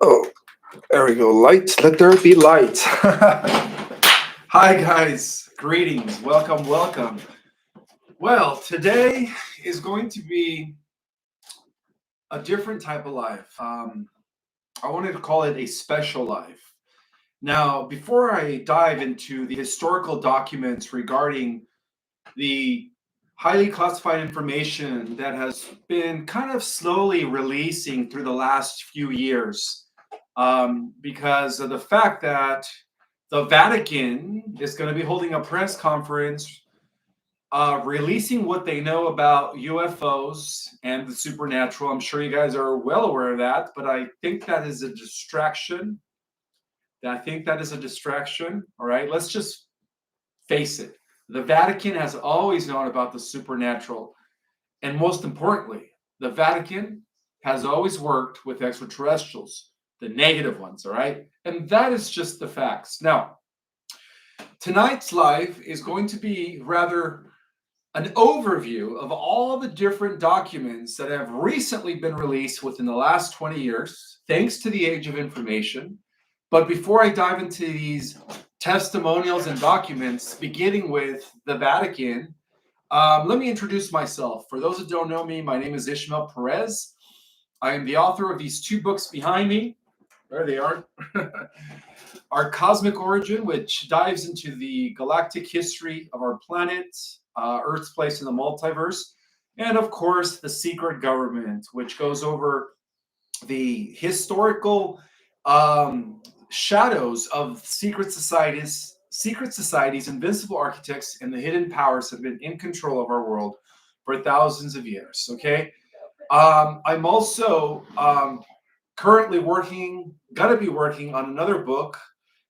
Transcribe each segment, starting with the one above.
Oh, there we go. Light. Let there be light. Hi, guys. Greetings. Welcome, welcome. Well, today is going to be a different type of life. I wanted to call it a special life. Now, before I dive into the historical documents regarding the highly classified information that has been kind of slowly releasing through the last few years, because of the fact that the Vatican is going to be holding a press conference releasing what they know about UFOs and the supernatural. I'm sure you guys are well aware of that, but I think that is a distraction. I think that is a distraction. All right, let's just face it. The Vatican has always known about the supernatural. And most importantly, the Vatican has always worked with extraterrestrials, the negative ones, all right? And that is just the facts. Now, tonight's live is going to be rather an overview of all the different documents that have recently been released within the last 20 years, thanks to the age of information. But before I dive into these testimonials and documents, beginning with the Vatican, let me introduce myself. For those that don't know me, my name is Ismael Perez. I am the author of these two books behind me. There they are. Our Cosmic Origin, which dives into the galactic history of our planet, Earth's place in the multiverse, and of course, The Secret Government, which goes over the historical shadows of secret societies, invincible architects, and the hidden powers that have been in control of our world for thousands of years. Okay, I'm also currently gonna be working on another book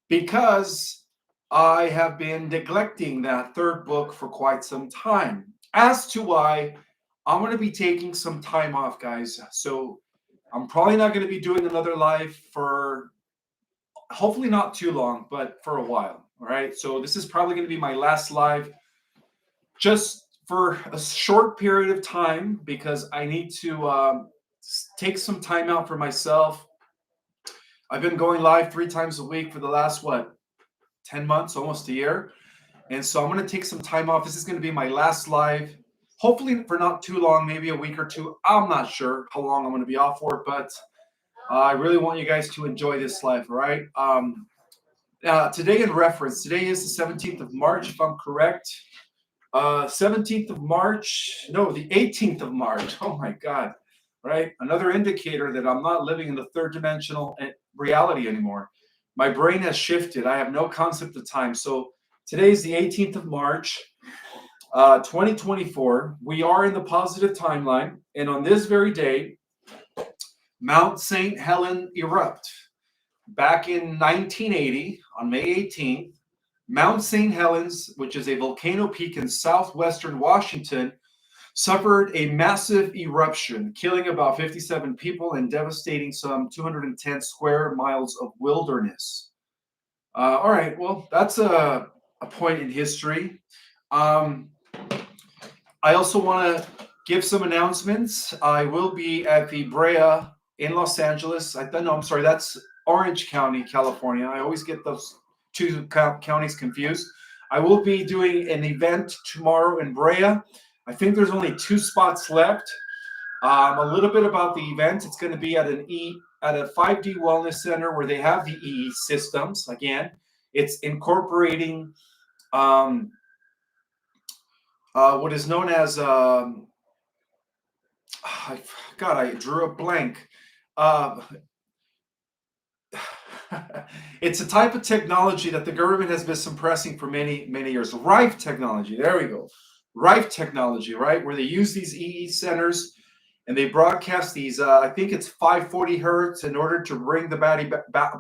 because I have been neglecting that third book for quite some time. As to why, I'm going to be taking some time off, guys. So I'm probably not going to be doing another live for hopefully not too long, but for a while. All right. So this is probably going to be my last live just for a short period of time because I need to take some time out for myself. I've been going live 3 times a week for the last, 10 months, almost a year. And so I'm going to take some time off. This is going to be my last live, hopefully for not too long, maybe a week or two. I'm not sure how long I'm going to be off for, but I really want you guys to enjoy this live, all right? Today in reference, today is the 17th of March, if I'm correct. 17th of March, no, the 18th of March. Oh my God, right? Another indicator that I'm not living in the third dimensional reality anymore. My brain has shifted. I have no concept of time. So today is the 18th of March, 2024. We are in the positive timeline. And on this very day, Mount St. Helens erupt. Back in 1980, on May 18th, Mount St. Helens, which is a volcano peak in southwestern Washington, suffered a massive eruption, killing about 57 people and devastating some 210 square miles of wilderness. All right, well, that's a point in history. I also want to give some announcements. I will be at the Brea in Los Angeles. I'm sorry, that's Orange County, California. I always get those two counties confused. I will be doing an event tomorrow in Brea. I think there's only 2 spots left. A little bit about the event. It's going to be at a 5D Wellness Center where they have the EE systems. Again, it's incorporating what is known as I drew a blank. It's a type of technology that the government has been suppressing for many, many years. Rife technology. There we go. Rife technology, right? Where they use these EE centers and they broadcast these, I think it's 540 hertz in order to bring the body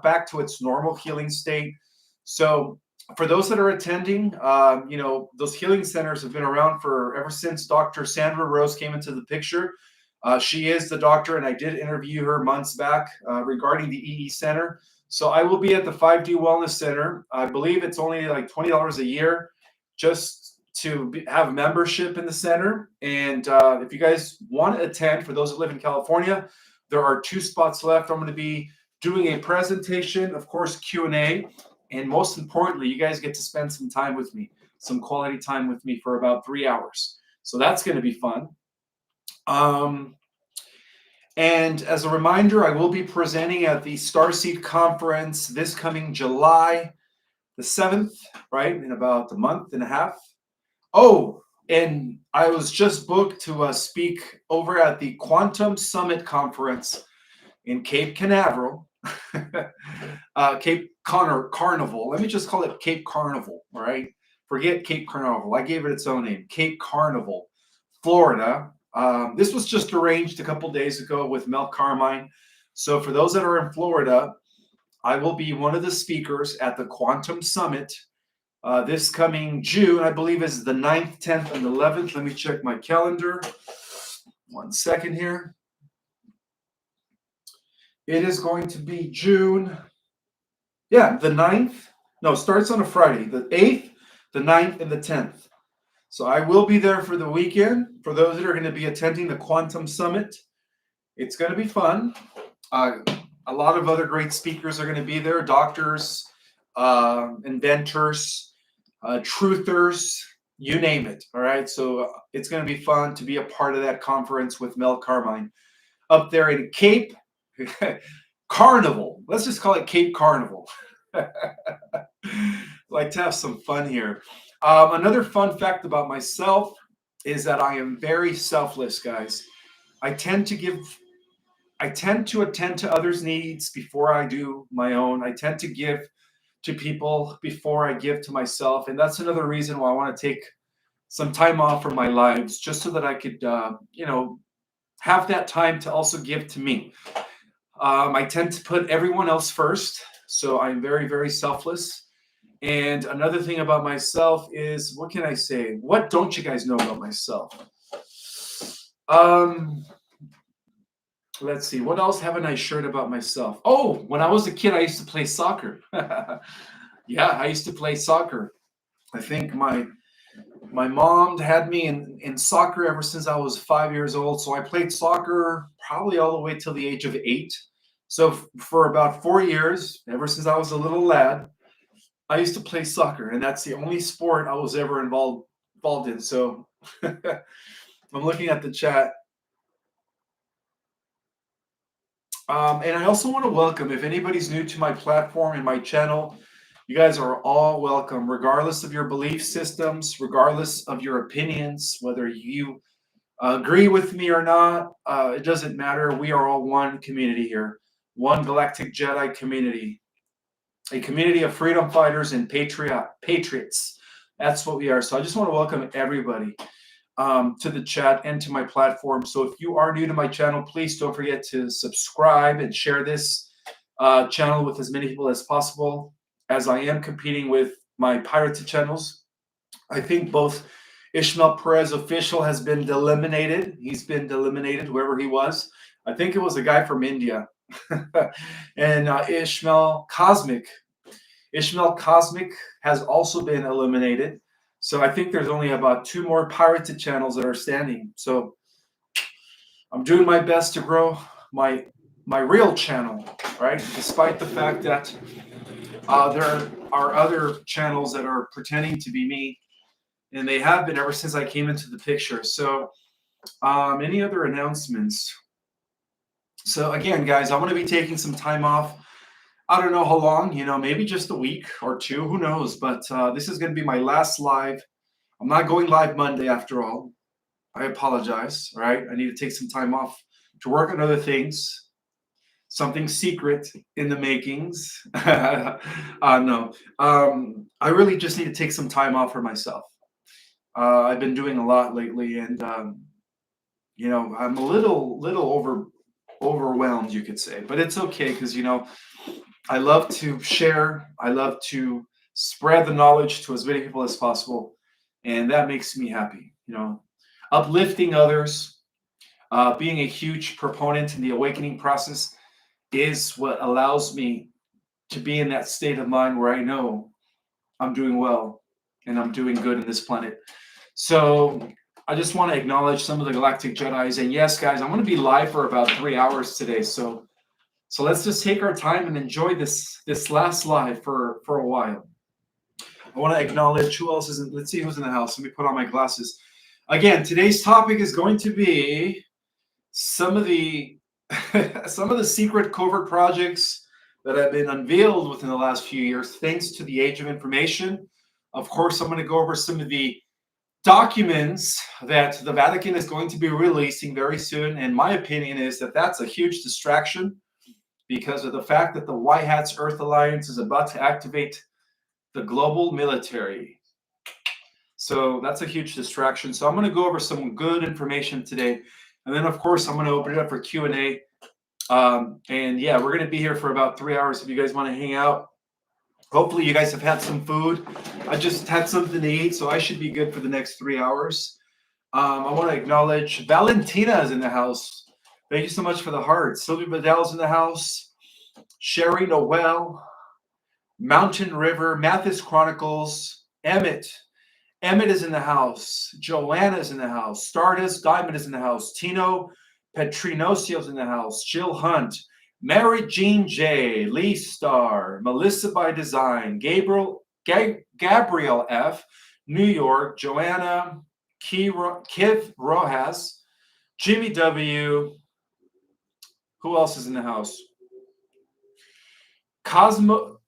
back to its normal healing state. So for those that are attending, those healing centers have been around for ever since Dr. Sandra Rose came into the picture. She is the doctor, and I did interview her months back regarding the EE Center. So I will be at the 5D Wellness Center. I believe it's only like $20 a year just to have membership in the center. And if you guys want to attend, for those that live in California, there are 2 spots left. I'm going to be doing a presentation, of course, Q&A, and most importantly, you guys get to spend some time with me, some quality time with me for about 3 hours. So that's going to be fun. And as a reminder, I will be presenting at the Starseed Conference this coming July the 7th, right? In about a month and a half. Oh, and I was just booked to speak over at the Quantum Summit Conference in Cape Canaveral. Cape Carnival. Let me just call it Cape Carnival, all right? Forget Cape Carnival. I gave it its own name, Cape Carnival, Florida. This was just arranged a couple days ago with Mel Carmine. So for those that are in Florida, I will be one of the speakers at the Quantum Summit this coming June. I believe is the 9th, 10th, and 11th. Let me check my calendar. 1 second here. It is going to be June. Yeah, the 9th. No, starts on a Friday. The 8th, the 9th, and the 10th. So I will be there for the weekend. For those that are going to be attending the Quantum Summit, it's going to be fun. A lot of other great speakers are going to be there. Doctors, inventors, truthers, you name it. All right. So it's going to be fun to be a part of that conference with Mel Carmine up there in Cape Carnival. Let's just call it Cape Carnival. Like to have some fun here. Another fun fact about myself is that I am very selfless, guys. I tend to attend to others' needs before I do my own. I tend to give to people before I give to myself. And that's another reason why I want to take some time off from my lives, just so that I could, have that time to also give to me. I tend to put everyone else first. So I'm very, very selfless. And another thing about myself is, what can I say? What don't you guys know about myself? Let's see. What else haven't I shared about myself? Oh, when I was a kid, I used to play soccer. Yeah, I used to play soccer. I think my mom had me in soccer ever since I was 5 years old. So I played soccer probably all the way till the age of 8. So for about 4 years, ever since I was a little lad, I used to play soccer, and that's the only sport I was ever involved in. So I'm looking at the chat. And I also want to welcome, if anybody's new to my platform and my channel, you guys are all welcome, regardless of your belief systems, regardless of your opinions, whether you agree with me or not. It doesn't matter. We are all one community here, one Galactic Jedi community, a community of freedom fighters and patriots. That's what we are. So I just want to welcome everybody to the chat and to my platform. So if you are new to my channel, please don't forget to subscribe and share this channel with as many people as possible, as I am competing with my pirated channels. I think both Ismael Perez official has been eliminated. He's been eliminated, whoever he was. I think it was a guy from India. And Ismael Cosmic has also been eliminated. So I think there's only about 2 more pirated channels that are standing. So I'm doing my best to grow my real channel, right? Despite the fact that there are other channels that are pretending to be me, and they have been ever since I came into the picture. So any other announcements? So again, guys, I'm going to be taking some time off. I don't know how long, maybe just a week or 2, who knows? But this is going to be my last live. I'm not going live Monday after all. I apologize, right? I need to take some time off to work on other things. Something secret in the makings. No. I really just need to take some time off for myself. I've been doing a lot lately, and I'm a little overwhelmed, you could say, but it's okay, because I love to share. I love to spread the knowledge to as many people as possible, and that makes me happy. Uplifting others, being a huge proponent in the awakening process is what allows me to be in that state of mind where I know I'm doing well and I'm doing good in this planet. So I just want to acknowledge some of the Galactic Jedis. And yes, guys, I'm going to be live for about 3 hours today. So So let's just take our time and enjoy this last live for a while. I want to acknowledge who else is in. Let's see who's in the house. Let me put on my glasses. Again, today's topic is going to be some of the some of the secret covert projects that have been unveiled within the last few years, thanks to the age of information. Of course, I'm going to go over some of the documents that the Vatican is going to be releasing very soon. And my opinion is that that's a huge distraction because of the fact that the White Hats Earth Alliance is about to activate the global military. So that's a huge distraction. So I'm going to go over some good information today. And then, of course, I'm going to open it up for Q&A. And yeah, we're going to be here for about 3 hours if you guys want to hang out. Hopefully you guys have had some food. I just had something to eat, so I should be good for the next 3 hours. I want to acknowledge Valentina is in the house. Thank you so much for the heart. Sylvia Bedell's in the house. Sherry Noel, Mountain River, Mathis Chronicles, Emmett. Emmett is in the house. Joanna is in the house. Stardust Diamond is in the house. Tino Petrinocio's in the house. Jill Hunt. Mary Jean J. Lee Starr. Melissa by Design. Gabriel F. New York. Joanna. Kiv Rojas. Jimmy W. Who else is in the house? Cosmo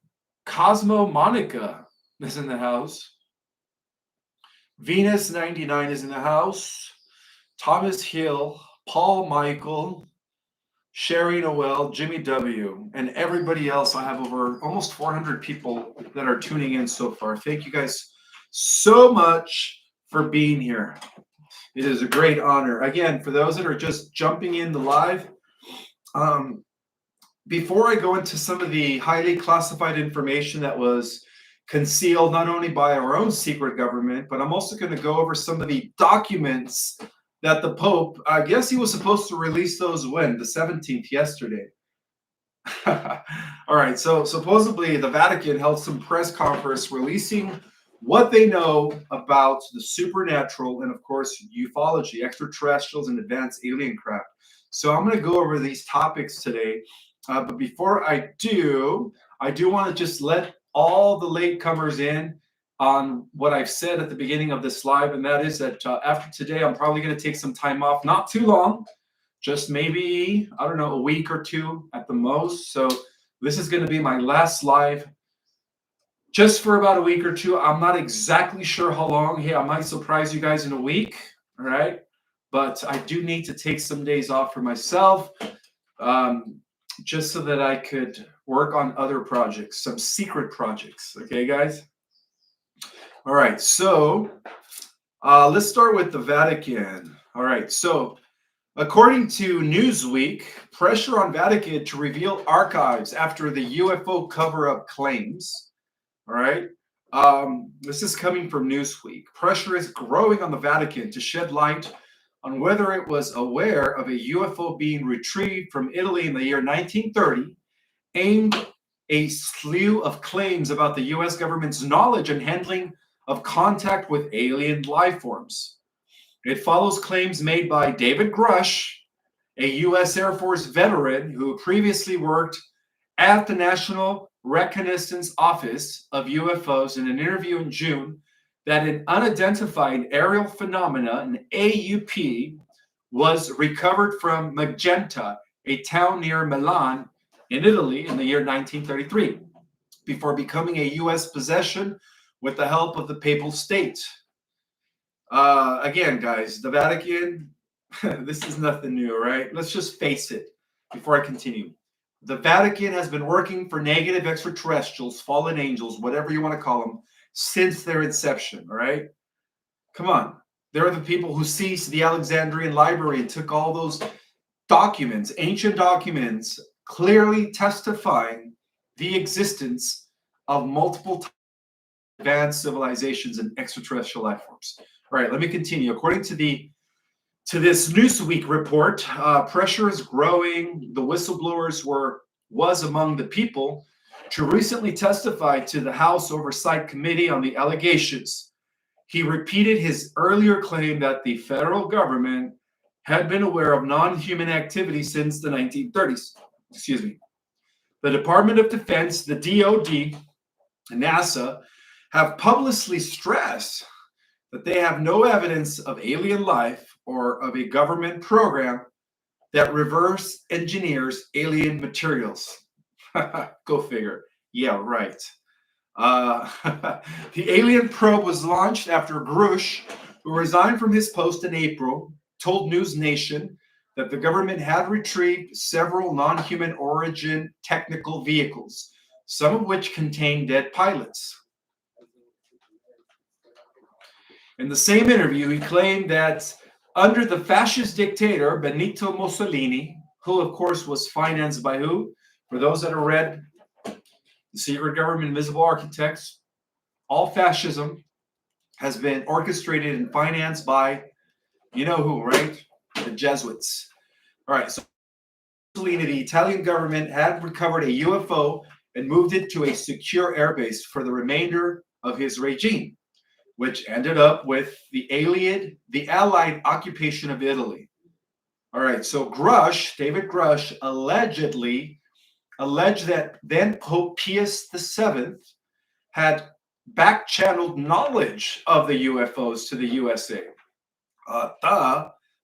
Monica is in the house. Venus 99 is in the house. Thomas Hill, Paul Michael, Sherry Noel, Jimmy W, and everybody else. I have over almost 400 people that are tuning in so far. Thank you guys so much for being here. It is a great honor. Again, for those that are just jumping in the live, before I go into some of the highly classified information that was concealed not only by our own secret government, but I'm also going to go over some of the documents that the Pope, I guess he was supposed to release those when? The 17th, yesterday. All right, so supposedly the Vatican held some press conference releasing what they know about the supernatural and, of course, ufology, extraterrestrials, and advanced alien craft. So I'm going to go over these topics today. But before I do want to just let all the latecomers in on what I've said at the beginning of this live, and that is that after today, I'm probably going to take some time off, not too long, just maybe, I don't know, a week or two at the most. So this is going to be my last live just for about a week or two. I'm not exactly sure how long. Hey, I might surprise you guys in a week, all right? But I do need to take some days off for myself, just so that I could work on other projects, some secret projects. Okay, guys? All right, so let's start with the Vatican. All right, so according to Newsweek, pressure on Vatican to reveal archives after the UFO cover-up claims. All right, this is coming from Newsweek. Pressure is growing on the Vatican to shed light on whether it was aware of a UFO being retrieved from Italy in the year 1930, aimed a slew of claims about the U.S. government's knowledge and handling of contact with alien life forms. It follows claims made by David Grush, a U.S. Air Force veteran who previously worked at the National Reconnaissance Office of UFOs in an interview in June, that an unidentified aerial phenomena, an AUP, was recovered from Magenta, a town near Milan in Italy in the year 1933, before becoming a U.S. possession with the help of the Papal State. Again, guys, the Vatican, this is nothing new, right? Let's just face it before I continue. The Vatican has been working for negative extraterrestrials, fallen angels, whatever you want to call them, since their inception, all right? Come on. They're the people who seized the Alexandrian Library and took all those documents, ancient documents, clearly testifying the existence of multiple advanced civilizations and extraterrestrial life forms. All right, let me continue. According to this Newsweek report, pressure is growing. The whistleblowers was among the people to recently testify to the House Oversight Committee on the allegations. He repeated his earlier claim that the federal government had been aware of non-human activity since the 1930s. Excuse me. The Department of Defense, the DoD, and NASA have publicly stressed that they have no evidence of alien life or of a government program that reverse engineers alien materials. Go figure. Yeah, right. The alien probe was launched after Grush, who resigned from his post in April, told News Nation that the government had retrieved several non-human origin technical vehicles, some of which contained dead pilots. In the same interview, he claimed that under the fascist dictator Benito Mussolini, who of course was financed by who? For those that have read The Secret Government, Invisible Architects, all fascism has been orchestrated and financed by, you know who, right? The Jesuits. All right, so Mussolini, the Italian government had recovered a UFO and moved it to a secure airbase for the remainder of his regime, which ended up with the Allied occupation of Italy. All right, so David Grush, alleged that then Pope Pius VII had back-channeled knowledge of the UFOs to the USA.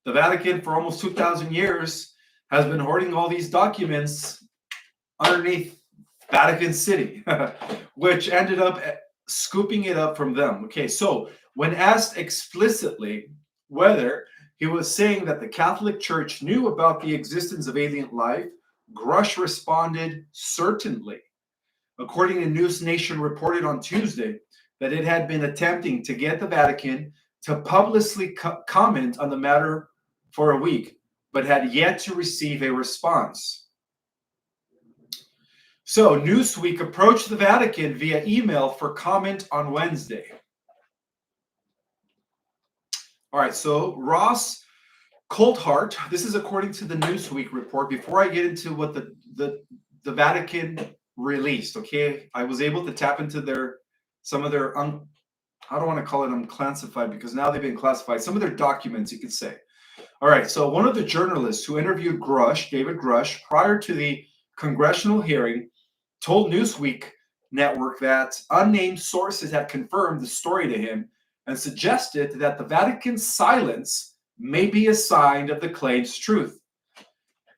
The Vatican, for almost 2,000 years, has been hoarding all these documents underneath Vatican City, which ended up scooping it up from them. Okay, so when asked explicitly whether he was saying that the Catholic Church knew about the existence of alien life, Grush responded, certainly. According to News Nation reported on Tuesday that it had been attempting to get the Vatican to publicly comment on the matter for a week, but had yet to receive a response. So Newsweek approached the Vatican via email for comment on Wednesday. All right, so Ross Coulthart, this is according to the Newsweek report. Before I get into what the Vatican released, okay, I was able to tap into some of their I don't want to call it unclassified because now they've been classified. Some of their documents, you could say. All right, so one of the journalists who interviewed David Grush, prior to the congressional hearing, told Newsweek network that unnamed sources had confirmed the story to him and suggested that the Vatican's silence may be a sign of the claim's truth.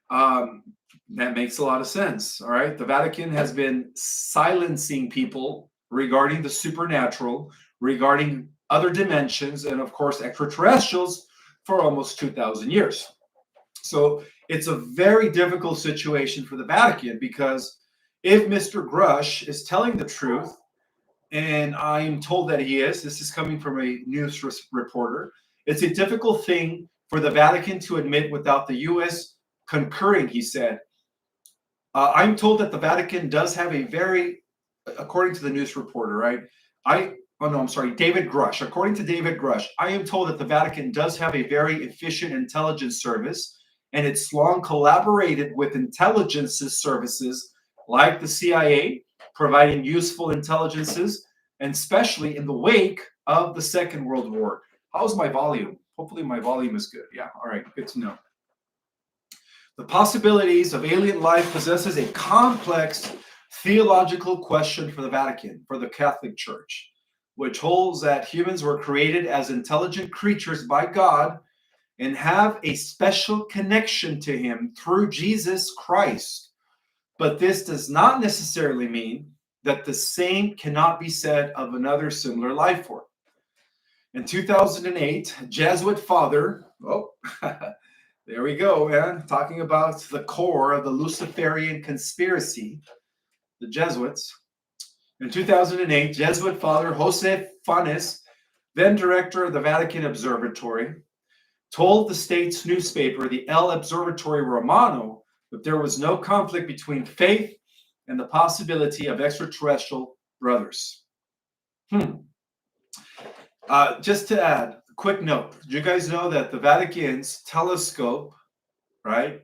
That makes a lot of sense, all right? The Vatican has been silencing people regarding the supernatural, regarding other dimensions, and of course extraterrestrials for almost 2,000 years. So it's a very difficult situation for the Vatican because if Mr. Grush is telling the truth, and I'm told that he is, this is coming from a news reporter, it's a difficult thing for the Vatican to admit without the U.S. concurring, he said. I'm told that the Vatican does have a very, according to the news reporter, right? David Grush. According to David Grush, I am told that the Vatican does have a very efficient intelligence service, and it's long collaborated with intelligence services like the CIA, providing useful intelligences, and especially in the wake of the Second World War. How's my volume? Hopefully my volume is good. Yeah, all right, good to know. The possibilities of alien life possesses a complex theological question for the Vatican, for the Catholic Church, which holds that humans were created as intelligent creatures by God and have a special connection to him through Jesus Christ. But this does not necessarily mean that the same cannot be said of another similar life form. In 2008, Jesuit father, there we go, man, talking about the core of the Luciferian conspiracy, the Jesuits. In 2008, Jesuit father Jose Fanes, then director of the Vatican Observatory, told the state's newspaper, the El Observatory Romano, that there was no conflict between faith and the possibility of extraterrestrial brothers. Just to add, a quick note. Did you guys know that the Vatican's telescope, right,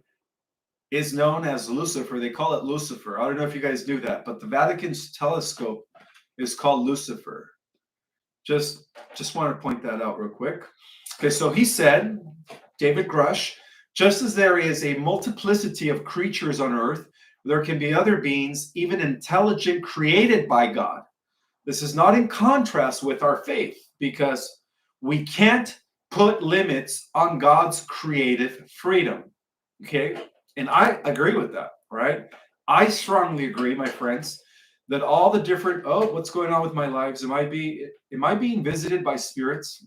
is known as Lucifer? They call it Lucifer. I don't know if you guys knew that, but the Vatican's telescope is called Lucifer. Just want to point that out real quick. Okay, so he said, David Grush, just as there is a multiplicity of creatures on earth, there can be other beings, even intelligent, created by God. This is not in contrast with our faith, because we can't put limits on God's creative freedom. Okay? And I agree with that, right? I strongly agree, my friends, that all the different, what's going on with my lives? Am I being visited by spirits?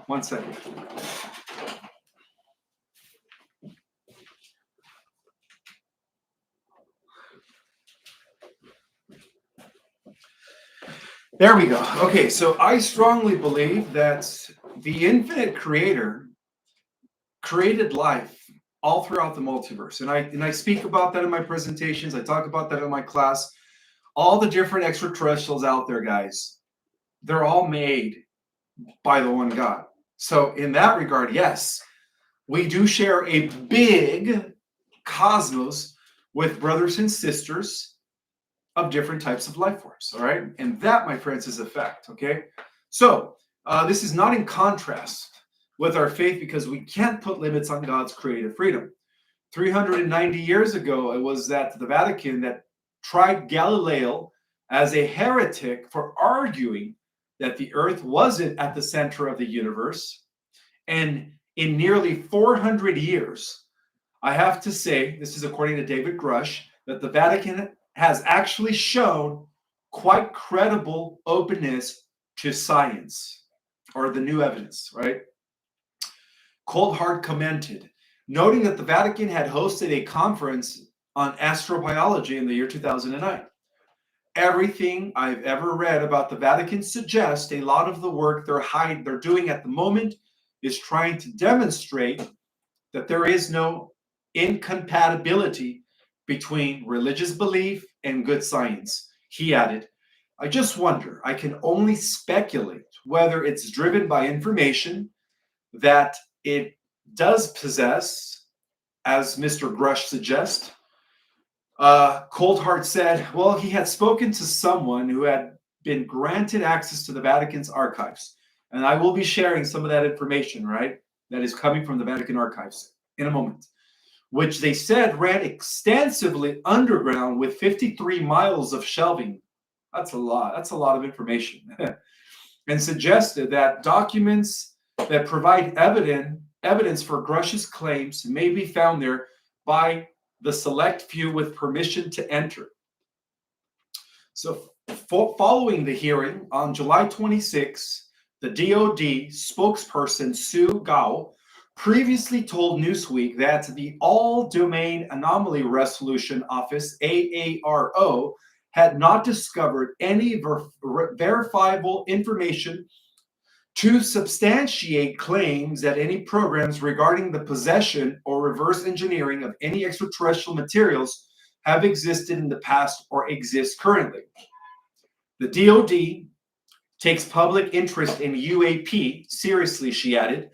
One second. There we go. Okay, so I strongly believe that the infinite creator created life all throughout the multiverse. And I speak about that in my presentations. I talk about that in my class. All the different extraterrestrials out there, guys, they're all made by the one God. So in that regard, yes, we do share a big cosmos with brothers and sisters of different types of life forms. All right. And that, my friends, is a fact. Okay. So this is not in contrast with our faith, because we can't put limits on God's creative freedom. 390 years ago, it was that the Vatican that tried Galileo as a heretic for arguing that the earth wasn't at the center of the universe. And in nearly 400 years, I have to say, this is according to David Grush, that the Vatican has actually shown quite credible openness to science, or the new evidence, right? Coldhart commented, noting that the Vatican had hosted a conference on astrobiology in the year 2009. Everything I've ever read about the Vatican suggests a lot of the work they're doing at the moment is trying to demonstrate that there is no incompatibility between religious belief and good science. He added, I just wonder, I can only speculate whether it's driven by information that it does possess, as Mr. Grush suggests. Coldhart said, well, he had spoken to someone who had been granted access to the Vatican's archives. And I will be sharing some of that information, right, that is coming from the Vatican archives in a moment, which they said ran extensively underground with 53 miles of shelving. That's a lot. That's a lot of information. And suggested that documents that provide evidence for Grush's claims may be found there by the select few with permission to enter. So following the hearing on July 26, the DOD spokesperson Sue Gao previously told Newsweek that the All-Domain Anomaly Resolution Office, AARO, had not discovered any verifiable information to substantiate claims that any programs regarding the possession or reverse engineering of any extraterrestrial materials have existed in the past or exist currently. The DOD takes public interest in UAP seriously, she added.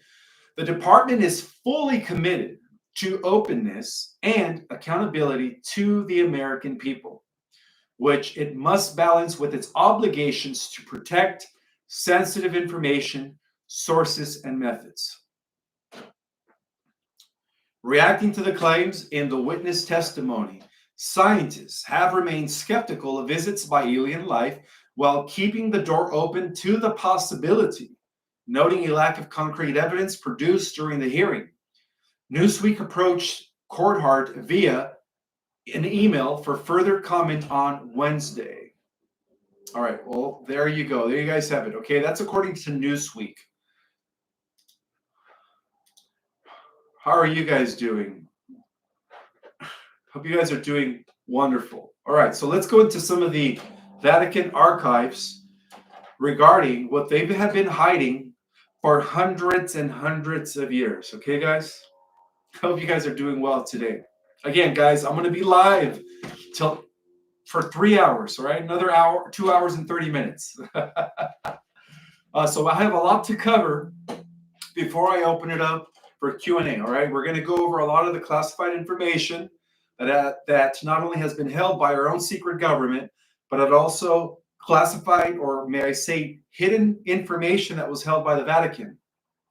The department is fully committed to openness and accountability to the American people, which it must balance with its obligations to protect sensitive information, sources, and methods. Reacting to the claims in the witness testimony, scientists have remained skeptical of visits by alien life while keeping the door open to the possibility, noting a lack of concrete evidence produced during the hearing. Newsweek approached Coldhart via an email for further comment on Wednesday. All right, well, there you go. There you guys have it. Okay, that's according to Newsweek. How are you guys doing? Hope you guys are doing wonderful. All right, so let's go into some of the Vatican archives regarding what they have been hiding for hundreds and hundreds of years. Okay, guys? Hope you guys are doing well today. Again, guys, I'm going to be live for 3 hours, all right? Another hour, 2 hours and 30 minutes. So I have a lot to cover before I open it up for Q&A, all right? We're going to go over a lot of the classified information that not only has been held by our own secret government, but it also classified, or may I say, hidden information that was held by the Vatican,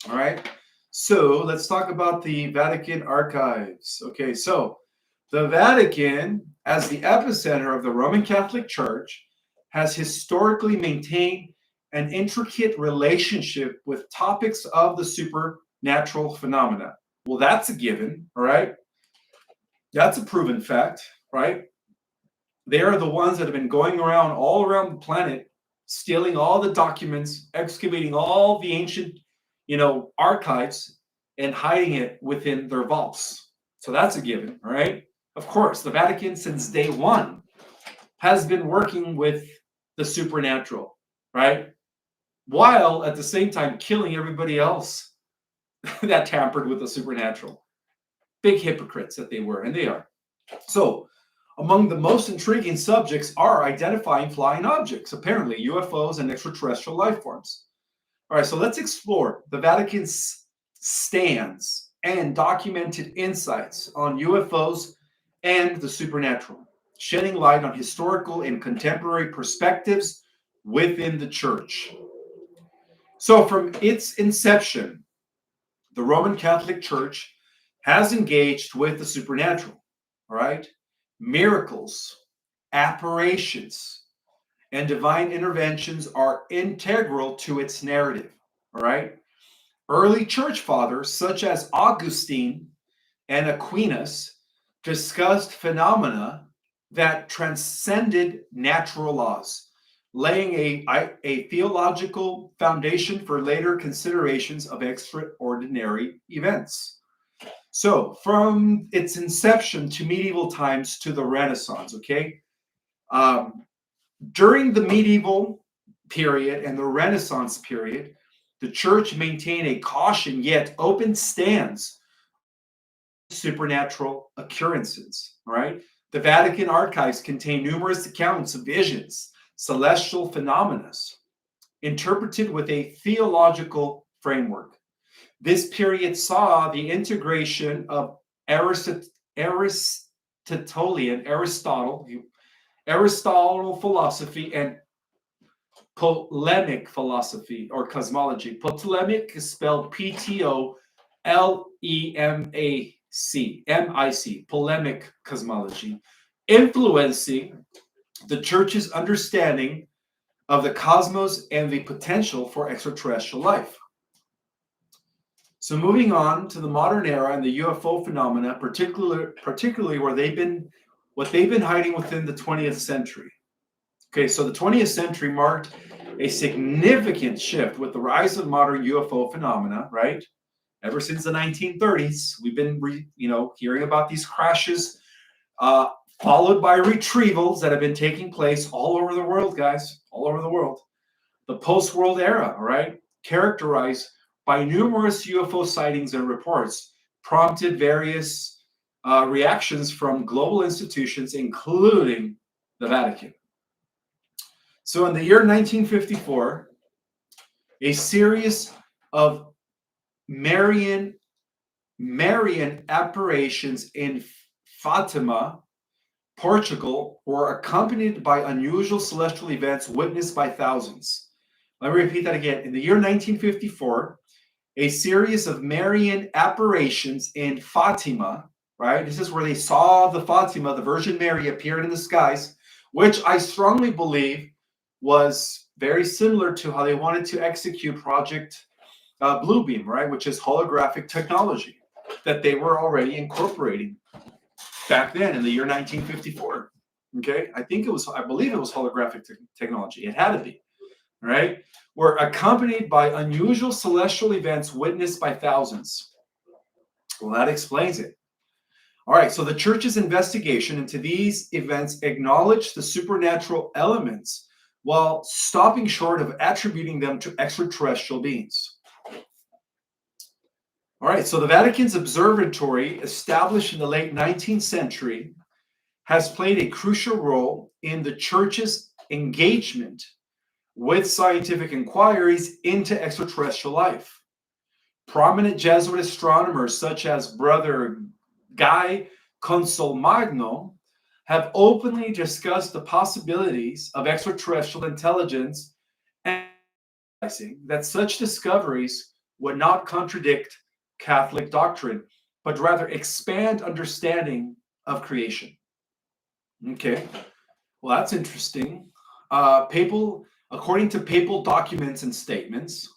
all right? So let's talk about the Vatican archives. Okay, so The Vatican, as the epicenter of the Roman Catholic Church, has historically maintained an intricate relationship with topics of the supernatural phenomena. Well, that's a given, all right? That's a proven fact, right? They are the ones that have been going around all around the planet, stealing all the documents, excavating all the ancient, archives, and hiding it within their vaults. So that's a given, all right? Of course, the Vatican, since day one, has been working with the supernatural, right? While at the same time killing everybody else that tampered with the supernatural. Big hypocrites that they were, and they are. So, among the most intriguing subjects are identifying flying objects, apparently UFOs and extraterrestrial life forms. All right, so let's explore the Vatican's stands and documented insights on UFOs and the supernatural, shedding light on historical and contemporary perspectives within the church. So, from its inception, the Roman Catholic Church has engaged with the supernatural, all right? Miracles, apparitions, and divine interventions are integral to its narrative, all right? Early church fathers such as Augustine and Aquinas discussed phenomena that transcended natural laws, laying a theological foundation for later considerations of extraordinary events. So, from its inception to medieval times to the Renaissance, okay? During the medieval period and the Renaissance period, the church maintained a caution yet open stance on supernatural occurrences, all right? The Vatican archives contain numerous accounts of visions, celestial phenomena, interpreted with a theological framework. This period saw the integration of Aristotle philosophy and polemic philosophy or cosmology. Polemic is spelled Polemic, polemic cosmology, influencing the church's understanding of the cosmos and the potential for extraterrestrial life. So moving on to the modern era and the UFO phenomena, particularly what they've been hiding within the 20th century. Okay, so the 20th century marked a significant shift with the rise of modern UFO phenomena, right? Ever since the 1930s, we've been hearing about these crashes, followed by retrievals that have been taking place all over the world, guys, all over the world. The post-world era, all right, characterized by numerous UFO sightings and reports, prompted various reactions from global institutions, including the Vatican. So in the year 1954, a series of Marian apparitions in Fatima, Portugal, were accompanied by unusual celestial events witnessed by thousands. Let me repeat that again. In the year 1954, a series of Marian apparitions in Fatima, right? This is where they saw the Fatima, the Virgin Mary, appeared in the skies, which I strongly believe was very similar to how they wanted to execute Project Bluebeam, right? Which is holographic technology that they were already incorporating back then in the year 1954. Okay, I believe it was holographic technology. It had to be, right? Were accompanied by unusual celestial events witnessed by thousands. Well, that explains it. All right, so the church's investigation into these events acknowledged the supernatural elements while stopping short of attributing them to extraterrestrial beings. All right, so the Vatican's observatory, established in the late 19th century, has played a crucial role in the church's engagement with scientific inquiries into extraterrestrial life. Prominent Jesuit astronomers such as Brother Guy Consolmagno have openly discussed the possibilities of extraterrestrial intelligence and that such discoveries would not contradict Catholic doctrine, but rather expand understanding of creation. Okay, well, that's interesting. According to papal documents and statements,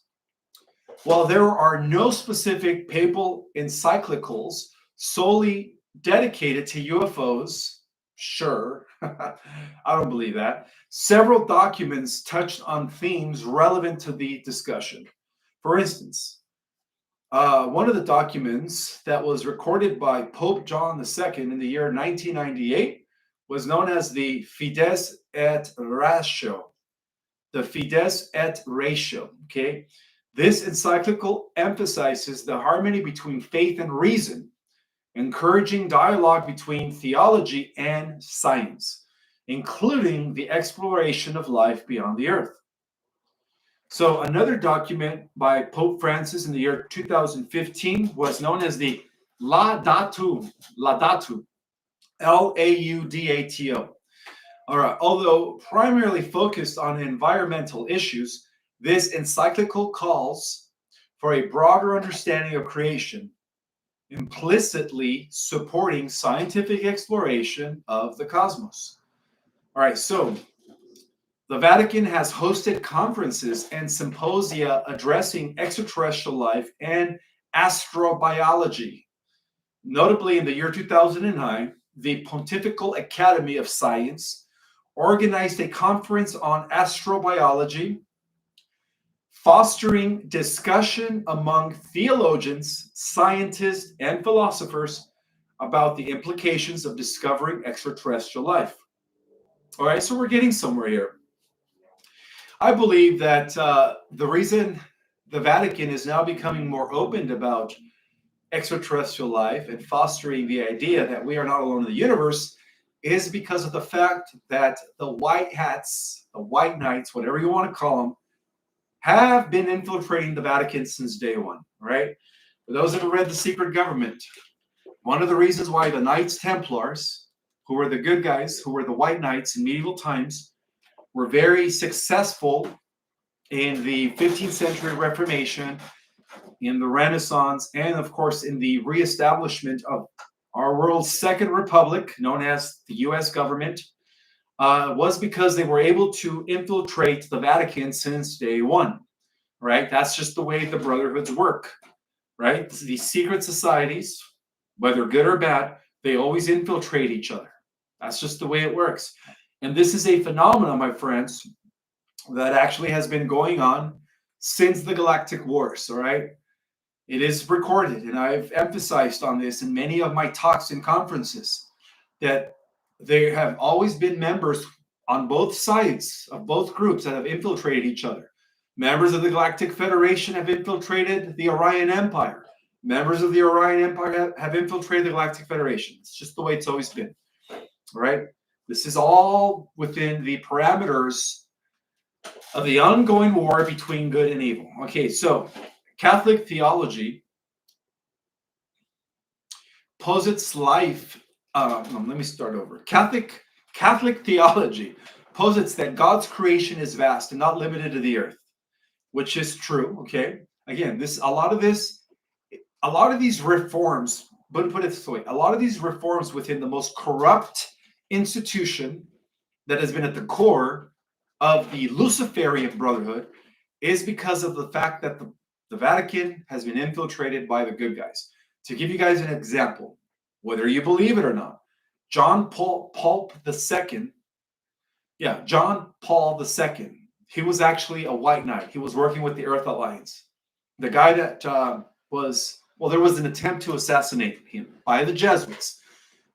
while there are no specific papal encyclicals solely dedicated to UFOs, sure, I don't believe that. Several documents touched on themes relevant to the discussion. For instance, one of the documents that was recorded by Pope John II in the year 1998 was known as the Fides et Ratio. The Fides et Ratio, okay? This encyclical emphasizes the harmony between faith and reason, encouraging dialogue between theology and science, including the exploration of life beyond the earth. So another document by Pope Francis in the year 2015 was known as the Laudato, Laudato. All right, although primarily focused on environmental issues, this encyclical calls for a broader understanding of creation, implicitly supporting scientific exploration of the cosmos. All right, so the Vatican has hosted conferences and symposia addressing extraterrestrial life and astrobiology. Notably, in the year 2009, the Pontifical Academy of Science organized a conference on astrobiology, fostering discussion among theologians, scientists, and philosophers about the implications of discovering extraterrestrial life. All right, so we're getting somewhere here. I believe that the reason the Vatican is now becoming more open about extraterrestrial life and fostering the idea that we are not alone in the universe is because of the fact that the white hats, the white knights, whatever you want to call them, have been infiltrating the Vatican since day one, right? For those that have read The Secret Government, one of the reasons why the Knights Templars, who were the good guys, who were the white knights in medieval times, were very successful in the 15th century Reformation, in the Renaissance, and of course in the reestablishment of our world's second republic, known as the US government, was because they were able to infiltrate the Vatican since day one, right? That's just the way the brotherhoods work, right? These secret societies, whether good or bad, they always infiltrate each other. That's just the way it works. And this is a phenomenon, my friends, that actually has been going on since the Galactic Wars, all right? It is recorded, and I've emphasized on this in many of my talks and conferences, that there have always been members on both sides of both groups that have infiltrated each other. Members of the Galactic Federation have infiltrated the Orion Empire. Members of the Orion Empire have infiltrated the Galactic Federation. It's just the way it's always been, all right? This is all within the parameters of the ongoing war between good and evil. Okay, so Catholic theology posits life. Let me start over. Catholic theology posits that God's creation is vast and not limited to the earth, which is true. Okay, again, a lot of these reforms. But put it this way: a lot of these reforms within the most corrupt institution that has been at the core of the Luciferian Brotherhood is because of the fact that the Vatican has been infiltrated by the good guys. To give you guys an example, whether you believe it or not, John Paul II, he was actually a white knight. He was working with the Earth Alliance. The guy that there was an attempt to assassinate him by the Jesuits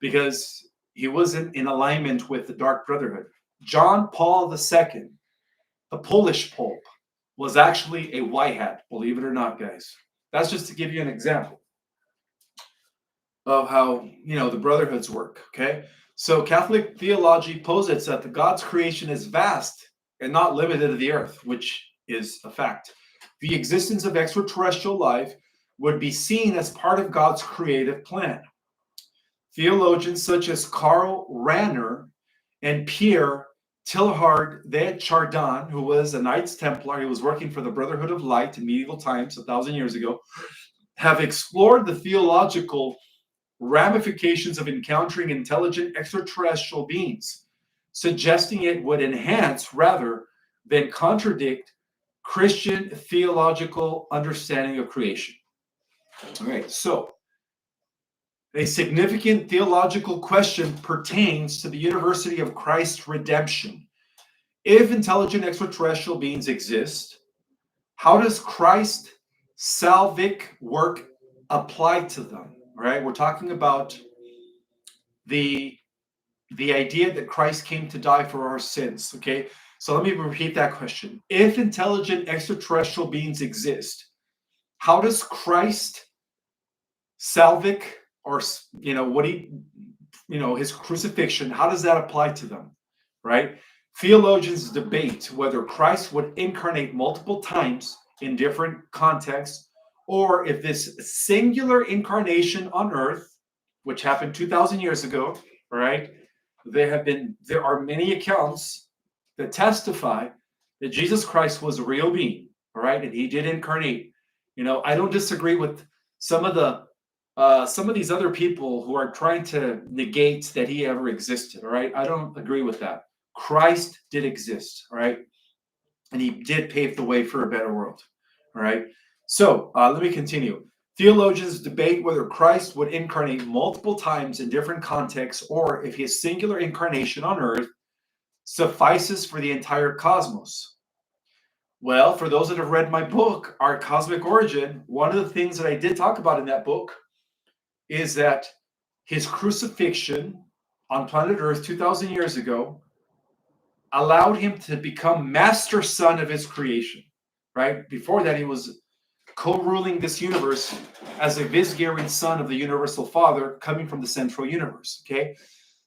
because he wasn't in alignment with the Dark Brotherhood. John Paul II, the Polish Pope, was actually a white hat, believe it or not, guys. That's just to give you an example of how, the brotherhoods work, okay? So Catholic theology posits that the God's creation is vast and not limited to the earth, which is a fact. The existence of extraterrestrial life would be seen as part of God's creative plan. Theologians such as Karl Rahner and Pierre Teilhard de Chardin, who was a Knights Templar, he was working for the Brotherhood of Light in medieval times, 1,000 years ago, have explored the theological ramifications of encountering intelligent extraterrestrial beings, suggesting it would enhance rather than contradict Christian theological understanding of creation. All right, so a significant theological question pertains to the University of Christ's redemption. If intelligent extraterrestrial beings exist, how does Christ's salvific work apply to them? Right? We're talking about the idea that Christ came to die for our sins. Okay, so let me repeat that question. If intelligent extraterrestrial beings exist, how does Christ salvific, or what he, his crucifixion, how does that apply to them? Right? Theologians debate whether Christ would incarnate multiple times in different contexts, or if this singular incarnation on earth, which happened 2,000 years ago, right? There are many accounts that testify that Jesus Christ was a real being, all right, and he did incarnate. I don't disagree with some of these other people who are trying to negate that he ever existed, all right? I don't agree with that. Christ did exist, all right? And he did pave the way for a better world, all right? So let me continue. Theologians debate whether Christ would incarnate multiple times in different contexts, or if his singular incarnation on earth suffices for the entire cosmos. Well, for those that have read my book, Our Cosmic Origin, one of the things that I did talk about in that book is that his crucifixion on planet Earth 2,000 years ago allowed him to become master son of his creation, right? Before that, he was co-ruling this universe as a vicegerent son of the universal father coming from the central universe, okay?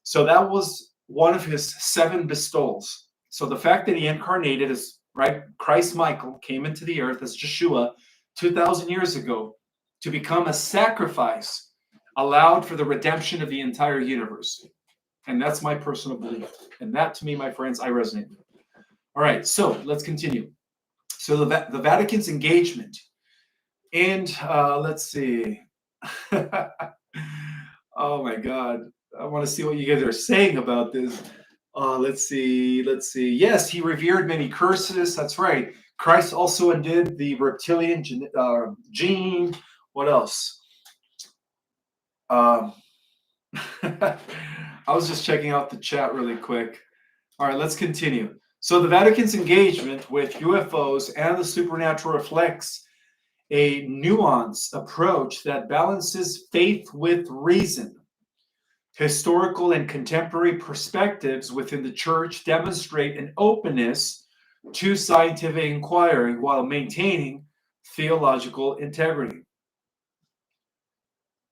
So that was one of his 7 bestowals. So the fact that he incarnated as, right, Christ Michael came into the earth as Yeshua 2,000 years ago to become a sacrifice allowed for the redemption of the entire universe. And that's my personal belief. And that, to me, my friends, I resonate with. All right, so let's continue. So the Vatican's engagement. And let's see. Oh, my God. I want to see what you guys are saying about this. Let's see. Yes, he revered many curses. That's right. Christ also undid the reptilian gene. What else? I was just checking out the chat really quick. All right, let's continue. So the Vatican's engagement with UFOs and the supernatural reflects a nuanced approach that balances faith with reason. Historical and contemporary perspectives within the church demonstrate an openness to scientific inquiry while maintaining theological integrity.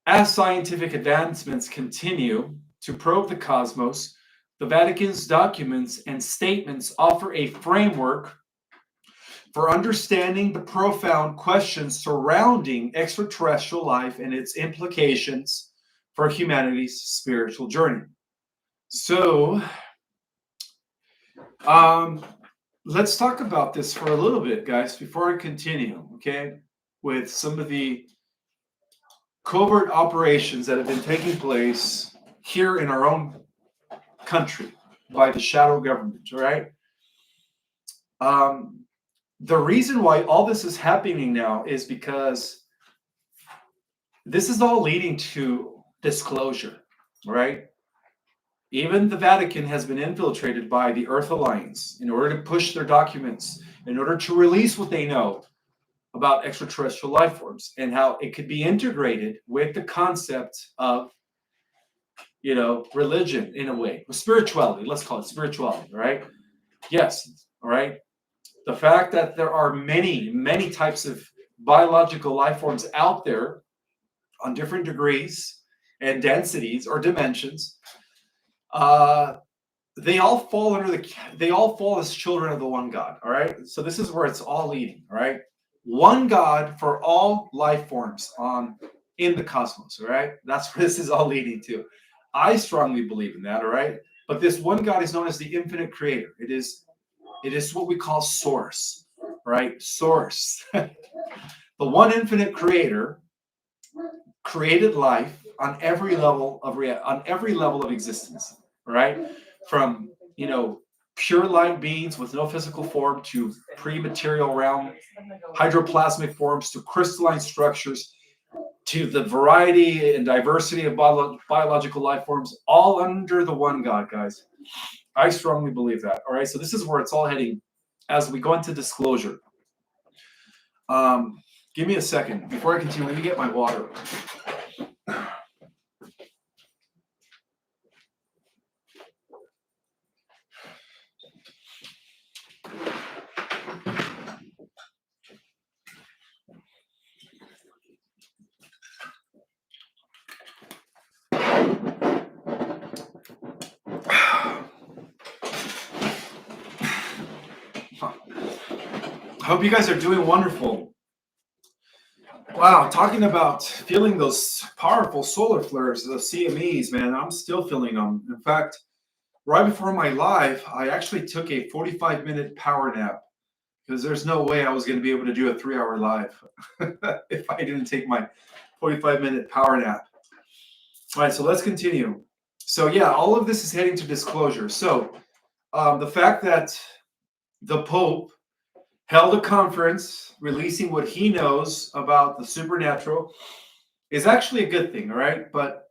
As scientific advancements continue to probe the cosmos, the Vatican's documents and statements offer a framework for understanding the profound questions surrounding extraterrestrial life and its implications for humanity's spiritual journey. So, let's talk about this for a little bit, guys, before I continue, okay, with some of the covert operations that have been taking place here in our own country by the shadow government, all right? The reason why all this is happening now is because this is all leading to disclosure, right? Even the Vatican has been infiltrated by the Earth Alliance in order to push their documents, in order to release what they know about extraterrestrial life forms and how it could be integrated with the concept of, religion in a way, spirituality. Let's call it spirituality, right? Yes, all right. The fact that there are many, many types of biological life forms out there on different degrees and densities or dimensions, they all fall as children of the one God. All right. So this is where it's all leading. All right. One God for all life forms in the cosmos. All right. That's where this is all leading to. I strongly believe in that. All right. But this one God is known as the infinite creator. It is what we call source, right? Source. The one infinite creator created life on every level of existence, right? From pure light beings with no physical form to pre-material realm, hydroplasmic forms to crystalline structures to the variety and diversity of biological life forms, all under the one God, guys. I strongly believe that. All right, so this is where it's all heading as we go into disclosure. Give me a second before I continue. Let me get my water. I hope you guys are doing wonderful. Wow, talking about feeling those powerful solar flares, the CMEs, man, I'm still feeling them. In fact, right before my live, I actually took a 45-minute power nap because there's no way I was going to be able to do a 3-hour live if I didn't take my 45-minute power nap. All right, so let's continue. So yeah, all of this is heading to disclosure. So the fact that the Pope held a conference releasing what he knows about the supernatural is actually a good thing, all right? But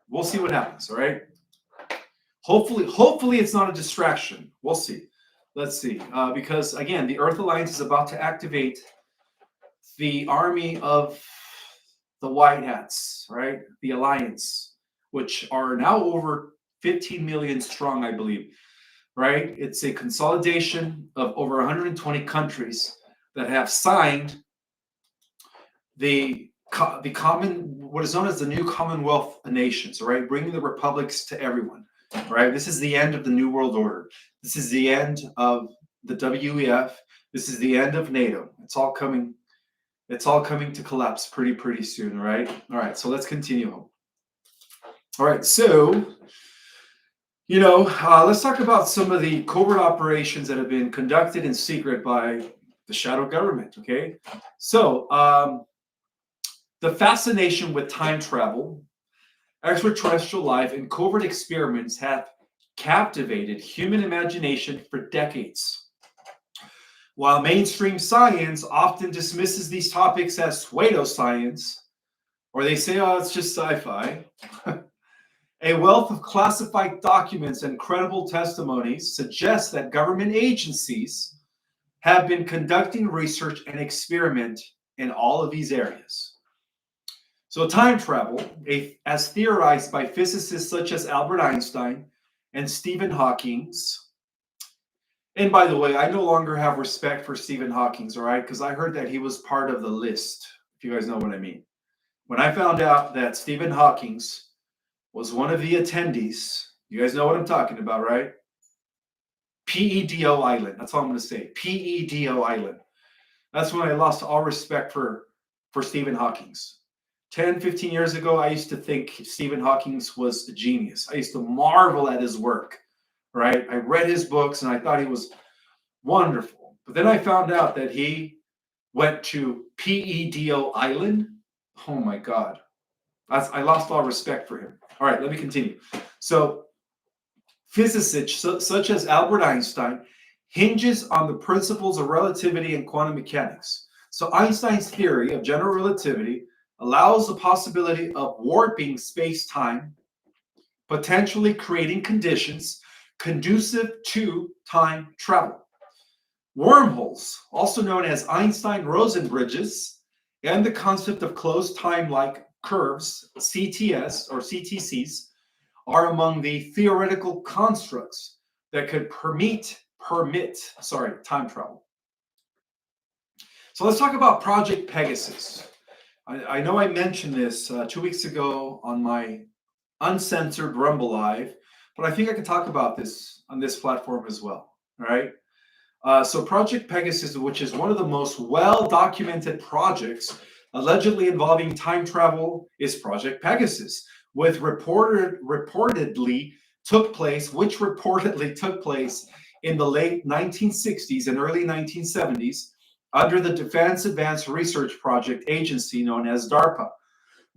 we'll see what happens, all right? Hopefully it's not a distraction. We'll see. Let's see. Because, again, the Earth Alliance is about to activate the army of the White Hats, right? The Alliance, which are now over 15 million strong, I believe. Right? It's a consolidation of over 120 countries that have signed the what is known as the new Commonwealth of Nations, right? Bringing the republics to everyone, right? This is the end of the New World Order. This is the end of the WEF. This is the end of NATO. It's all coming to collapse pretty soon, right? All right, so let's continue. All right, so let's talk about some of the covert operations that have been conducted in secret by the shadow government, okay? So, the fascination with time travel, extraterrestrial life, and covert experiments have captivated human imagination for decades. While mainstream science often dismisses these topics as pseudoscience, or they say, oh, it's just sci-fi, a wealth of classified documents and credible testimonies suggests that government agencies have been conducting research and experiment in all of these areas. So time travel, as theorized by physicists such as Albert Einstein and Stephen Hawking, and by the way, I no longer have respect for Stephen Hawking, all right, because I heard that he was part of the list, if you guys know what I mean. When I found out that Stephen Hawking was one of the attendees. You guys know what I'm talking about, right? PEDO Island. That's all I'm going to say. PEDO Island. That's when I lost all respect for Stephen Hawking. 10, 15 years ago, I used to think Stephen Hawking was a genius. I used to marvel at his work, right? I read his books and I thought he was wonderful. But then I found out that he went to PEDO Island. Oh my God. I lost all respect for him. All right, let me continue. So, physicists such as Albert Einstein hinges on the principles of relativity and quantum mechanics. So, Einstein's theory of general relativity allows the possibility of warping space-time, potentially creating conditions conducive to time travel. Wormholes, also known as Einstein-Rosen bridges, and the concept of closed time-like curves, CTS or CTCs, are among the theoretical constructs that could permit time travel. So let's talk about Project Pegasus. I know I mentioned this 2 weeks ago on my uncensored Rumble Live, but I think I can talk about this on this platform as well. All right. So Project Pegasus, which is one of the most well-documented projects allegedly involving time travel, is Project Pegasus, which reportedly took place in the late 1960s and early 1970s under the Defense Advanced Research Project Agency known as DARPA.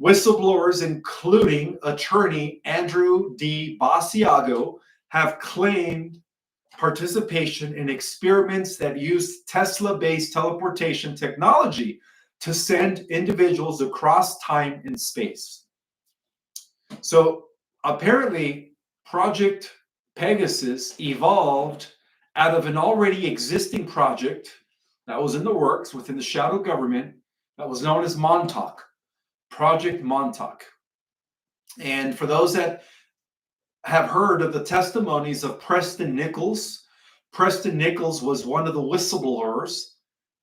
Whistleblowers, including attorney Andrew D. Basiago, have claimed participation in experiments that use Tesla-based teleportation technology to send individuals across time and space. So apparently, Project Pegasus evolved out of an already existing project that was in the works within the shadow government that was known as Montauk, Project Montauk. And for those that have heard of the testimonies of Preston Nichols was one of the whistleblowers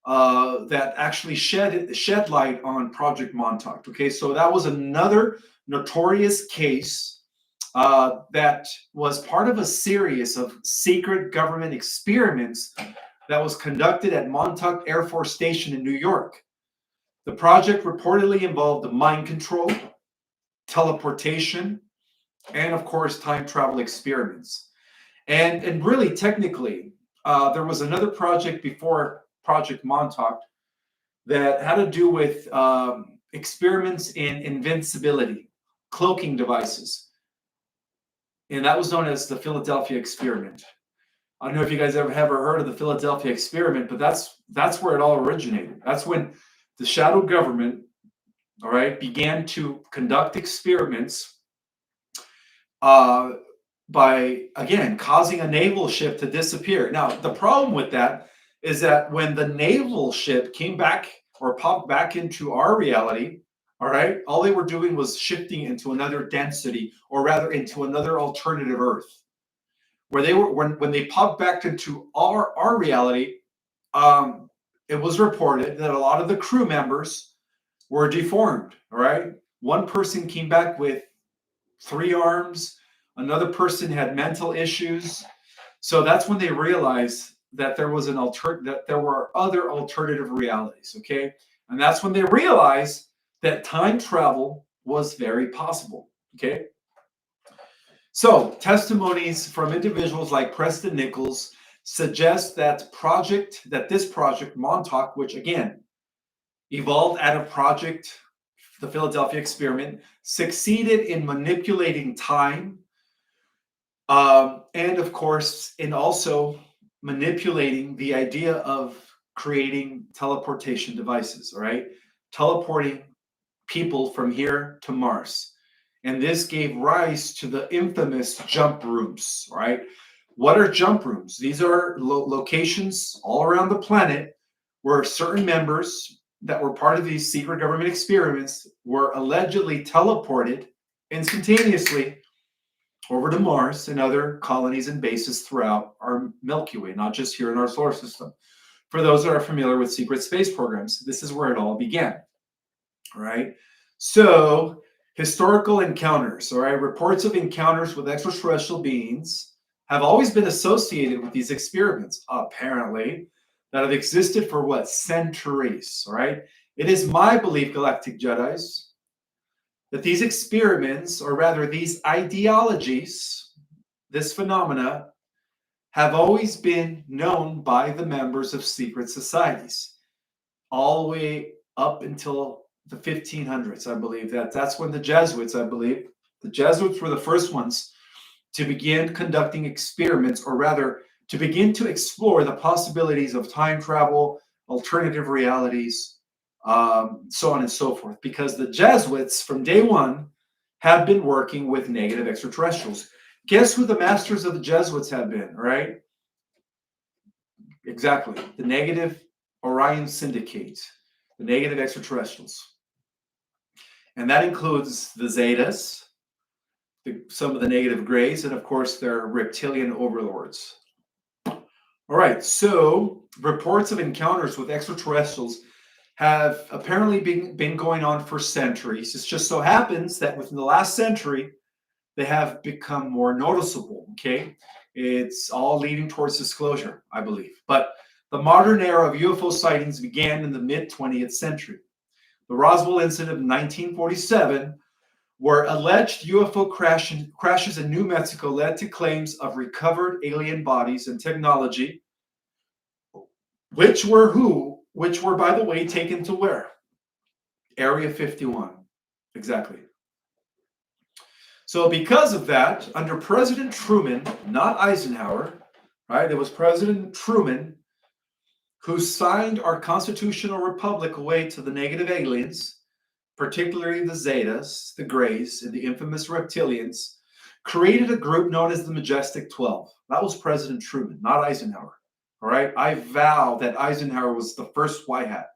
that actually shed light on Project Montauk. Okay, so that was another notorious case that was part of a series of secret government experiments that was conducted at Montauk Air Force Station in New York. The project reportedly involved mind control, teleportation, and of course, time travel experiments. And really, technically, there was another project before Project Montauk that had to do with experiments in invincibility, cloaking devices. And that was known as the Philadelphia experiment. I don't know if you guys ever heard of the Philadelphia experiment, but that's where it all originated. That's when the shadow government, all right, began to conduct experiments by, again, causing a naval ship to disappear. Now, the problem with that is that when the naval ship came back or popped back into our reality, all right, all they were doing was shifting into another density, or rather into another alternative Earth. Where they were, when they popped back into our reality, it was reported that a lot of the crew members were deformed, all right? One person came back with 3 arms, another person had mental issues. So that's when they realized that there was that there were other alternative realities, okay? And that's when they realized that time travel was very possible, okay? So testimonies from individuals like Preston Nichols suggest that this project Montauk, which again evolved out of the Philadelphia experiment, succeeded in manipulating time, and of course, in also manipulating the idea of creating teleportation devices, all right? Teleporting people from here to Mars. And this gave rise to the infamous jump rooms, all right? What are jump rooms? These are locations all around the planet where certain members that were part of these secret government experiments were allegedly teleported instantaneously over to Mars and other colonies and bases throughout our Milky Way, not just here in our solar system. For those that are familiar with secret space programs, this is where it all began, all right? So, historical encounters, all right? Reports of encounters with extraterrestrial beings have always been associated with these experiments, apparently, that have existed for what? Centuries, all right? It is my belief, Galactic Jedis, that these experiments, or rather these ideologies, this phenomena, have always been known by the members of secret societies, all the way up until the 1500s, I believe. That's when the Jesuits were the first ones to begin conducting experiments, or rather, to begin to explore the possibilities of time travel, alternative realities, so on and so forth. Because the Jesuits, from day one, have been working with negative extraterrestrials. Guess who the masters of the Jesuits have been, right? Exactly. The Negative Orion Syndicate, the negative extraterrestrials. And that includes the Zetas, some of the negative grays, and of course their reptilian overlords. All right, so reports of encounters with extraterrestrials have apparently been going on for centuries. It just so happens that within the last century, they have become more noticeable, okay? It's all leading towards disclosure, I believe. But the modern era of UFO sightings began in the mid-20th century. The Roswell incident of 1947, where alleged UFO crashes in New Mexico led to claims of recovered alien bodies and technology, which were, by the way, taken to where? Area 51. Exactly. So because of that, under President Truman, not Eisenhower, right? It was President Truman who signed our constitutional republic away to the negative aliens, particularly the Zetas, the Greys, and the infamous reptilians, created a group known as the Majestic 12. That was President Truman, not Eisenhower. All right. I vow that Eisenhower was the first white hat.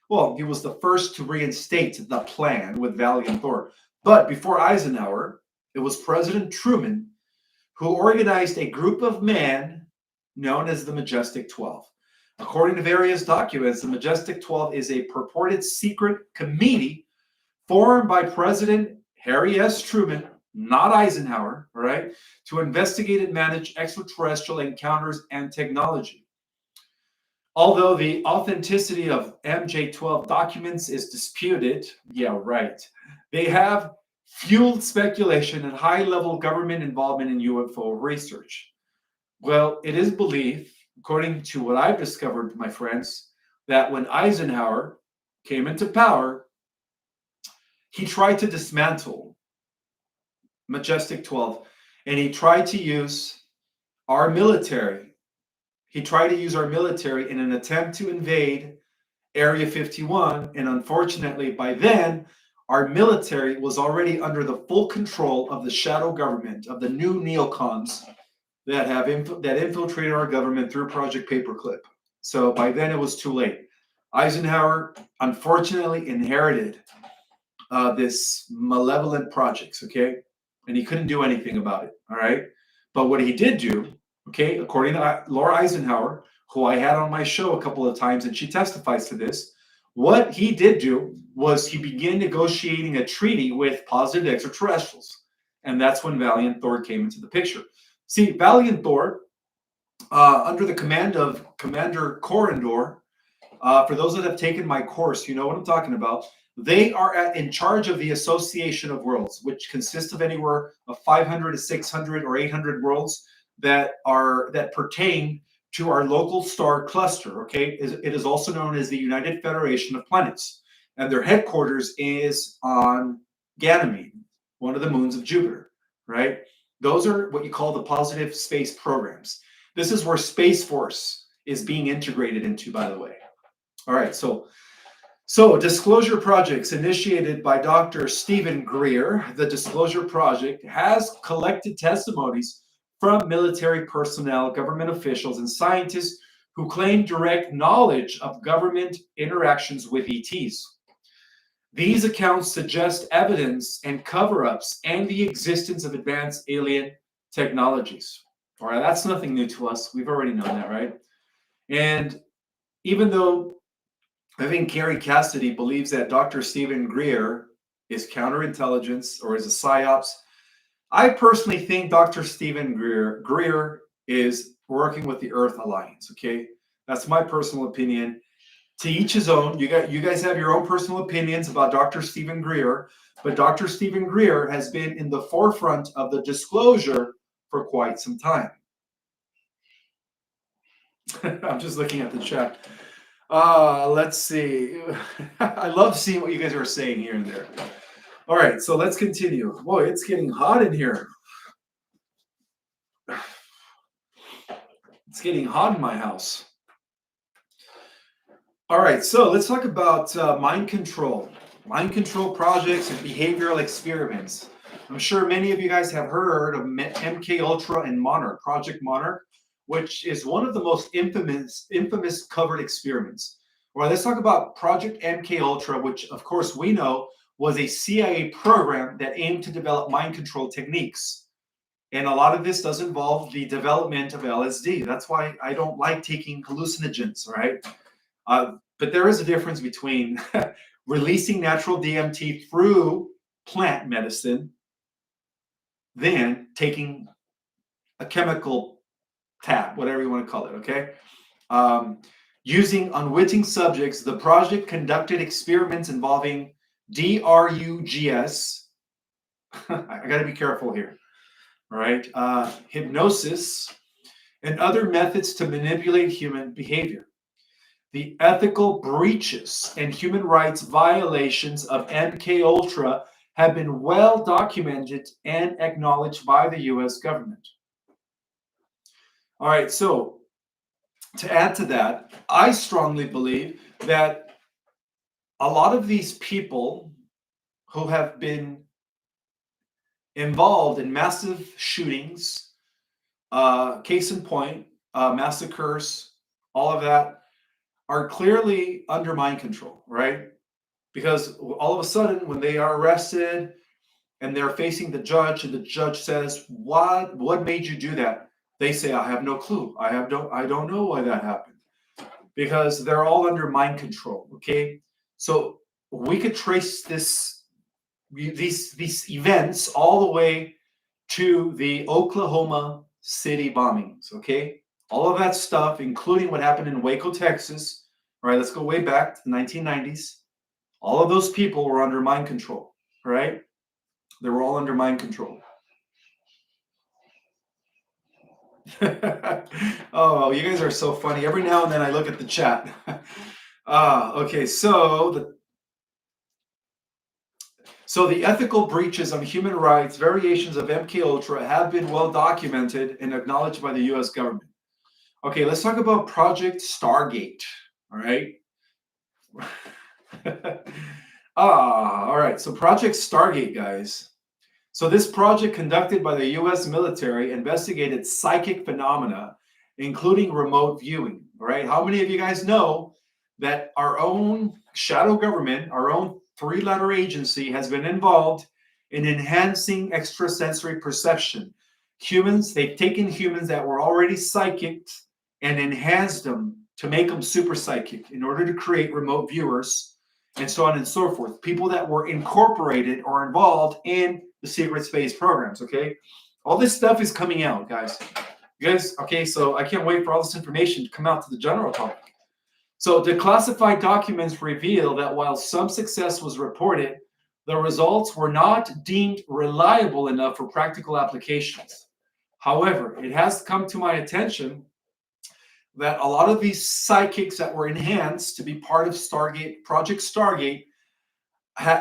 Well, he was the first to reinstate the plan with Valiant Thor. But before Eisenhower, it was President Truman who organized a group of men known as the Majestic 12. According to various documents, the Majestic 12 is a purported secret committee formed by President Harry S. Truman, not Eisenhower, all right, to investigate and manage extraterrestrial encounters and technology. Although the authenticity of MJ12 documents is disputed, yeah, right, they have fueled speculation and high-level government involvement in UFO research. Well, it is believed, according to what I've discovered, my friends, that when Eisenhower came into power, he tried to dismantle Majestic 12, and he tried to use our military. He tried to use our military in an attempt to invade Area 51, and unfortunately, by then, our military was already under the full control of the shadow government, of the new neocons that have infiltrated our government through Project Paperclip. So by then, it was too late. Eisenhower, unfortunately, inherited this malevolent projects, okay? And he couldn't do anything about it, all right? But what he did do, okay, according to Laura Eisenhower, who I had on my show a couple of times, and she testifies to this, what he did do was he began negotiating a treaty with positive extraterrestrials. And that's when Valiant Thor came into the picture. See, Valiant Thor, under the command of Commander Corindor, for those that have taken my course, you know what I'm talking about. They are in charge of the Association of Worlds, which consists of anywhere of 500 to 600 or 800 worlds that pertain to our local star cluster. Okay, it is also known as the United Federation of Planets, and their headquarters is on Ganymede, one of the moons of Jupiter. Right? Those are what you call the positive space programs. This is where Space Force is being integrated into, by the way. All right, so Disclosure Projects initiated by Dr. Stephen Greer. The Disclosure Project has collected testimonies from military personnel, government officials, and scientists who claim direct knowledge of government interactions with ETs. These accounts suggest evidence and cover-ups and the existence of advanced alien technologies. All right, that's nothing new to us. We've already known that, right? And even though I think Carrie Cassidy believes that Dr. Stephen Greer is counterintelligence or is a psyops, I personally think Dr. Stephen Greer is working with the Earth Alliance, okay? That's my personal opinion. To each his own. You guys have your own personal opinions about Dr. Stephen Greer, but Dr. Stephen Greer has been in the forefront of the disclosure for quite some time. I'm just looking at the chat. Let's see. I love seeing what you guys are saying here and there. All right, so let's continue. Boy, it's getting hot in here. It's getting hot in my house. All right, so let's talk about mind control projects and behavioral experiments. I'm sure many of you guys have heard of MK Ultra and Monarch, Project Monarch, which is one of the most infamous covered experiments. All right, let's talk about Project MK Ultra, which of course we know was a CIA program that aimed to develop mind control techniques. And a lot of this does involve the development of LSD. That's why I don't like taking hallucinogens, right? But there is a difference between releasing natural DMT through plant medicine than taking a chemical tab, whatever you want to call it, okay? Using unwitting subjects, the project conducted experiments involving DRUGS. I got to be careful here, all right? Hypnosis and other methods to manipulate human behavior. The ethical breaches and human rights violations of MK Ultra have been well documented and acknowledged by the US government. All right, so to add to that, I strongly believe that a lot of these people who have been involved in massive shootings, case in point, massacres, all of that, are clearly under mind control, right? Because all of a sudden, when they are arrested and they're facing the judge, and the judge says, "What made you do that?" They say, "I have no clue. I don't know why that happened." Because they're all under mind control. Okay, so we could trace these events all the way to the Oklahoma City bombings. Okay, all of that stuff, including what happened in Waco, Texas. All right, let's go way back to the 1990s. All of those people were under mind control. Right? They were all under mind control. Oh, you guys are so funny. Every now and then I look at the chat. Okay, so the ethical breaches of human rights, variations of MK Ultra, have been well documented and acknowledged by the U.S. government. Okay, let's talk about Project Stargate. All right. All right. So Project Stargate, guys. So this project, conducted by the U.S. military, investigated psychic phenomena, including remote viewing. All right. How many of you guys know that our own shadow government, our own three-letter agency, has been involved in enhancing extrasensory perception? They've taken humans that were already psychic and enhanced them to make them super psychic in order to create remote viewers, and so on and so forth. People that were incorporated or involved in the secret space programs. Okay, all this stuff is coming out, guys. Okay, so I can't wait for all this information to come out to the general public. So declassified documents reveal that while some success was reported, the results were not deemed reliable enough for practical applications. However, it has come to my attention that a lot of these psychics that were enhanced to be part of Project Stargate,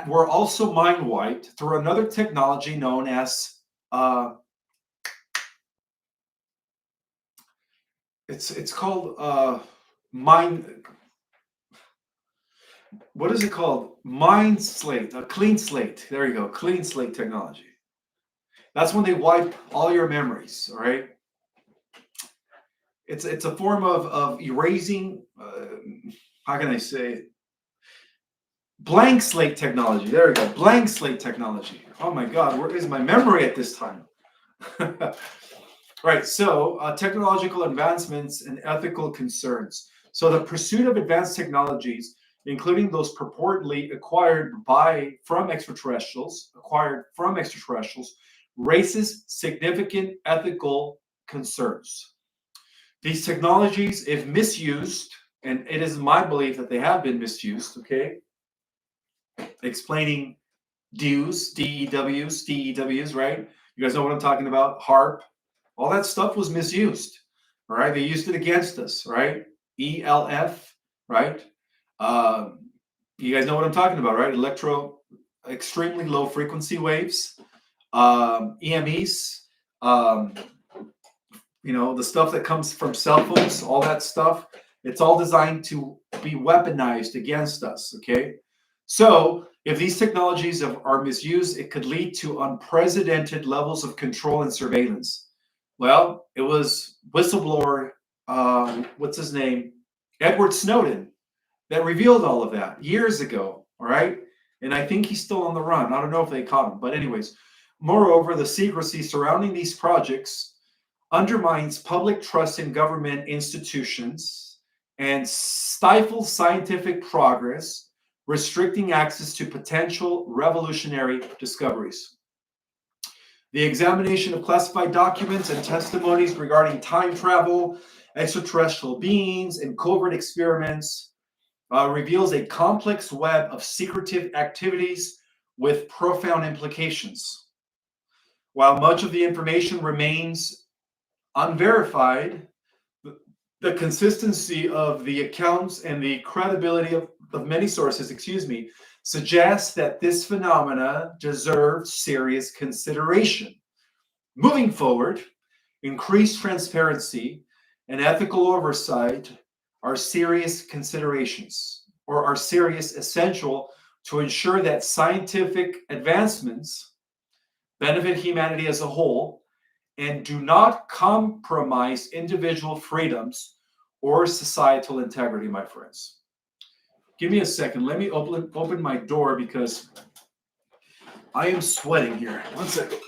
were also mind wiped through another technology known as it's called mind. What is it called? Mind slate, a clean slate. There you go, clean slate technology. That's when they wipe all your memories. All right. It's a form of erasing. How can I say it? Blank slate technology. There we go. Blank slate technology. Oh my God, where is my memory at this time? Right. So technological advancements and ethical concerns. So the pursuit of advanced technologies, including those purportedly acquired from extraterrestrials, raises significant ethical concerns. These technologies, if misused, and it is my belief that they have been misused, okay? Explaining DEWs, right? You guys know what I'm talking about? HARP, all that stuff was misused, all right? They used it against us, right? ELF, right? You guys know what I'm talking about, right? Extremely low frequency waves, EMEs, the stuff that comes from cell phones, all that stuff, it's all designed to be weaponized against us, okay? So if these technologies are misused, it could lead to unprecedented levels of control and surveillance. Well, it was whistleblower, what's his name? Edward Snowden, that revealed all of that years ago, all right? And I think he's still on the run. I don't know if they caught him, but anyways, moreover, the secrecy surrounding these projects undermines public trust in government institutions and stifles scientific progress, restricting access to potential revolutionary discoveries. The examination of classified documents and testimonies regarding time travel, extraterrestrial beings, and covert experiments reveals a complex web of secretive activities with profound implications. While much of the information remains unverified, the consistency of the accounts and the credibility of many sources, suggests that this phenomena deserves serious consideration. Moving forward, increased transparency and ethical oversight are serious considerations, or are serious essential to ensure that scientific advancements benefit humanity as a whole and do not compromise individual freedoms or societal integrity, my friends. Give me a second. Let me open my door because I am sweating here. One second.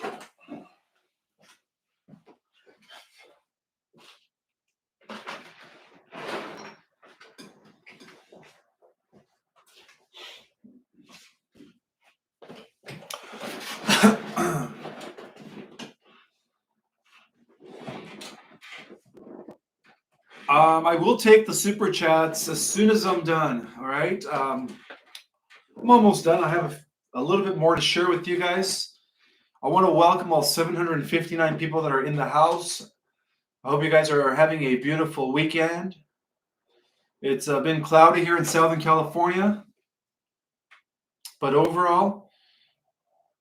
I will take the super chats as soon as I'm done. All right. I'm almost done. I have a little bit more to share with you guys. I want to welcome all 759 people that are in the house. I hope you guys are having a beautiful weekend. It's been cloudy here in Southern California, but overall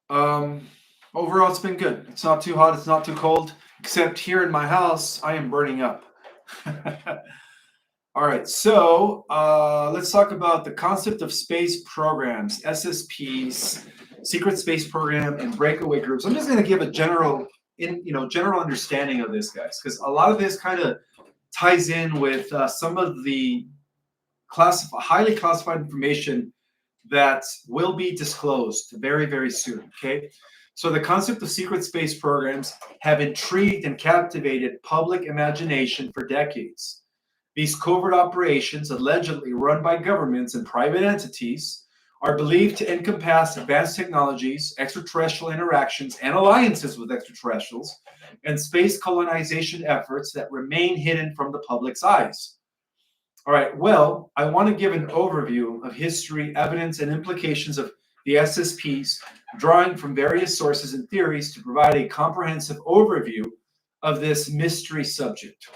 it's been good. It's not too hot. It's not too cold. Except here in my house, I am burning up. All right, so let's talk about the concept of space programs, SSPs, secret space program, and breakaway groups. I'm just going to give a general understanding of this, guys, because a lot of this kind of ties in with some of the highly classified information that will be disclosed very, very soon. Okay, so the concept of secret space programs have intrigued and captivated public imagination for decades. These covert operations, allegedly run by governments and private entities, are believed to encompass advanced technologies, extraterrestrial interactions and alliances with extraterrestrials, and space colonization efforts that remain hidden from the public's eyes. All right, well, I want to give an overview of history, evidence, and implications of the SSPs, drawing from various sources and theories to provide a comprehensive overview of this mystery subject.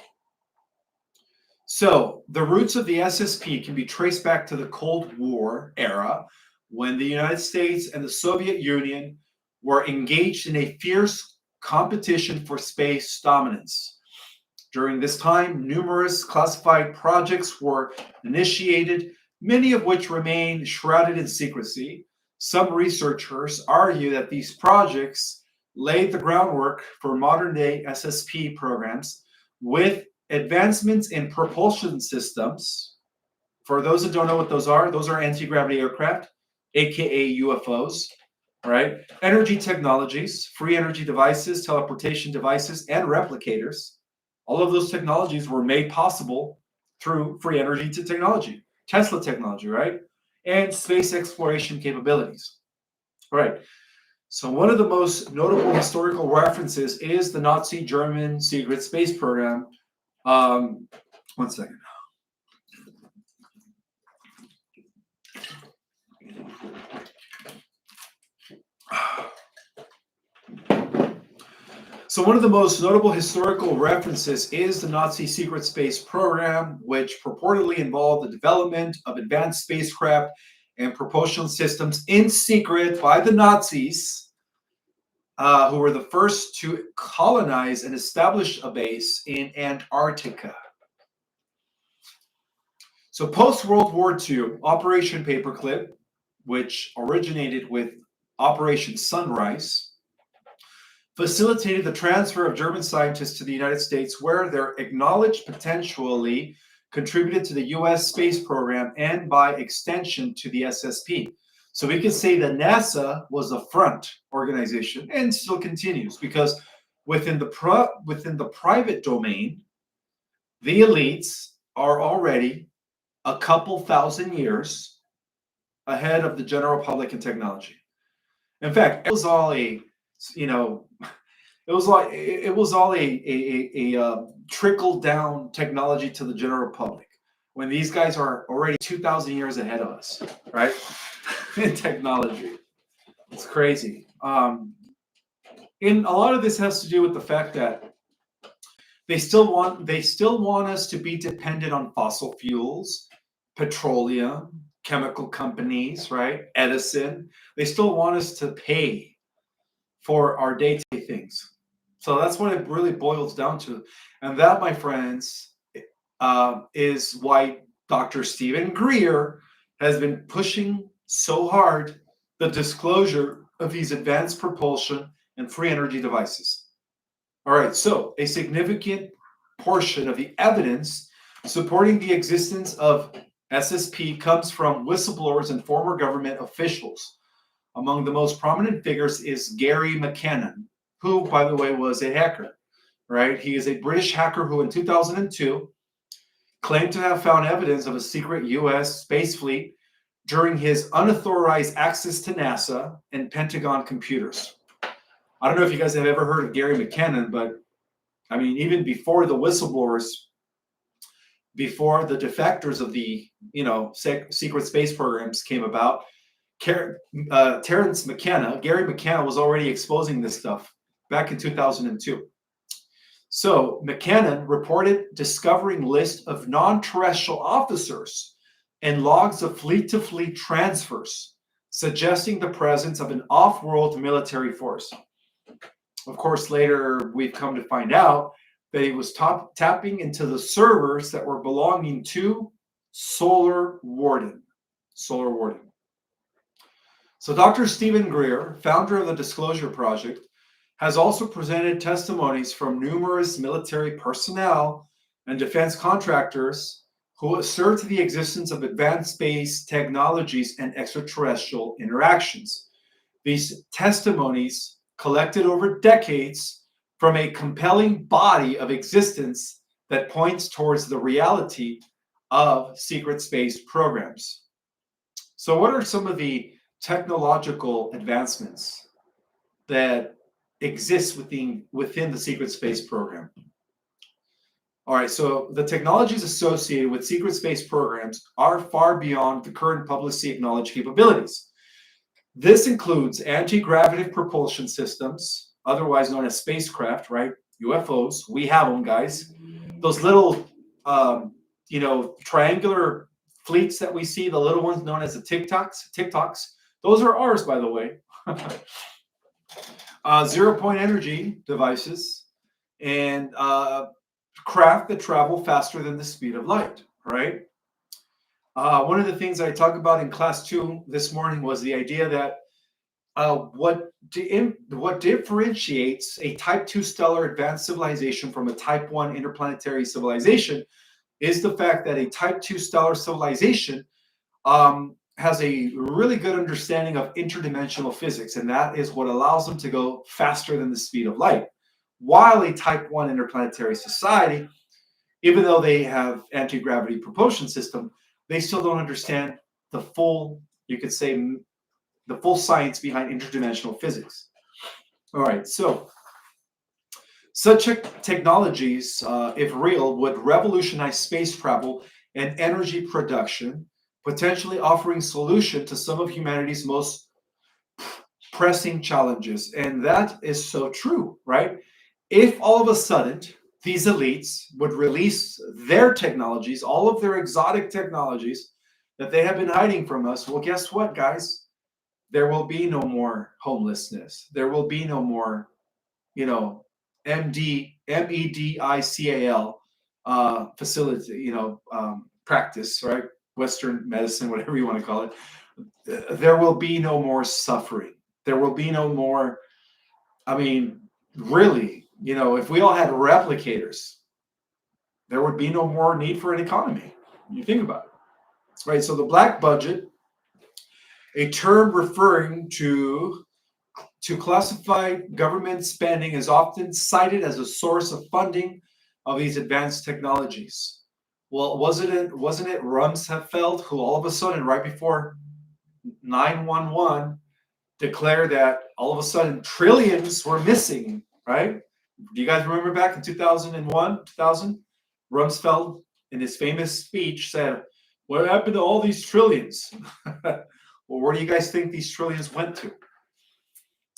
So, the roots of the SSP can be traced back to the Cold War era, when the United States and the Soviet Union were engaged in a fierce competition for space dominance. During this time, numerous classified projects were initiated, many of which remain shrouded in secrecy. Some researchers argue that these projects laid the groundwork for modern-day SSP programs, with advancements in propulsion systems. For those that don't know what those are anti-gravity aircraft, aka UFOs, right? Energy technologies, free energy devices, teleportation devices, and replicators. All of those technologies were made possible through free energy technology, Tesla technology, right? And space exploration capabilities. Right. So one of the most notable historical references is the Nazi German secret space program. One second. So one of the most notable historical references is the Nazi secret space program, which purportedly involved the development of advanced spacecraft and propulsion systems in secret by the Nazis, who were the first to colonize and establish a base in Antarctica. So post-World War II, Operation Paperclip, which originated with Operation Sunrise, facilitated the transfer of German scientists to the United States, where their acknowledged potentially contributed to the U.S. space program and, by extension, to the SSP. So we could say that NASA was a front organization and still continues, because within the private domain, the elites are already a couple thousand years ahead of the general public in technology. In fact, it was all a trickle down technology to the general public, when these guys are already 2,000 years ahead of us, right? In technology. It's crazy. And a lot of this has to do with the fact that they still want us to be dependent on fossil fuels, petroleum, chemical companies, right? Edison, they still want us to pay for our day-to-day things. So that's what it really boils down to. And that, my friends, is why Dr. Stephen Greer has been pushing so hard the disclosure of these advanced propulsion and free energy devices. All right, so a significant portion of the evidence supporting the existence of SSP comes from whistleblowers and former government officials. Among the most prominent figures is Gary McKinnon, who, by the way, was a hacker, right? He is a British hacker who in 2002 claimed to have found evidence of a secret U.S. space fleet during his unauthorized access to NASA and Pentagon computers. I don't know if you guys have ever heard of Gary McKinnon, but I mean, even before the whistleblowers, before the defectors of the secret space programs came about, Terrence McKenna, Gary McKenna was already exposing this stuff back in 2002. So McKinnon reported discovering list of non-terrestrial officers and logs of fleet-to-fleet transfers, suggesting the presence of an off-world military force. Of course, later we've come to find out that he was tapping into the servers that were belonging to Solar Warden. Solar Warden. So Dr. Stephen Greer, founder of the Disclosure Project, has also presented testimonies from numerous military personnel and defense contractors who assert the existence of advanced space technologies and extraterrestrial interactions. These testimonies, collected over decades from a compelling body of existence that points towards the reality of secret space programs. So what are some of the technological advancements that exist within the secret space program? All right, so the technologies associated with secret space programs are far beyond the current publicly acknowledged capabilities. This includes anti-gravity propulsion systems, otherwise known as spacecraft, right? UFOs. We have them, guys. Those little, triangular fleets that we see, the little ones known as the TikToks. Those are ours, by the way. Zero-point energy devices and craft that travel faster than the speed of light, right? One of the things I talked about in class 2 this morning was the idea that what differentiates a Type 2 stellar advanced civilization from a Type 1 interplanetary civilization is the fact that a Type 2 stellar civilization has a really good understanding of interdimensional physics, and that is what allows them to go faster than the speed of light. While a Type 1 interplanetary society, even though they have anti-gravity propulsion system, they still don't understand the full, you could say, the full science behind interdimensional physics. All right, so such technologies, if real, would revolutionize space travel and energy production, potentially offering solution to some of humanity's most pressing challenges. And that is so true, right? If all of a sudden these elites would release their technologies, all of their exotic technologies that they have been hiding from us, well, guess what, guys? There will be no more homelessness. There will be no more, MEDICAL facility, practice, right? Western medicine, whatever you want to call it. There will be no more suffering. There will be no more, really, if we all had replicators, there would be no more need for an economy. You think about it, right? So the black budget, a term referring to classified government spending, is often cited as a source of funding of these advanced technologies. Well, wasn't it Rumsfeld who all of a sudden, right before 9/11, declared that all of a sudden trillions were missing, right? Do you guys remember back in 2000? Rumsfeld, in his famous speech, said, "What happened to all these trillions?" Well, where do you guys think these trillions went to? All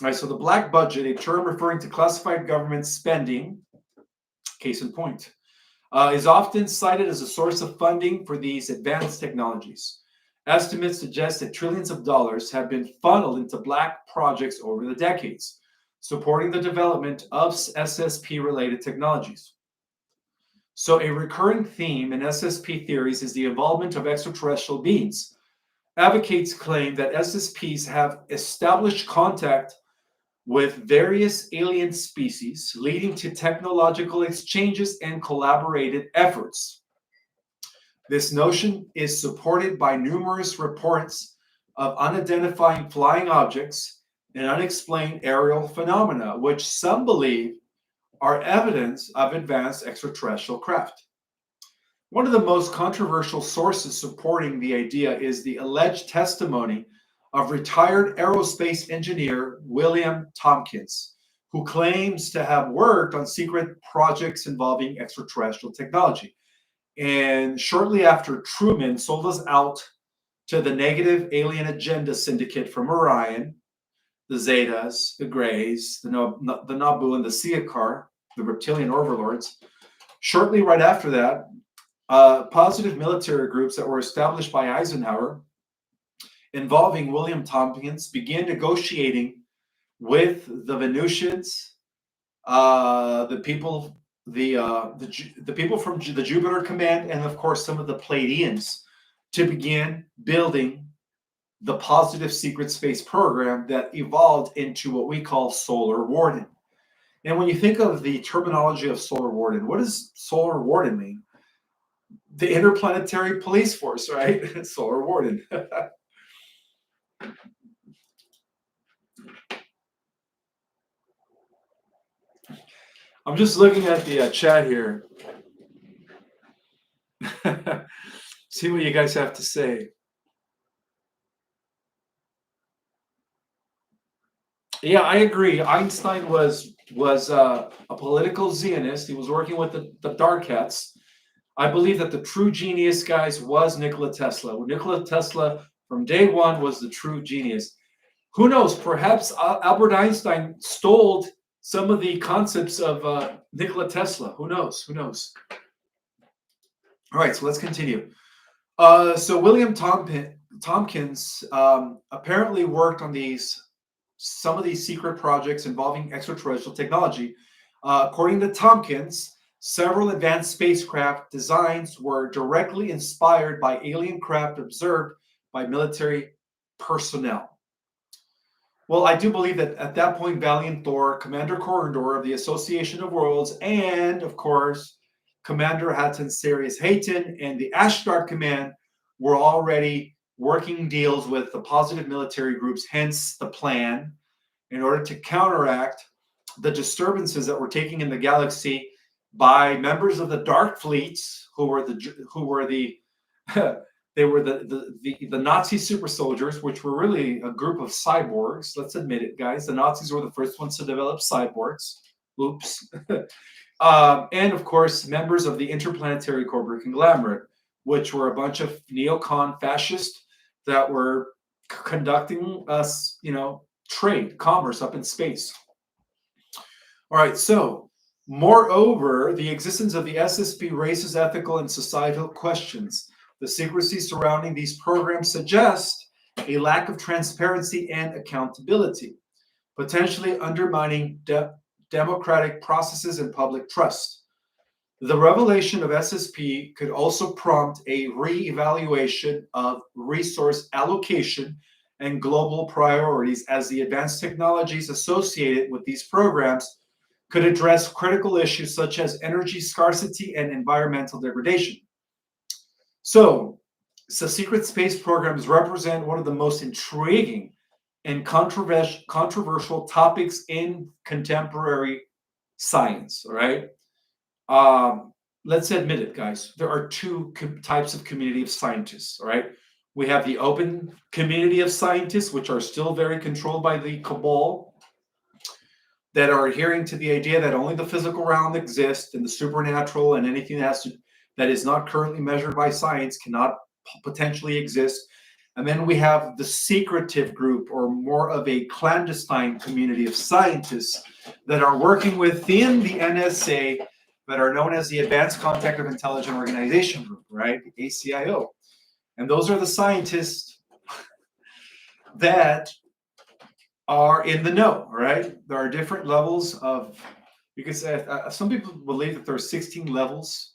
right, so the black budget, a term referring to classified government spending, case in point, is often cited as a source of funding for these advanced technologies. Estimates suggest that trillions of dollars have been funneled into black projects over the decades, supporting the development of SSP-related technologies. So a recurring theme in SSP theories is the involvement of extraterrestrial beings. Advocates claim that SSPs have established contact with various alien species, leading to technological exchanges and collaborated efforts. This notion is supported by numerous reports of unidentified flying objects and unexplained aerial phenomena, which some believe are evidence of advanced extraterrestrial craft. One of the most controversial sources supporting the idea is the alleged testimony of retired aerospace engineer William Tompkins, who claims to have worked on secret projects involving extraterrestrial technology. And shortly after Truman sold us out to the negative alien agenda syndicate from Orion, the Zetas, the Greys, the Naboo, and the Siakar, the reptilian overlords, shortly right after that, positive military groups that were established by Eisenhower involving William Tompkins began negotiating with the Venusians, the people from the Jupiter Command, and of course some of the Pleiadians, to begin building the positive secret space program that evolved into what we call Solar Warden. And when you think of the terminology of Solar Warden, what does Solar Warden mean? The Interplanetary Police Force, right? Solar Warden. I'm just looking at the chat here. See what you guys have to say. Yeah, I agree. Einstein was a political Zionist. He was working with the Dark Hats. I believe that the true genius, guys, was Nikola Tesla. Nikola Tesla, from day one, was the true genius. Who knows? Perhaps Albert Einstein stole some of the concepts of Nikola Tesla. Who knows? Who knows? All right, so let's continue. So William Tompkins apparently worked on some of these secret projects involving extraterrestrial technology. According to Tompkins, several advanced spacecraft designs were directly inspired by alien craft observed by military personnel. Well, I do believe that at that point, Valiant Thor, Commander Corridor of the Association of Worlds, and of course, Commander Hatton Sirius Hayton and the Ashdar Command were already working deals with the positive military groups, hence the plan, in order to counteract the disturbances that were taking in the galaxy by members of the Dark Fleets, who were the they were the Nazi super soldiers, which were really a group of cyborgs. Let's admit it, guys. The Nazis were the first ones to develop cyborgs. Oops. And of course, members of the Interplanetary Corporate Conglomerate, which were a bunch of neocon fascists that were conducting us, trade, commerce up in space. All right, so moreover, the existence of the SSP raises ethical and societal questions. The secrecy surrounding these programs suggests a lack of transparency and accountability, potentially undermining democratic processes and public trust. The revelation of SSP could also prompt a re-evaluation of resource allocation and global priorities, as the advanced technologies associated with these programs could address critical issues such as energy scarcity and environmental degradation. So secret space programs represent one of the most intriguing and controversial topics in contemporary science, all right? Let's admit it, guys. There are two types of community of scientists, all right? We have the open community of scientists, which are still very controlled by the cabal, that are adhering to the idea that only the physical realm exists and the supernatural and anything that is not currently measured by science cannot potentially exist. And then we have the secretive group, or more of a clandestine community of scientists that are working within the NSA, that are known as the Advanced Contact of Intelligence Organization Group, right? The ACIO. And those are the scientists that are in the know, right? There are different levels of, you could say, some people believe that there's 16 levels,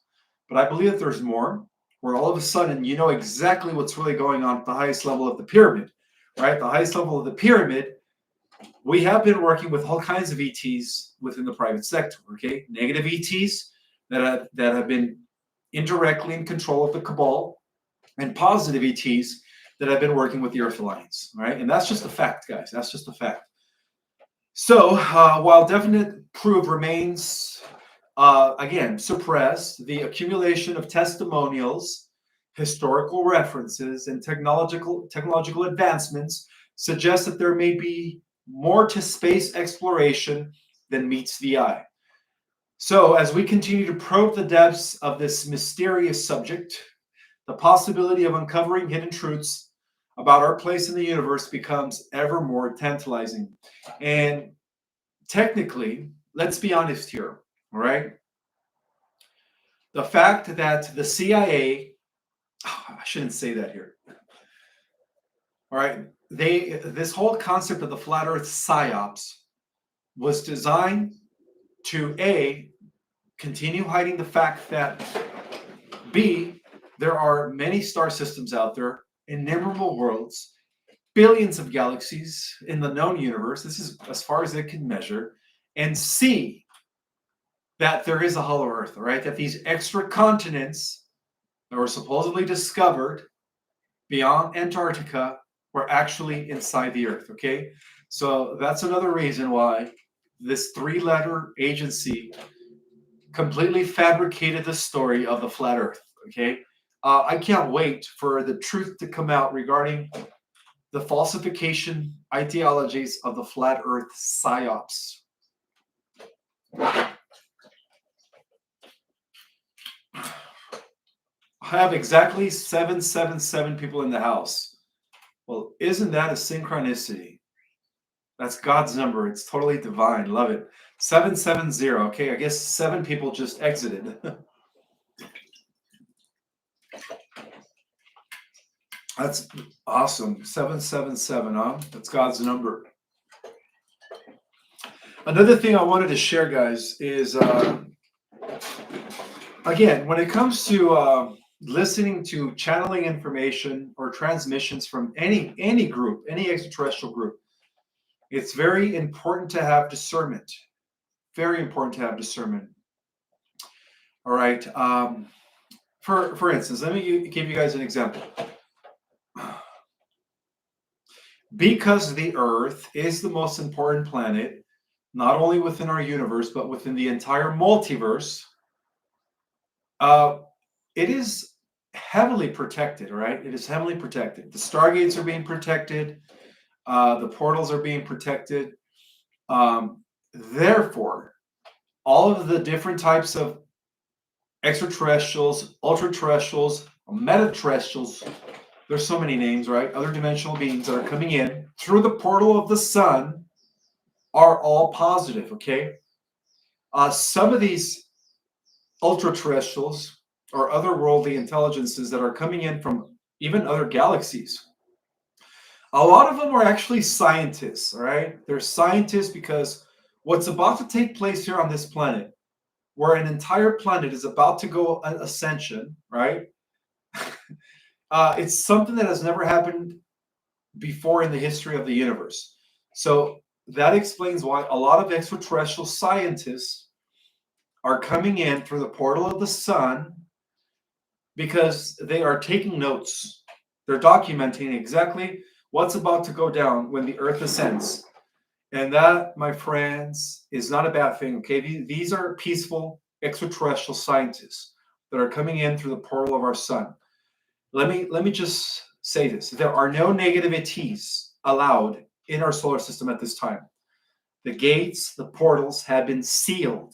but I believe that there's more, where all of a sudden you know exactly what's really going on at the highest level of the pyramid, right? The highest level of the pyramid, we have been working with all kinds of ETs within the private sector, okay? Negative ETs that have been indirectly in control of the cabal, and positive ETs that have been working with the Earth Alliance, right? And that's just a fact, guys. That's just a fact. So while definite proof remains, again, suppressed, the accumulation of testimonials, historical references, and technological advancements suggest that there may be more to space exploration than meets the eye. So as we continue to probe the depths of this mysterious subject, the possibility of uncovering hidden truths about our place in the universe becomes ever more tantalizing. And technically, let's be honest here, all right? The fact that the CIA, I shouldn't say that here, all right? This whole concept of the flat Earth psyops was designed to A, continue hiding the fact that B, there are many star systems out there, innumerable worlds, billions of galaxies in the known universe. This is as far as it can measure. And C, that there is a hollow Earth, right? That these extra continents that were supposedly discovered beyond Antarctica were actually inside the Earth, okay? So that's another reason why this three-letter agency completely fabricated the story of the flat Earth, okay? I can't wait for the truth to come out regarding the falsification ideologies of the flat Earth psyops. I have exactly 777 people in the house. Well, isn't that a synchronicity? That's God's number. It's totally divine. Love it. 770. Okay, I guess 7 people just exited. That's awesome. 777, huh? That's God's number. Another thing I wanted to share, guys, is again, when it comes to listening to channeling information or transmissions from any group, any extraterrestrial group, it's very important to have discernment. Very important to have discernment. All right. For instance, let me give you guys an example. Because the Earth is the most important planet, not only within our universe, but within the entire multiverse, it is heavily protected, right? It is heavily protected. The stargates are being protected. The portals are being protected. Therefore, all of the different types of extraterrestrials, ultra-terrestrials, meta-terrestrials, there's so many names, right? Other dimensional beings that are coming in through the portal of the sun are all positive, okay? Some of these ultra-terrestrials or otherworldly intelligences that are coming in from even other galaxies, a lot of them are actually scientists, all right? They're scientists because what's about to take place here on this planet, where an entire planet is about to go on ascension, right? It's something that has never happened before in the history of the universe. So that explains why a lot of extraterrestrial scientists are coming in through the portal of the sun, because they are taking notes. They're documenting exactly what's about to go down when the Earth ascends. And that, my friends, is not a bad thing, okay? These are peaceful extraterrestrial scientists that are coming in through the portal of our sun. Let me just say this. There are no negative ETs allowed in our solar system at this time. The gates, the portals have been sealed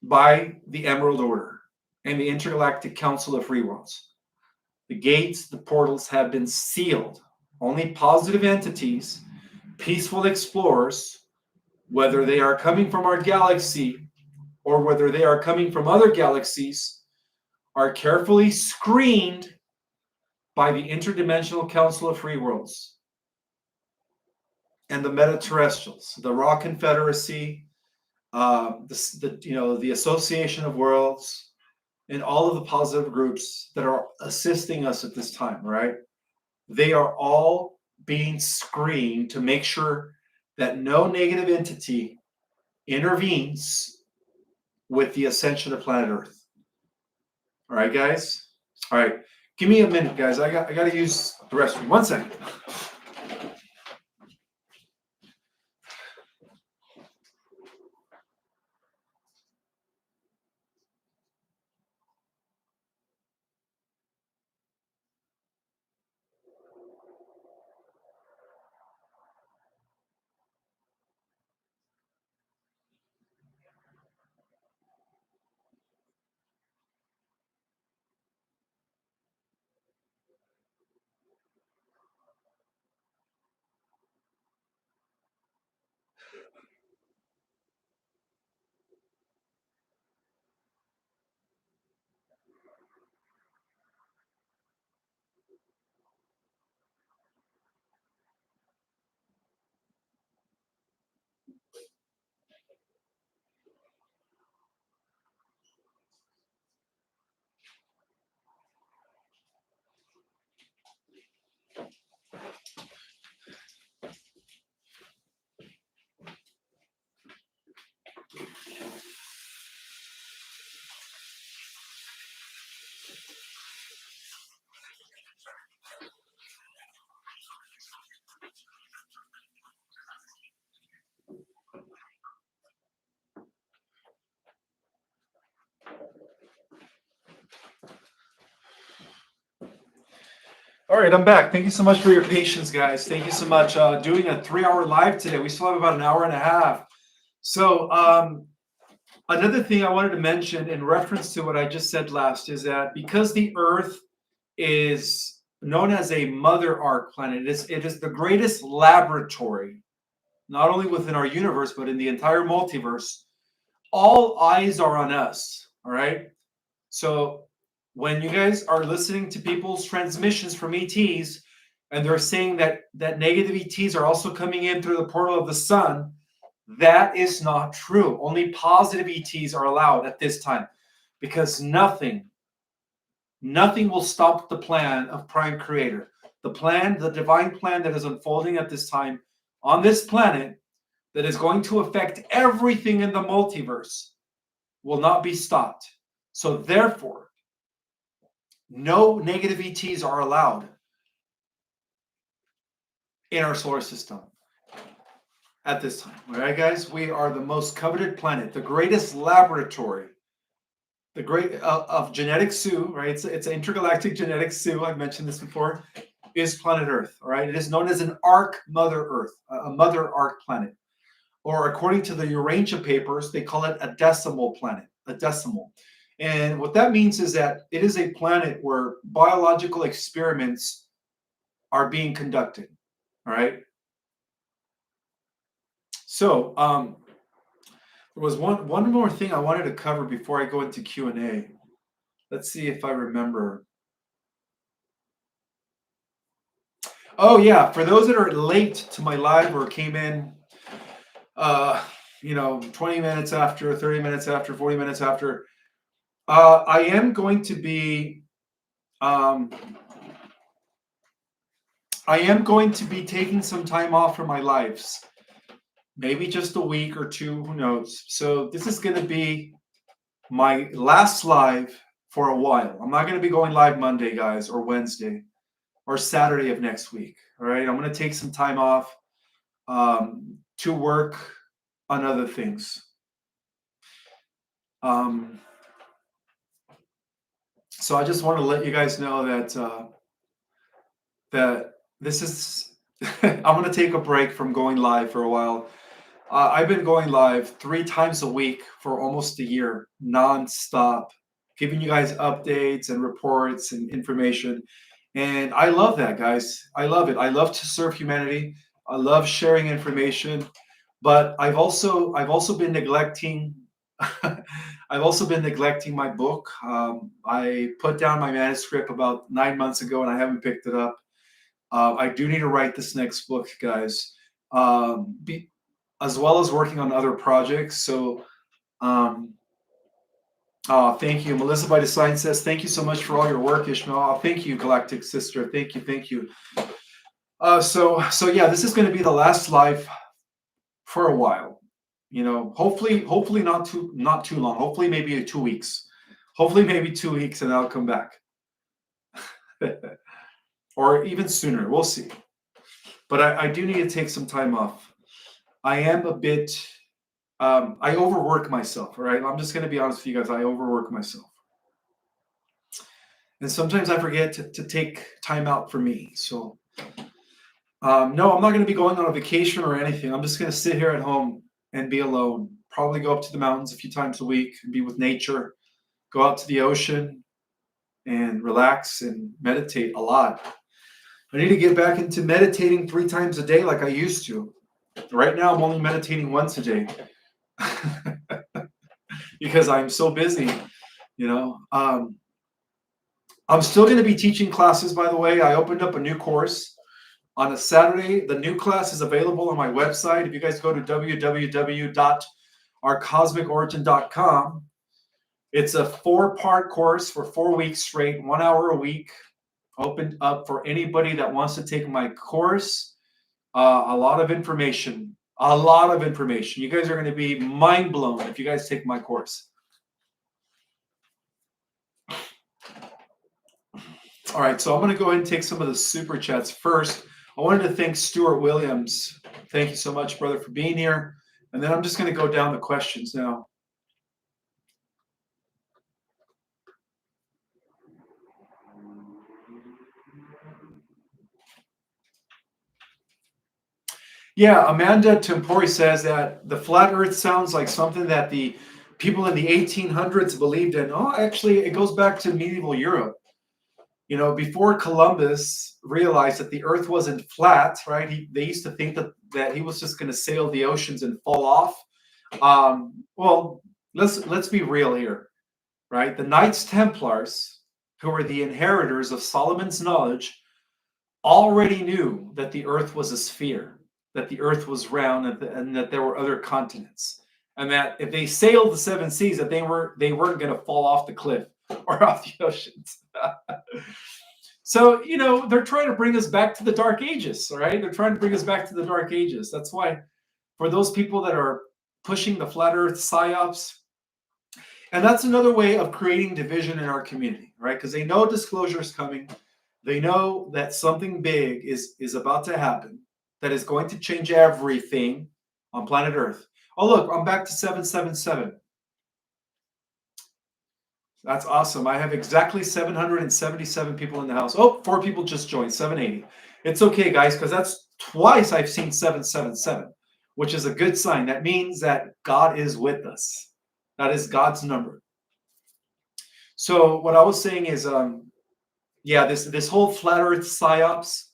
by the Emerald Order and the Intergalactic Council of Free Worlds. The gates, the portals have been sealed. Only positive entities, peaceful explorers, whether they are coming from our galaxy or whether they are coming from other galaxies, are carefully screened by the Interdimensional Council of Free Worlds and the Meta-Terrestrials, the Raw Confederacy, the Association of Worlds, and all of the positive groups that are assisting us at this time, right? They are all being screened to make sure that no negative entity intervenes with the ascension of planet Earth. All right, guys? All right. Give me a minute, guys. I got to use the restroom. 1 second. All right, I'm back. Thank you so much for your patience, guys. Thank you so much. Doing a 3-hour live today. We still have about an hour and a half. So another thing I wanted to mention in reference to what I just said last is that because the Earth is known as a mother arc planet, it is the greatest laboratory, not only within our universe, but in the entire multiverse. All eyes are on us, all right? So when you guys are listening to people's transmissions from ETs, and they're saying that negative ETs are also coming in through the portal of the sun, that is not true. Only positive ETs are allowed at this time, because nothing will stop the plan of Prime Creator. The plan, the divine plan that is unfolding at this time on this planet, that is going to affect everything in the multiverse, will not be stopped. So therefore, no negative ETs are allowed in our solar system at this time. All right, guys? We are the most coveted planet, the greatest laboratory, the great of genetic zoo, right? It's an intergalactic genetic zoo. I've mentioned this before. Is planet Earth, all right? It is known as an arc mother Earth, a mother arc planet. Or according to the Urantia papers, they call it a decimal planet, a decimal. And what that means is that it is a planet where biological experiments are being conducted, all right? So there was one more thing I wanted to cover before I go into Q&A. Let's see if I remember. Oh yeah, for those that are late to my live or came in 20 minutes after, 30 minutes after, 40 minutes after, I am going to be taking some time off from my lives. Maybe just a week or two, who knows. So this is going to be my last live for a while. I'm not going to be going live Monday, guys, or Wednesday, or Saturday of next week. All right, I'm going to take some time off to work on other things. So I just want to let you guys know that this is I'm going to take a break from going live for a while. I've been going live 3 times a week for almost a year, nonstop, giving you guys updates and reports and information. And I love that, guys. I love it. I love to serve humanity. I love sharing information, but I've also been neglecting I've also been neglecting my book. I put down my manuscript about 9 months ago, and I haven't picked it up. I do need to write this next book, guys, as well as working on other projects. So, thank you. Melissa by Design says, thank you so much for all your work, Ishmael. Thank you, Galactic Sister. Thank you, thank you. So yeah, this is going to be the last live for a while. You know, hopefully not too long. Hopefully maybe 2 weeks. Hopefully maybe 2 weeks, and I'll come back. Or even sooner. We'll see. But I do need to take some time off. I am a bit. I overwork myself. All right, I'm just going to be honest with you guys. I overwork myself, and sometimes I forget to take time out for me. So. No, I'm not going to be going on a vacation or anything. I'm just going to sit here at home and be alone. Probably go up to the mountains a few times a week and be with nature. Go out to the ocean and relax and meditate a lot. I need to get back into meditating 3 times a day like I used to. Right now, I'm only meditating once a day because I'm so busy, you know. I'm still going to be teaching classes, by the way. I opened up a new course. On a Saturday, the new class is available on my website. If you guys go to www.ourcosmicorigin.com, it's a 4-part course for 4 weeks straight, 1 hour a week, opened up for anybody that wants to take my course. A lot of information. You guys are going to be mind blown if you guys take my course. All right, so I'm going to go ahead and take some of the super chats first. I wanted to thank Stuart Williams. Thank you so much, brother, for being here. And then I'm just going to go down the questions now. Yeah, Amanda Tempori says that the flat earth sounds like something that the people in the 1800s believed in. Oh, actually, it goes back to medieval Europe. You know, before Columbus realized that the earth wasn't flat, right? They used to think that he was just going to sail the oceans and fall off. Well, let's be real here, right? The Knights Templars, who were the inheritors of Solomon's knowledge, already knew that the earth was a sphere, that the earth was round, and that there were other continents, and that if they sailed the 7 seas, that they weren't going to fall off the cliff or off the oceans. So, you know, they're trying to bring us back to the Dark Ages, all right? They're trying to bring us back to the Dark Ages. That's why, for those people that are pushing the flat earth psyops, and that's another way of creating division in our community, right? Because they know disclosure is coming. They know that something big is about to happen that is going to change everything on planet Earth. Oh, look, I'm back to 777. That's awesome. I have exactly 777 people in the house. Oh, 4 people just joined, 780. It's okay, guys, because that's twice I've seen 777, which is a good sign. That means that God is with us. That is God's number. So what I was saying is, yeah, this whole flat earth psyops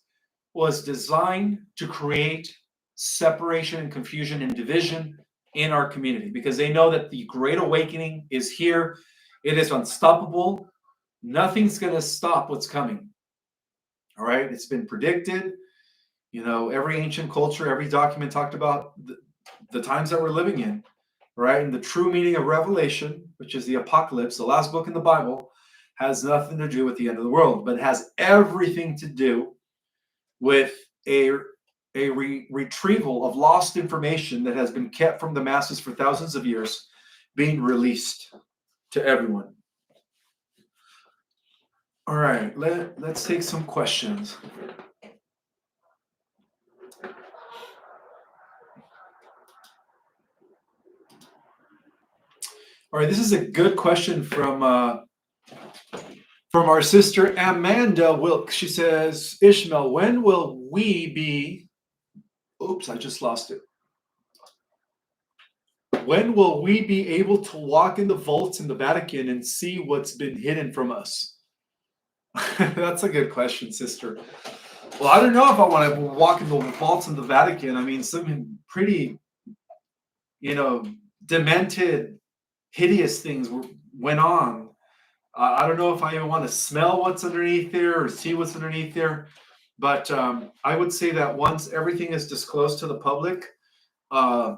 was designed to create separation and confusion and division in our community, because they know that the Great Awakening is here. It is unstoppable. Nothing's going to stop what's coming. All right. It's been predicted. You know, every ancient culture, every document talked about the times that we're living in. Right. And the true meaning of Revelation, which is the apocalypse, the last book in the Bible, has nothing to do with the end of the world, but it has everything to do with a retrieval of lost information that has been kept from the masses for thousands of years being released to everyone. All right, let's take some questions. All right, this is a good question from our sister Amanda Wilk. She says, Ishmael, when will we be... Oops, I just lost it. When will we be able to walk in the vaults in the Vatican and see what's been hidden from us? That's a good question, sister. Well, I don't know if I want to walk in the vaults in the Vatican. I mean, some pretty, you know, demented hideous things went on. I don't know if I even want to smell what's underneath there or see what's underneath there, but I would say that once everything is disclosed to the public, uh,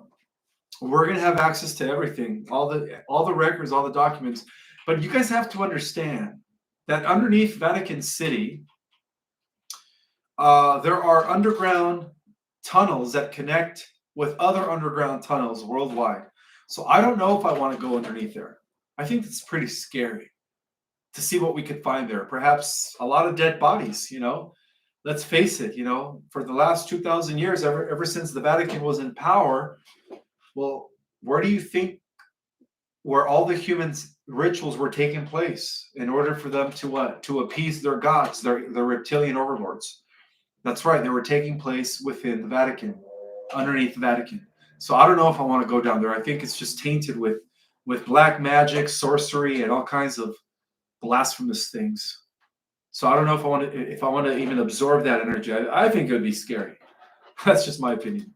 we're going to have access to everything, all the records, all the documents. But you guys have to understand that underneath Vatican City, there are underground tunnels that connect with other underground tunnels worldwide. So I don't know if I want to go underneath there. I think it's pretty scary to see what we could find there. Perhaps a lot of dead bodies, Let's face it, for the last 2,000 years, ever since the Vatican was in power, well, where do you think where all the humans' rituals were taking place in order for them to what? To appease their gods, their reptilian overlords. That's right, they were taking place within the Vatican, underneath the Vatican. So I don't know if I want to go down there. I think it's just tainted with black magic, sorcery, and all kinds of blasphemous things. So I don't know if I want to even absorb that energy. I think it would be scary. That's just my opinion.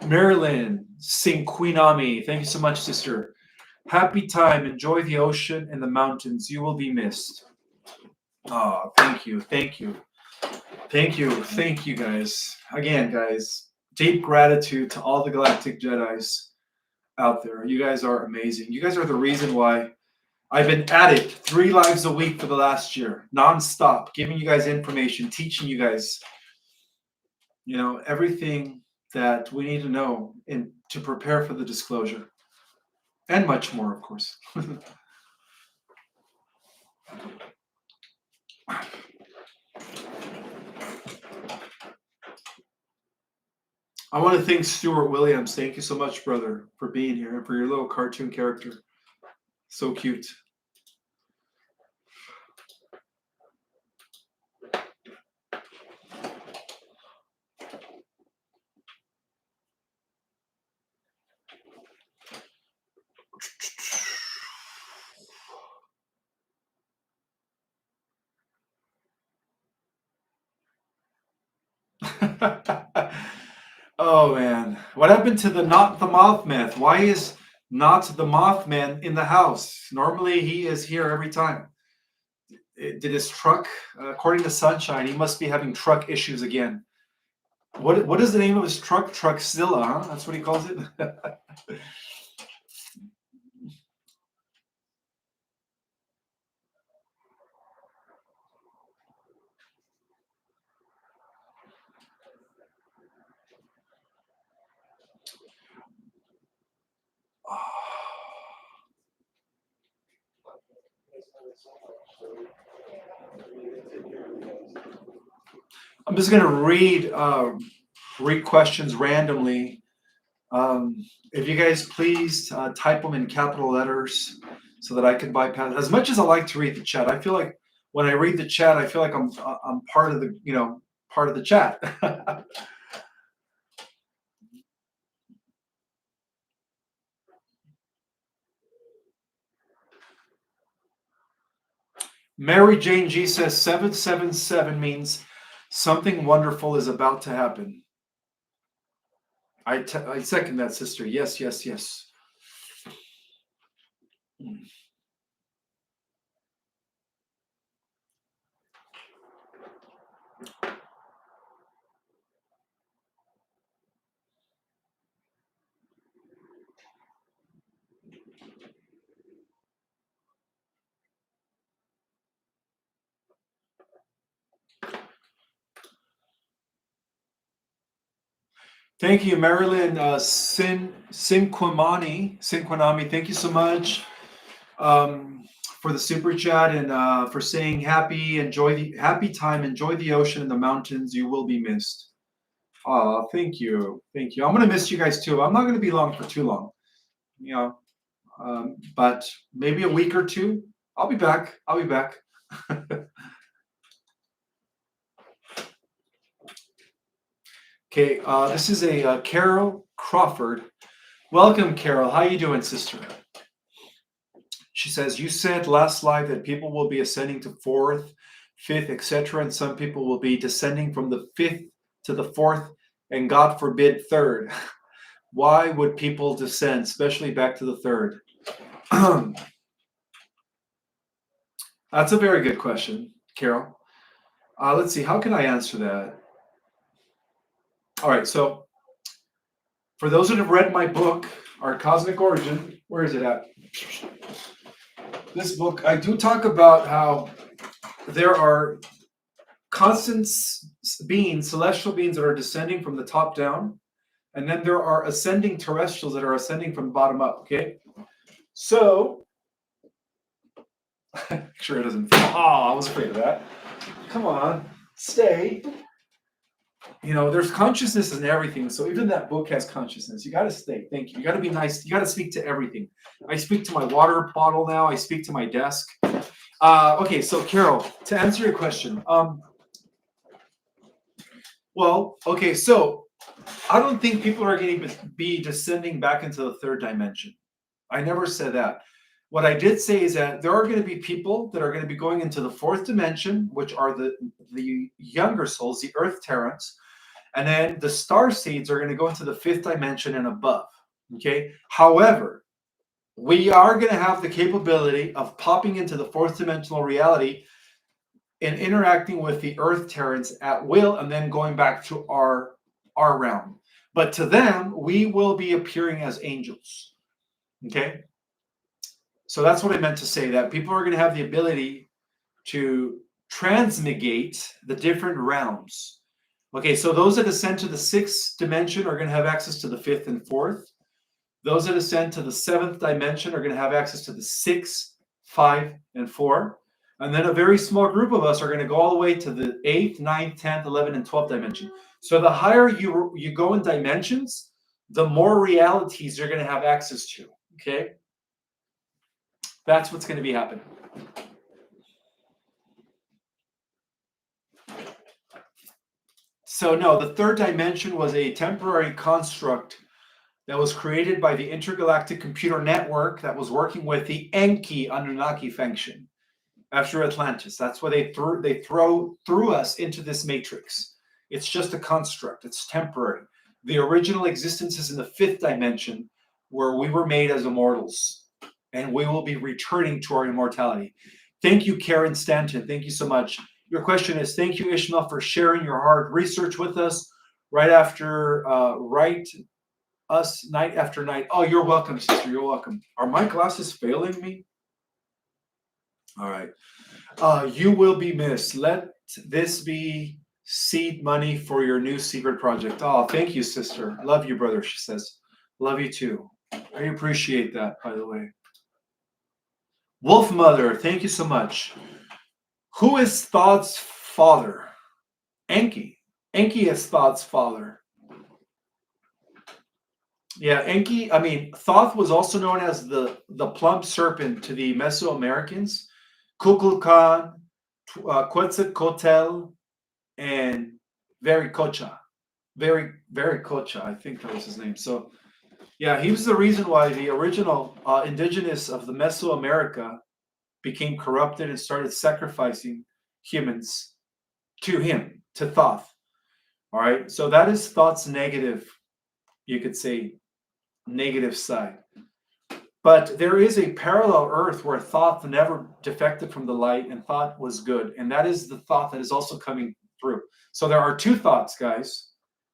Marilyn Sinquinami, thank you so much, sister. Happy time. Enjoy the ocean and the mountains. You will be missed. Oh, thank you. Thank you. Thank you. Thank you, guys. Again, guys, deep gratitude to all the Galactic Jedis out there. You guys are amazing. You guys are the reason why I've been at it 3 lives a week for the last year, nonstop, giving you guys information, teaching you guys, everything that we need to know to prepare for the disclosure. And much more, of course. I want to thank Stuart Williams. Thank you so much, brother, for being here and for your little cartoon character. So cute. Oh man, what happened to the not the Mothman? Why is not the Mothman in the house? Normally he is here every time. Did his truck, according to Sunshine, he must be having truck issues again. What is the name of his truck? Truckzilla, huh? That's what he calls it. I'm just going to read questions randomly. If you guys please type them in capital letters so that I can bypass. As much as I like to read the chat, I feel like when I read the chat, I feel like I'm part of the chat. Mary Jane G says 777 means something wonderful is about to happen. I second that, sister. Yes, yes, yes. Thank you, Marilyn Sinquinami. Thank you so much for the super chat and for saying happy time. Enjoy the ocean and the mountains. You will be missed. Thank you. Thank you. I'm going to miss you guys too. I'm not going to be long for too long, but maybe a week or two. I'll be back. Okay, this is a Carol Crawford. Welcome, Carol. How you doing, sister? She says, you said last live that people will be ascending to 4th, 5th, etc., and some people will be descending from the 5th to the 4th, and God forbid 3rd. Why would people descend, especially back to the 3rd? That's a very good question, Carol. Let's see, how can I answer that? All right, so for those that have read my book, Our Cosmic Origin, where is it at? This book, I do talk about how there are constant beings, celestial beings that are descending from the top down, and then there are ascending terrestrials that are ascending from the bottom up, okay? So, sure it doesn't fall. Oh, I was afraid of that. Come on, stay. You know, there's consciousness in everything. So even that book has consciousness. You got to stay. Thank you. You got to be nice. You got to speak to everything. I speak to my water bottle now. I speak to my desk. Okay, so Carol, to answer your question, well, okay, so I don't think people are going to be descending back into the third dimension. I never said that. What I did say is that there are going to be people that are going to be going into the fourth dimension, which are the younger souls, the earth terrans. And then the star seeds are going to go into the fifth dimension and above. Okay. However, we are going to have the capability of popping into the fourth dimensional reality and interacting with the earth terrans at will, and then going back to our realm. But to them, we will be appearing as angels. Okay. So that's what I meant to say, that people are going to have the ability to transmigate the different realms. Okay, so those that ascend to the sixth dimension are going to have access to the fifth and fourth. Those that ascend to the seventh dimension are going to have access to the 6, 5, and 4. And then a very small group of us are going to go all the way to the 8th, 9th, 10th, 11th, and 12th dimension. So the higher you go in dimensions, the more realities you're going to have access to. Okay? That's what's going to be happening. So no, the third dimension was a temporary construct that was created by the intergalactic computer network that was working with the Enki Anunnaki faction after Atlantis. That's why they threw us into this matrix. It's just a construct. It's temporary. The original existence is in the fifth dimension, where we were made as immortals, and we will be returning to our immortality. Thank you, Karen Stanton. Thank you so much. Your question is, thank you, Ishmael, for sharing your hard research with us right after, us night after night. Oh, you're welcome, sister. You're welcome. Are my glasses failing me? All right. You will be missed. Let this be seed money for your new secret project. Oh, thank you, sister. Love you, brother, she says. Love you too. I appreciate that, by the way. Wolf Mother, thank you so much. Who is Thoth's father? Enki. Enki is Thoth's father. Yeah, Enki, I mean, Thoth was also known as the plump serpent to the Mesoamericans. Kukulkan, Quetzalcoatl, and Vericocha. Vericocha, I think that was his name. So, yeah, he was the reason why the original indigenous of the Mesoamerica became corrupted and started sacrificing humans to him, to Thoth. All right, so that is Thoth's negative, you could say, negative side. But there is a parallel earth where Thoth never defected from the light and Thoth was good. And that is the Thoth that is also coming through. So there are two Thoths, guys.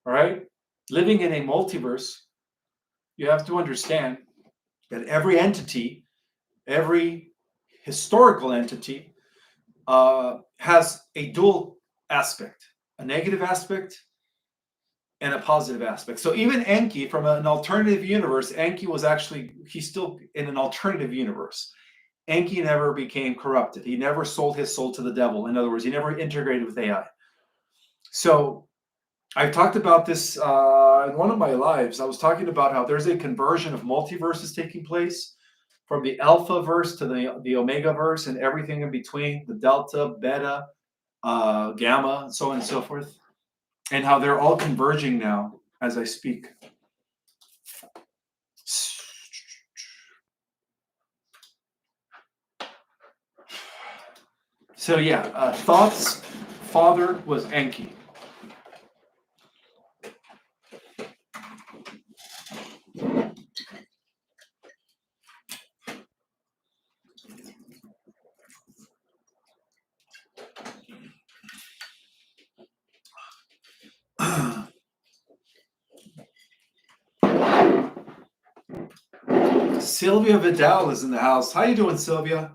All right? Living in a multiverse, you have to understand that every entity, every historical entity, has a dual aspect, a negative aspect and a positive aspect. So even Enki, from an alternative universe, Enki was actually, he's still in an alternative universe. Enki never became corrupted. He never sold his soul to the devil. In other words, he never integrated with AI. So I've talked about this in one of my lives. I was talking about how there's a conversion of multiverses taking place from the alpha verse to the omega verse and everything in between, the delta, beta, gamma, and so on and so forth. And how they're all converging now as I speak. So yeah, Thoth's father was Enki. Sylvia Vidal is in the house. How you doing, Sylvia?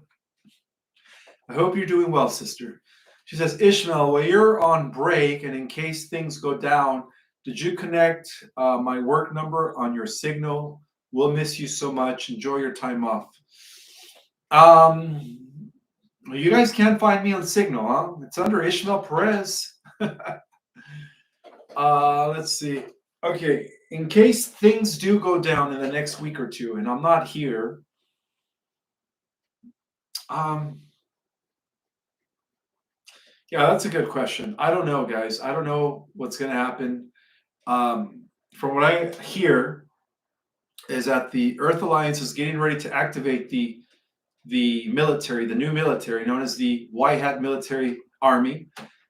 I hope you're doing well, sister. She says, Ishmael, while you're on break and in case things go down, did you connect my work number on your signal? We'll miss you so much. Enjoy your time off. You guys can't find me on Signal, huh? It's under Ismael Perez. Let's see. Okay, in case things do go down in the next week or two, and I'm not here, yeah, that's a good question. I don't know, guys. I don't know what's going to happen. From what I hear, is that the Earth Alliance is getting ready to activate the military, the new military known as the White Hat Military Army,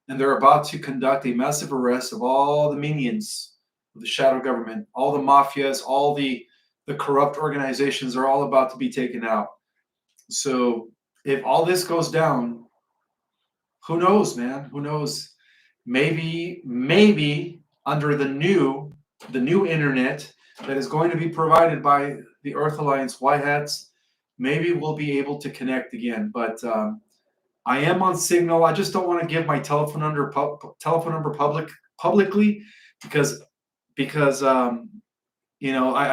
and they're about to conduct a massive arrest of all the minions of the shadow government, all the mafias, all the corrupt organizations are all about to be taken out. So if all this goes down, who knows, man? Who knows? Maybe under the new internet that is going to be provided by the Earth Alliance White Hats, maybe we'll be able to connect again. But I am on Signal. I just don't want to give my telephone number publicly because I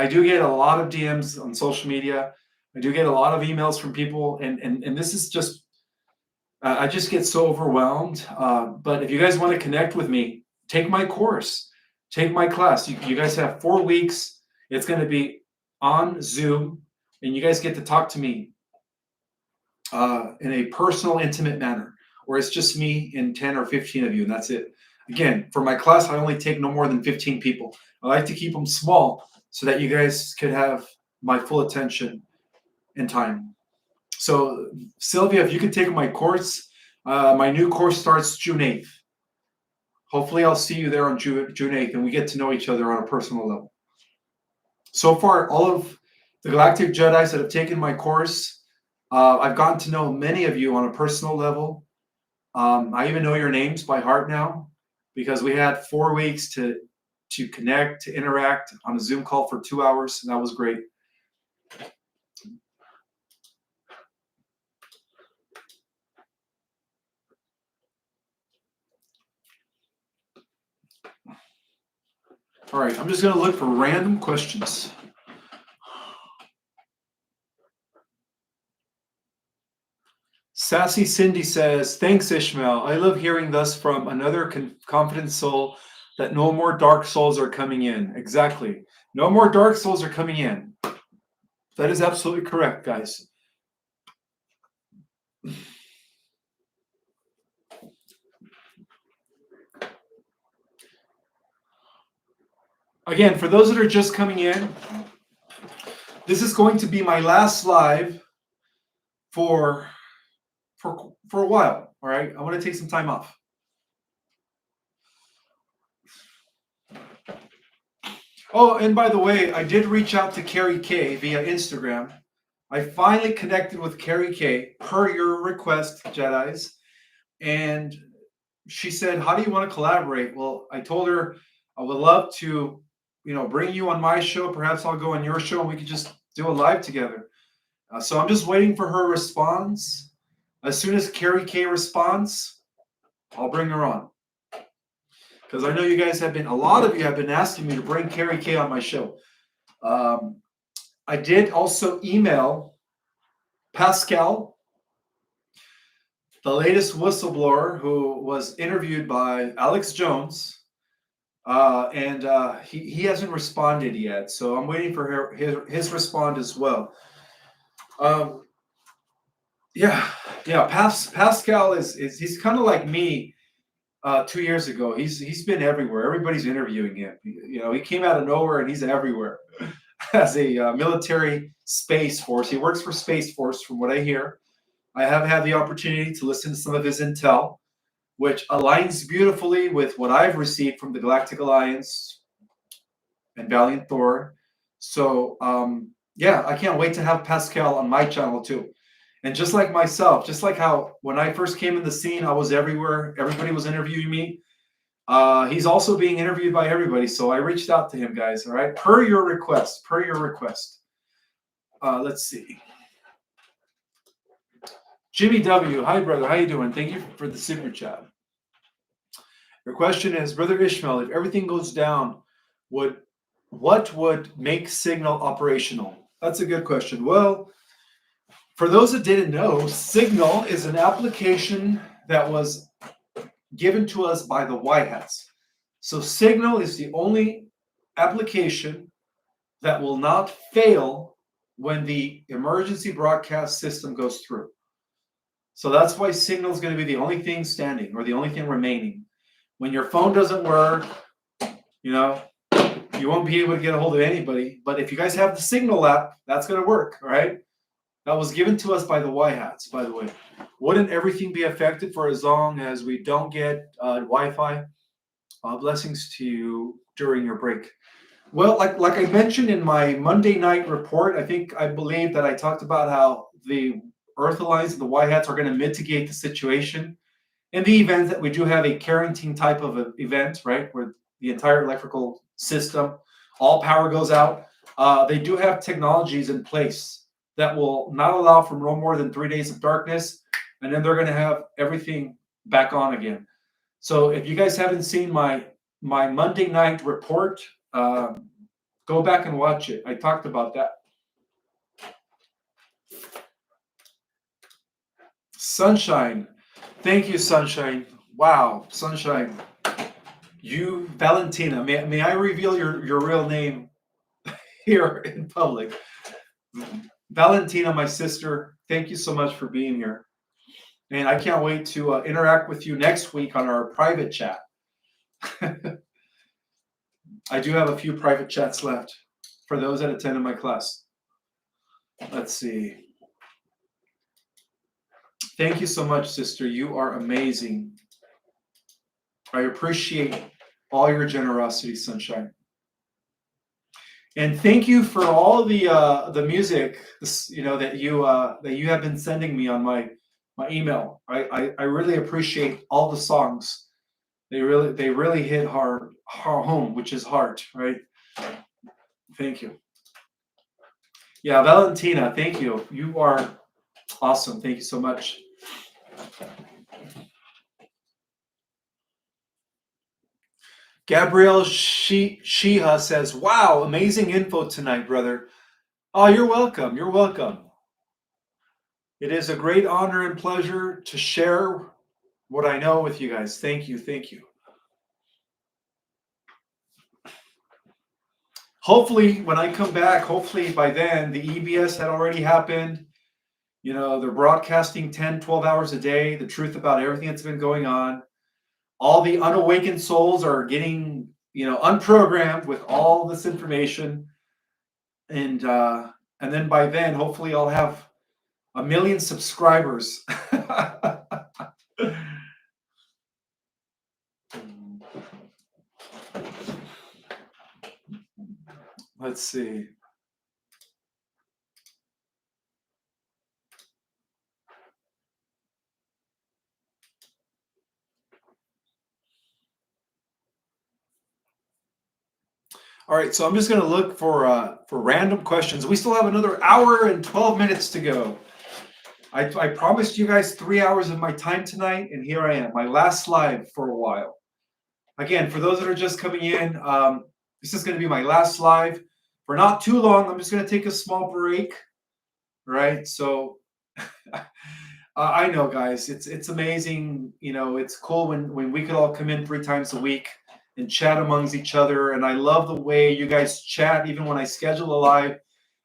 do get a lot of DMs on social media. I do get a lot of emails from people, and this is just I just get so overwhelmed. But if you guys want to connect with me, take my course, take my class. You guys have 4 weeks. It's going to be on Zoom, and you guys get to talk to me in a personal, intimate manner, where it's just me and 10 or 15 of you, and that's it. Again, for my class, I only take no more than 15 people. I like to keep them small so that you guys could have my full attention and time. So, Sylvia, if you could take my course, my new course starts June 8th. Hopefully, I'll see you there on June 8th, and we get to know each other on a personal level. So far, all of the Galactic Jedis that have taken my course, I've gotten to know many of you on a personal level. I even know your names by heart now because we had 4 weeks to connect, to interact on a Zoom call for 2 hours, and that was great. All right, I'm just going to look for random questions. Sassy Cindy says, thanks, Ishmael. I love hearing thus from another confident soul that no more dark souls are coming in. Exactly. No more dark souls are coming in. That is absolutely correct, guys. Again, for those that are just coming in, this is going to be my last live for a while. All right, I want to take some time off. Oh, and by the way, I did reach out to Carrie K via Instagram. I finally connected with Carrie K per your request, Jedis, and she said, "How do you want to collaborate?" Well, I told her I would love to, bring you on my show. Perhaps I'll go on your show and we could just do a live together. So I'm just waiting for her response. As soon as Carrie K responds, I'll bring her on. Because I know you guys a lot of you have been asking me to bring Carrie K on my show. I did also email Pascal, the latest whistleblower who was interviewed by Alex Jones, and he hasn't responded yet. So I'm waiting for his response as well. Pascal he's kind of like me 2 years ago. He's been everywhere. Everybody's interviewing him. He came out of nowhere and he's everywhere as a military Space Force. He works for Space Force, from what I hear. I have had the opportunity to listen to some of his intel, which aligns beautifully with what I've received from the Galactic Alliance and Valiant Thor. So, I can't wait to have Pascal on my channel too. And just like myself, just like how when I first came in the scene, I was everywhere. Everybody was interviewing me. He's also being interviewed by everybody. So I reached out to him, guys. All right. Per your request. Let's see. Jimmy W. Hi, brother. How you doing? Thank you for the super chat. Your question is, Brother Ishmael, if everything goes down, what would make Signal operational? That's a good question. Well, for those that didn't know, Signal is an application that was given to us by the White Hats. So Signal is the only application that will not fail when the emergency broadcast system goes through. So that's why Signal is going to be the only thing standing or the only thing remaining. When your phone doesn't work, you know, you won't be able to get a hold of anybody. But if you guys have the Signal app, that's going to work, all right? That was given to us by the White Hats, by the way. Wouldn't everything be affected for as long as we don't get Wi-Fi? Blessings to you during your break. Well, like I mentioned in my Monday night report, I believe that I talked about how the Earth Alliance and the White Hats are going to mitigate the situation in the event that we do have a quarantine type of event, right, where the entire electrical system, all power goes out. They do have technologies in place that will not allow for no more than 3 days of darkness, and then they're going to have everything back on again. So if you guys haven't seen my Monday night report, go back and watch it. I talked about that. Sunshine. Thank you, Sunshine. Wow, Sunshine. You, Valentina, may I reveal your real name here in public? Valentina, my sister, thank you so much for being here. And I can't wait to interact with you next week on our private chat. I do have a few private chats left for those that attended my class. Let's see. Thank you so much, sister. You are amazing. I appreciate all your generosity, Sunshine. And thank you for all the music, that you have been sending me on my email. I really appreciate all the songs. They really hit hard home, which is heart, right? Thank you. Yeah, Valentina, thank you. You are awesome. Thank you so much. Gabrielle Sheha says, "Wow, amazing info tonight, brother." Oh, you're welcome. You're welcome. It is a great honor and pleasure to share what I know with you guys. Thank you. Thank you. Hopefully, when I come back, hopefully by then, the EBS had already happened. They're broadcasting 10, 12 hours a day, the truth about everything that's been going on. All the unawakened souls are getting, unprogrammed with all this information. And then by then, hopefully I'll have 1 million subscribers. Let's see. All right, so I'm just going to look for random questions. We still have another hour and 12 minutes to go. I promised you guys 3 hours of my time tonight, and here I am, my last live for a while. Again, for those that are just coming in, this is going to be my last live for not too long. I'm just going to take a small break, right? So I know, guys, it's amazing. It's cool when we could all come in 3 times a week and chat amongst each other. And I love the way you guys chat, even when I schedule a live.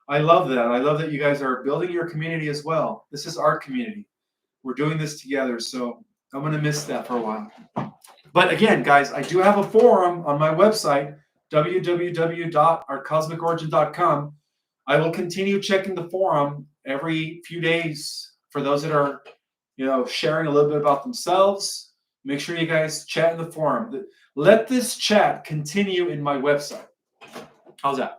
I love that. I love that you guys are building your community as well. This is our community. We're doing this together. So I'm going to miss that for a while. But again, guys, I do have a forum on my website, www.ourcosmicorigin.com. I will continue checking the forum every few days for those that are, sharing a little bit about themselves. Make sure you guys chat in the forum. Let this chat continue in my website. How's that?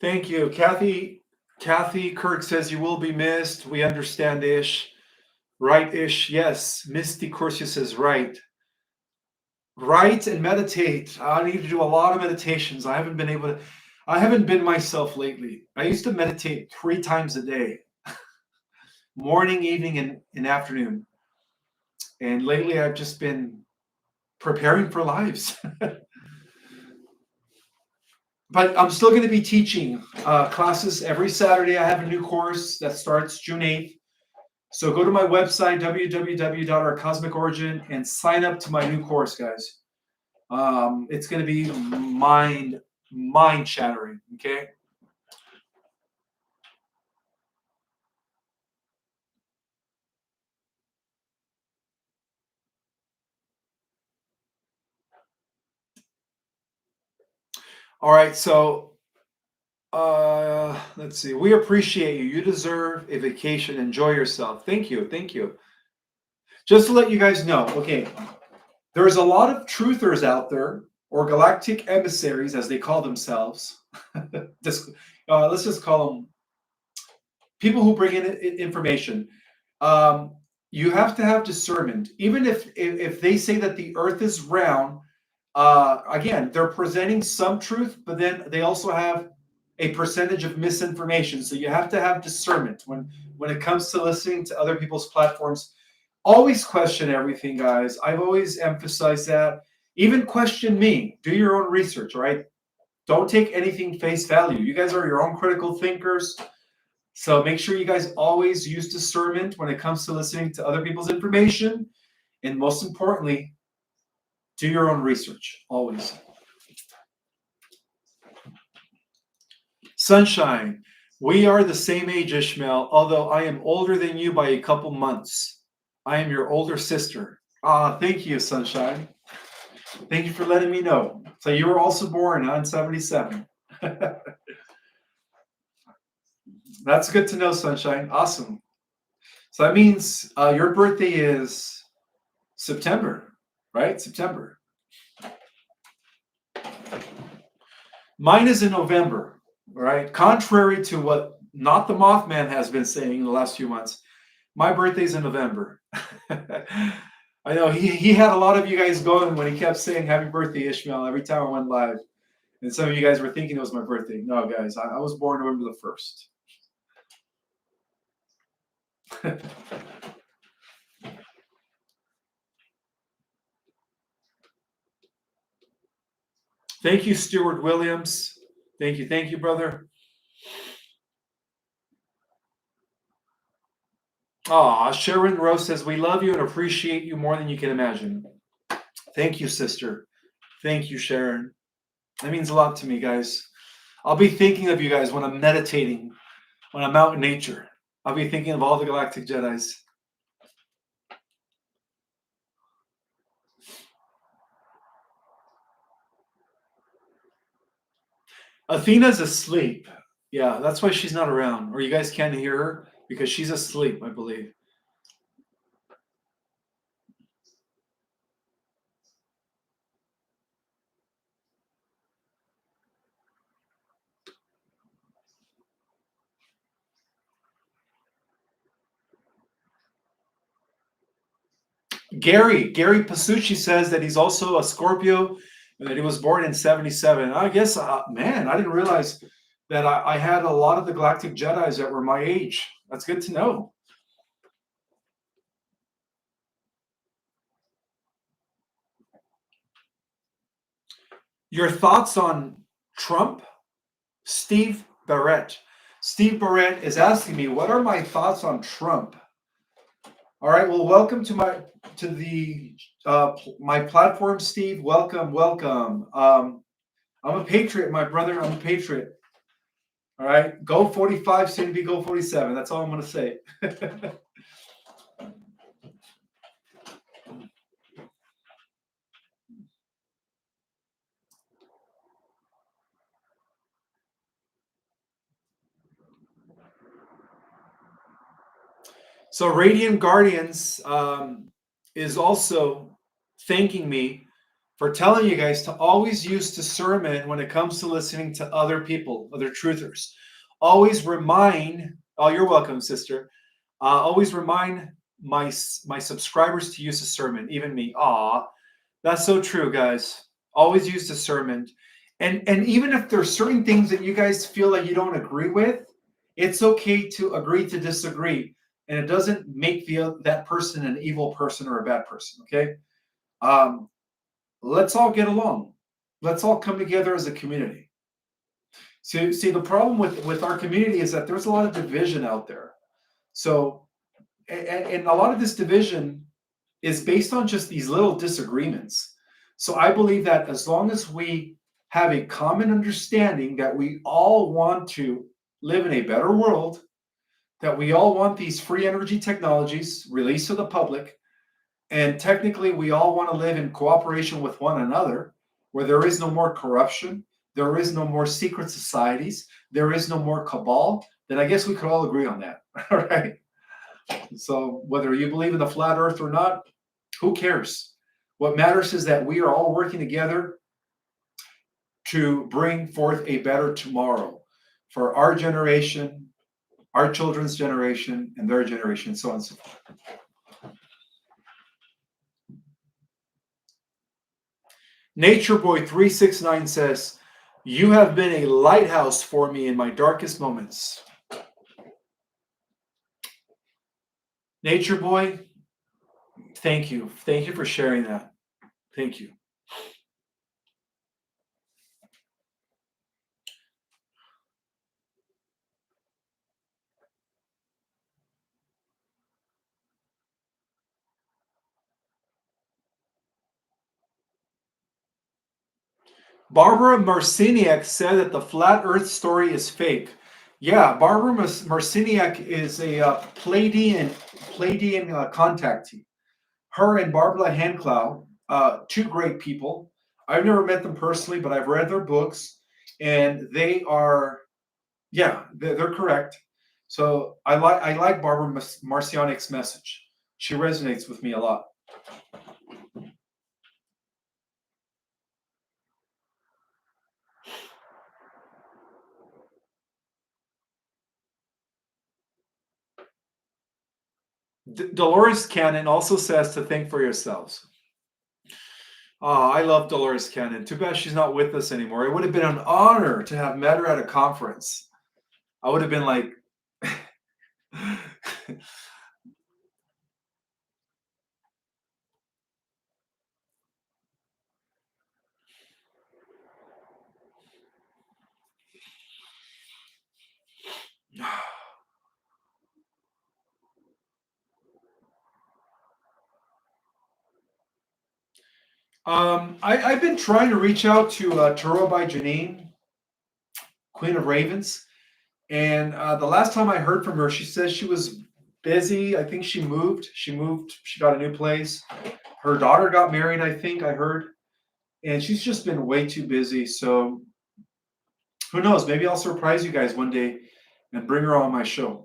Thank you, Kathy. Kathy Kirk says you will be missed. We understand ish. Right ish. Yes. Misty Corsia says right. Write and meditate. I need to do a lot of meditations. I haven't been myself lately. I used to meditate 3 times a day, morning, evening, and afternoon. And lately I've just been preparing for lives. But I'm still going to be teaching classes every Saturday. I have a new course that starts June 8th. So go to my website, www.ourcosmicorigin, and sign up to my new course, guys. It's going to be mind shattering. Okay. All right. So let's see. We appreciate you. You deserve a vacation. Enjoy yourself. Thank you. Thank you. Just to let you guys know, okay, there's a lot of truthers out there, or galactic emissaries, as they call themselves. Let's just call them people who bring in information. Um, you have to have discernment. Even if they say that the Earth is round, again, they're presenting some truth, but then they also have a percentage of misinformation. So you have to have discernment when it comes to listening to other people's platforms. Always question everything, guys. I've always emphasized that. Even question me. Do your own research, right? Don't take anything face value. You guys are your own critical thinkers. So make sure you guys always use discernment when it comes to listening to other people's information. And most importantly, do your own research, always. Sunshine, we are the same age, Ishmael, although I am older than you by a couple months. I am your older sister. Ah, thank you, Sunshine. Thank you for letting me know. So you were also born on 77. That's good to know, Sunshine. Awesome. So that means your birthday is September, right? September. Mine is in November, right? Contrary to what not the Mothman has been saying in the last few months, my birthday's in November. I know he had a lot of you guys going when he kept saying happy birthday, Ishmael, every time I went live. And some of you guys were thinking it was my birthday. No, guys, I was born November the 1st. Thank you, Stuart Williams. Thank you, brother. Aw, Sharon Rose says, we love you and appreciate you more than you can imagine. Thank you, sister. Thank you, Sharon. That means a lot to me, guys. I'll be thinking of you guys when I'm meditating, when I'm out in nature. I'll be thinking of all the galactic Jedis. Athena's asleep. Yeah, that's why she's not around. Or you guys can't hear her because she's asleep, I believe. Gary Pasucci says that he's also a Scorpio and that he was born in 77. I guess, man, I didn't realize that I had a lot of the galactic Jedis that were my age. That's good to know. Your thoughts on Trump? Steve Barrett. Steve Barrett is asking me, what are my thoughts on Trump? All right, well, welcome to my platform, Steve. Welcome. I'm a patriot, my brother. I'm a patriot. All right, go 45, soon to be go 47. That's all I'm going to say. So Radiant Guardians is also thanking me for telling you guys to always use discernment when it comes to listening to other people, other truthers. always remind, oh, you're welcome, sister. Always remind my subscribers to use discernment, even me. Aw, that's so true, guys. Always use discernment. And even if there's certain things that you guys feel like you don't agree with, it's okay to agree to disagree. And it doesn't make that person an evil person or a bad person, okay? Um, let's all get along. Let's all come together as a community. See, the problem with our community is that there's a lot of division out there. So, and a lot of this division is based on just these little disagreements. So I believe that as long as we have a common understanding that we all want to live in a better world, that we all want these free energy technologies released to the public, and technically we all want to live in cooperation with one another, where there is no more corruption, there is no more secret societies, there is no more cabal, then I guess we could all agree on that. All right. So whether you believe in the flat earth or not, who cares? What matters is that we are all working together to bring forth a better tomorrow for our generation, our children's generation, and their generation, so on and so forth. Nature Boy 369 says, "You have been a lighthouse for me in my darkest moments." Nature Boy, thank you. Thank you for sharing that. Thank you. Barbara Marciniak said that the flat earth story is fake. Yeah, Barbara Marciniak is a Pleiadian contactee. Her and Barbara Handclough, two great people. I've never met them personally, but I've read their books, and they are, yeah, they're correct. So I like Barbara Marcianik's message. She resonates with me a lot. Dolores Cannon also says to think for yourselves. Oh, I love Dolores Cannon. Too bad she's not with us anymore. It would have been an honor to have met her at a conference. I would have been like, I've been trying to reach out to Tarot by Janine, Queen of Ravens, and the last time I heard from her, she says she was busy. I think she moved. She moved. She got a new place. Her daughter got married, I think I heard, and she's just been way too busy. So who knows? Maybe I'll surprise you guys one day and bring her on my show.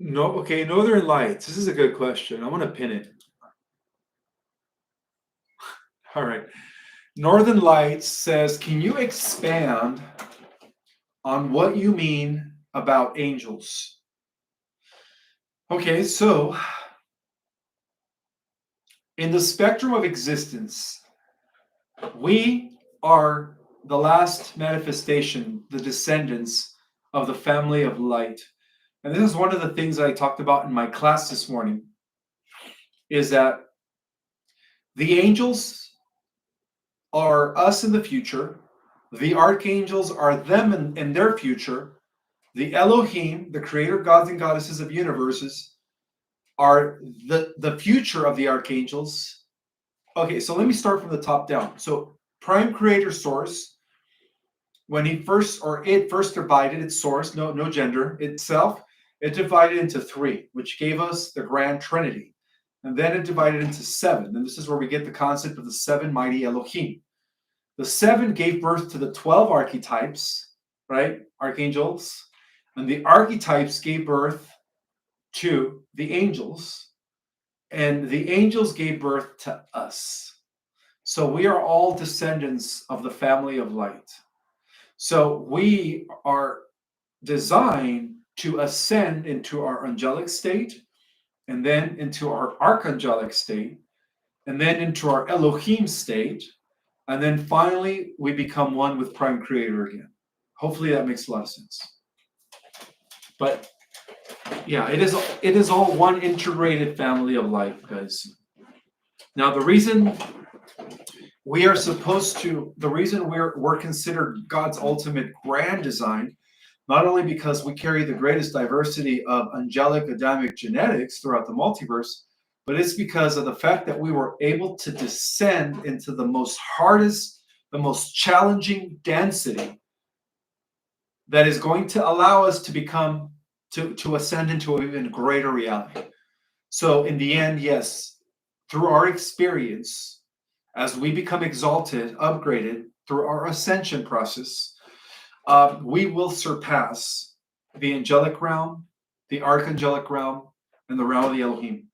No, okay, Northern Lights. This is a good question. I want to pin it. All right. Northern Lights says, can you expand on what you mean about angels? Okay, so in the spectrum of existence, we are the last manifestation, the descendants of the family of light. And this is one of the things I talked about in my class this morning, is that the angels are us in the future, the archangels are them in their future, the Elohim, the creator gods and goddesses of universes, are the future of the archangels. Okay, so let me start from the top down. So prime creator source, when it first divided its source, no gender itself, it divided into three, which gave us the grand trinity. and then it divided into 7. And this is where we get the concept of the 7 mighty Elohim. The 7 gave birth to the 12 archetypes, right? Archangels. And the archetypes gave birth to the angels. And the angels gave birth to us. So we are all descendants of the family of light. So we are designed to ascend into our angelic state, and then into our archangelic state, and then into our Elohim state, and then finally we become one with Prime Creator again. Hopefully that makes a lot of sense. But yeah, it is all one integrated family of light, guys. Now the reason we're considered God's ultimate grand design, not only because we carry the greatest diversity of angelic Adamic genetics throughout the multiverse, but it's because of the fact that we were able to descend into the most hardest, the most challenging density that is going to allow us to become, to ascend into an even greater reality. So in the end, yes, through our experience, as we become exalted, upgraded through our ascension process, we will surpass the angelic realm, the archangelic realm, and the realm of the Elohim.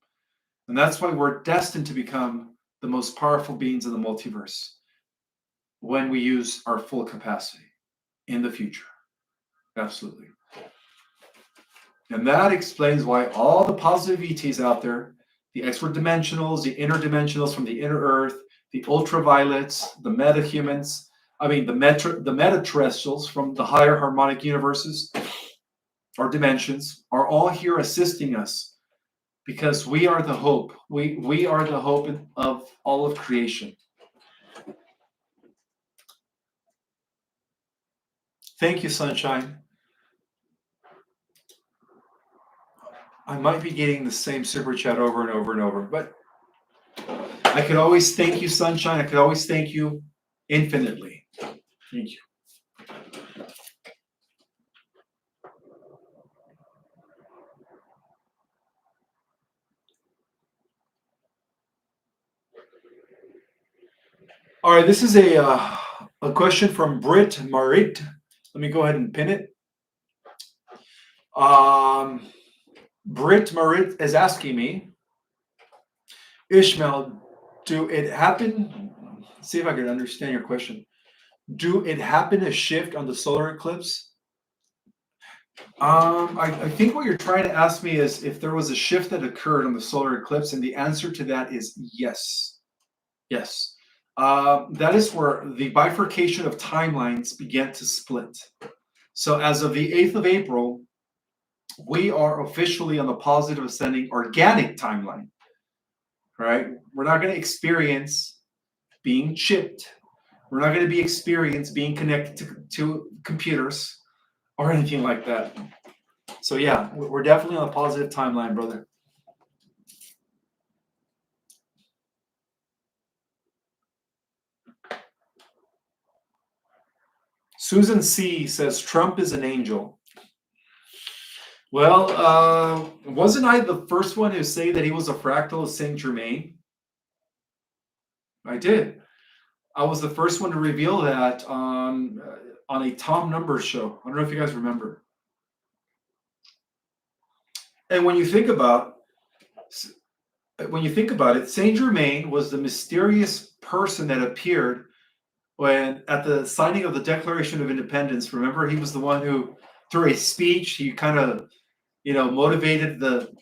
And that's why we're destined to become the most powerful beings in the multiverse when we use our full capacity in the future. Absolutely. And that explains why all the positive ETs out there, the expert dimensionals, the interdimensionals from the inner earth, the ultraviolets, the metahumans, the meta-terrestrials from the higher harmonic universes or dimensions are all here assisting us, because we are the hope. We are the hope of all of creation. Thank you, Sunshine. I might be getting the same super chat over and over and over, but I could always thank you, Sunshine. I could always thank you infinitely. Thank you. All right, this is a question from Britt Marit. Let me go ahead and pin it. Britt Marit is asking me, Ishmael, do it happen? See if I can understand your question. Do it happen to shift on the solar eclipse? I think what you're trying to ask me is if there was a shift that occurred on the solar eclipse, and the answer to that is yes. Yes. That is where the bifurcation of timelines began to split. So as of the 8th of April, we are officially on the positive ascending organic timeline, right? We're not going to experience being chipped. We're not going to be experienced being connected to computers or anything like that. So yeah, we're definitely on a positive timeline, brother. Susan C. says Trump is an angel. Well, wasn't I the first one to say that he was a fractal of Saint Germain? I did. I was the first one to reveal that on a Tom Numbers show. I don't know if you guys remember. And when you think about it, Saint Germain was the mysterious person that appeared when at the signing of the Declaration of Independence. Remember, he was the one who, through a speech, he kind of, motivated the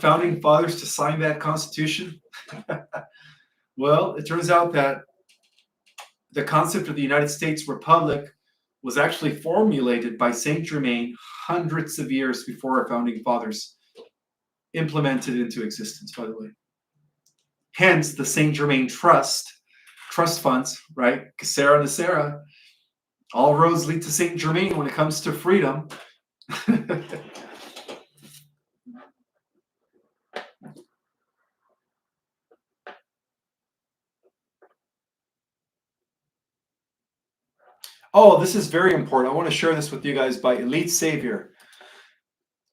founding fathers to sign that Constitution. Well, it turns out that the concept of the United States Republic was actually formulated by Saint Germain hundreds of years before our founding fathers implemented it into existence, by the way. Hence the Saint Germain trust funds, right? Casera Nacera, all roads lead to Saint Germain when it comes to freedom. Oh, this is very important. I want to share this with you guys by Elite Savior.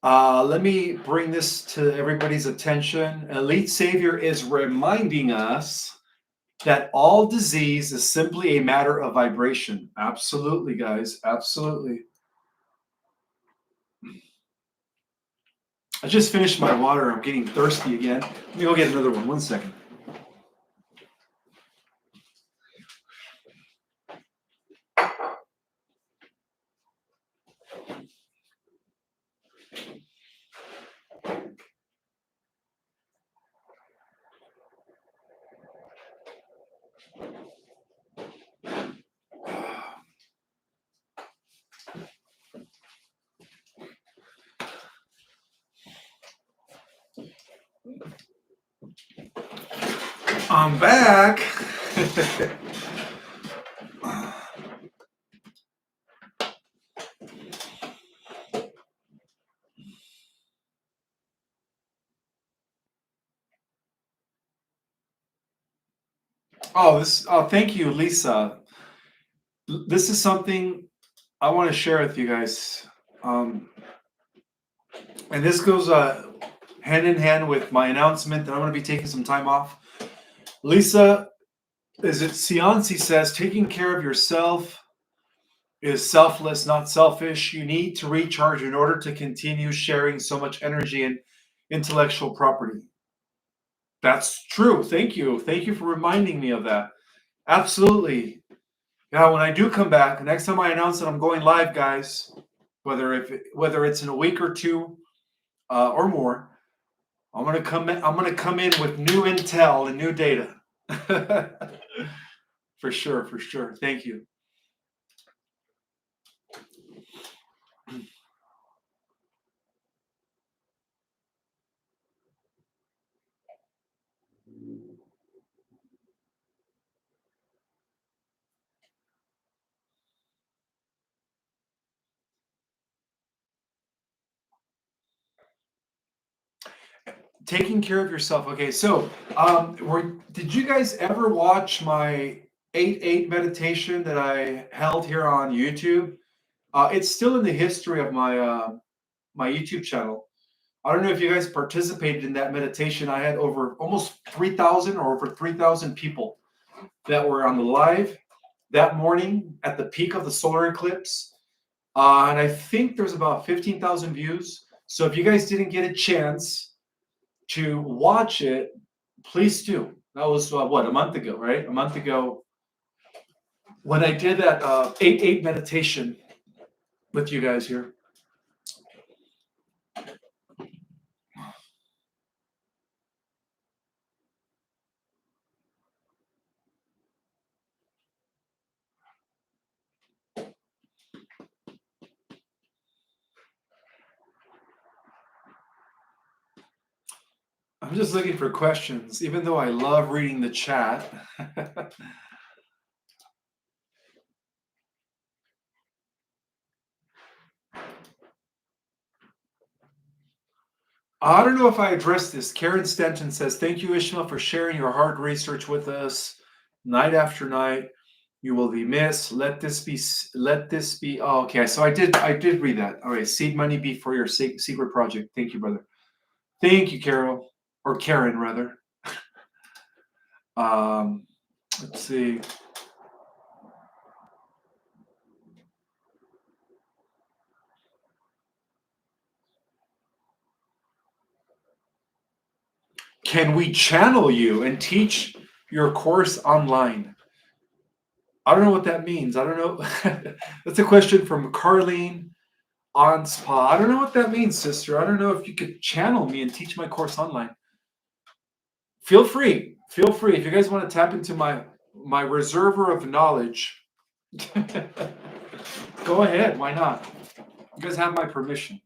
Let me bring this to everybody's attention. Elite Savior is reminding us that all disease is simply a matter of vibration. Absolutely, guys. Absolutely. I just finished my water. I'm getting thirsty again. Let me go get another one. 1 second. I'm back. Thank you, Lisa. This is something I want to share with you guys. And this goes hand in hand with my announcement that I'm going to be taking some time off. Lisa, Cianci says, taking care of yourself is selfless, not selfish. You need to recharge in order to continue sharing so much energy and intellectual property. That's true. Thank you. Thank you for reminding me of that. Absolutely. Yeah, when I do come back, next time I announce that I'm going live, guys, whether it's in a week or two or more, I'm gonna come in with new intel and new data. For sure, for sure. Thank you. Taking care of yourself. Okay, so did you guys ever watch my 8-8 meditation that I held here on YouTube? It's still in the history of my YouTube channel. I don't know if you guys participated in that meditation. I had over almost 3,000 or over 3,000 people that were on the live that morning at the peak of the solar eclipse. And I think there's about 15,000 views. So if you guys didn't get a chance to watch it, please do. That was a month ago, right? A month ago when I did that 8-8 meditation with you guys here. I'm just looking for questions, even though I love reading the chat. I don't know if I addressed this. Karen Stenton says, "Thank you, Ishmael, for sharing your hard research with us night after night. You will be missed. Let this be. Oh, okay, so I did read that. All right, seed money be for your secret project. Thank you, brother. Thank you, Carol, or Karen, rather. Let's see. Can we channel you and teach your course online? I don't know what that means. I don't know. That's a question from Carlene on Spa. I don't know what that means, sister. I don't know if you could channel me and teach my course online. Feel free. Feel free. If you guys want to tap into my reservoir of knowledge, go ahead. Why not? You guys have my permission.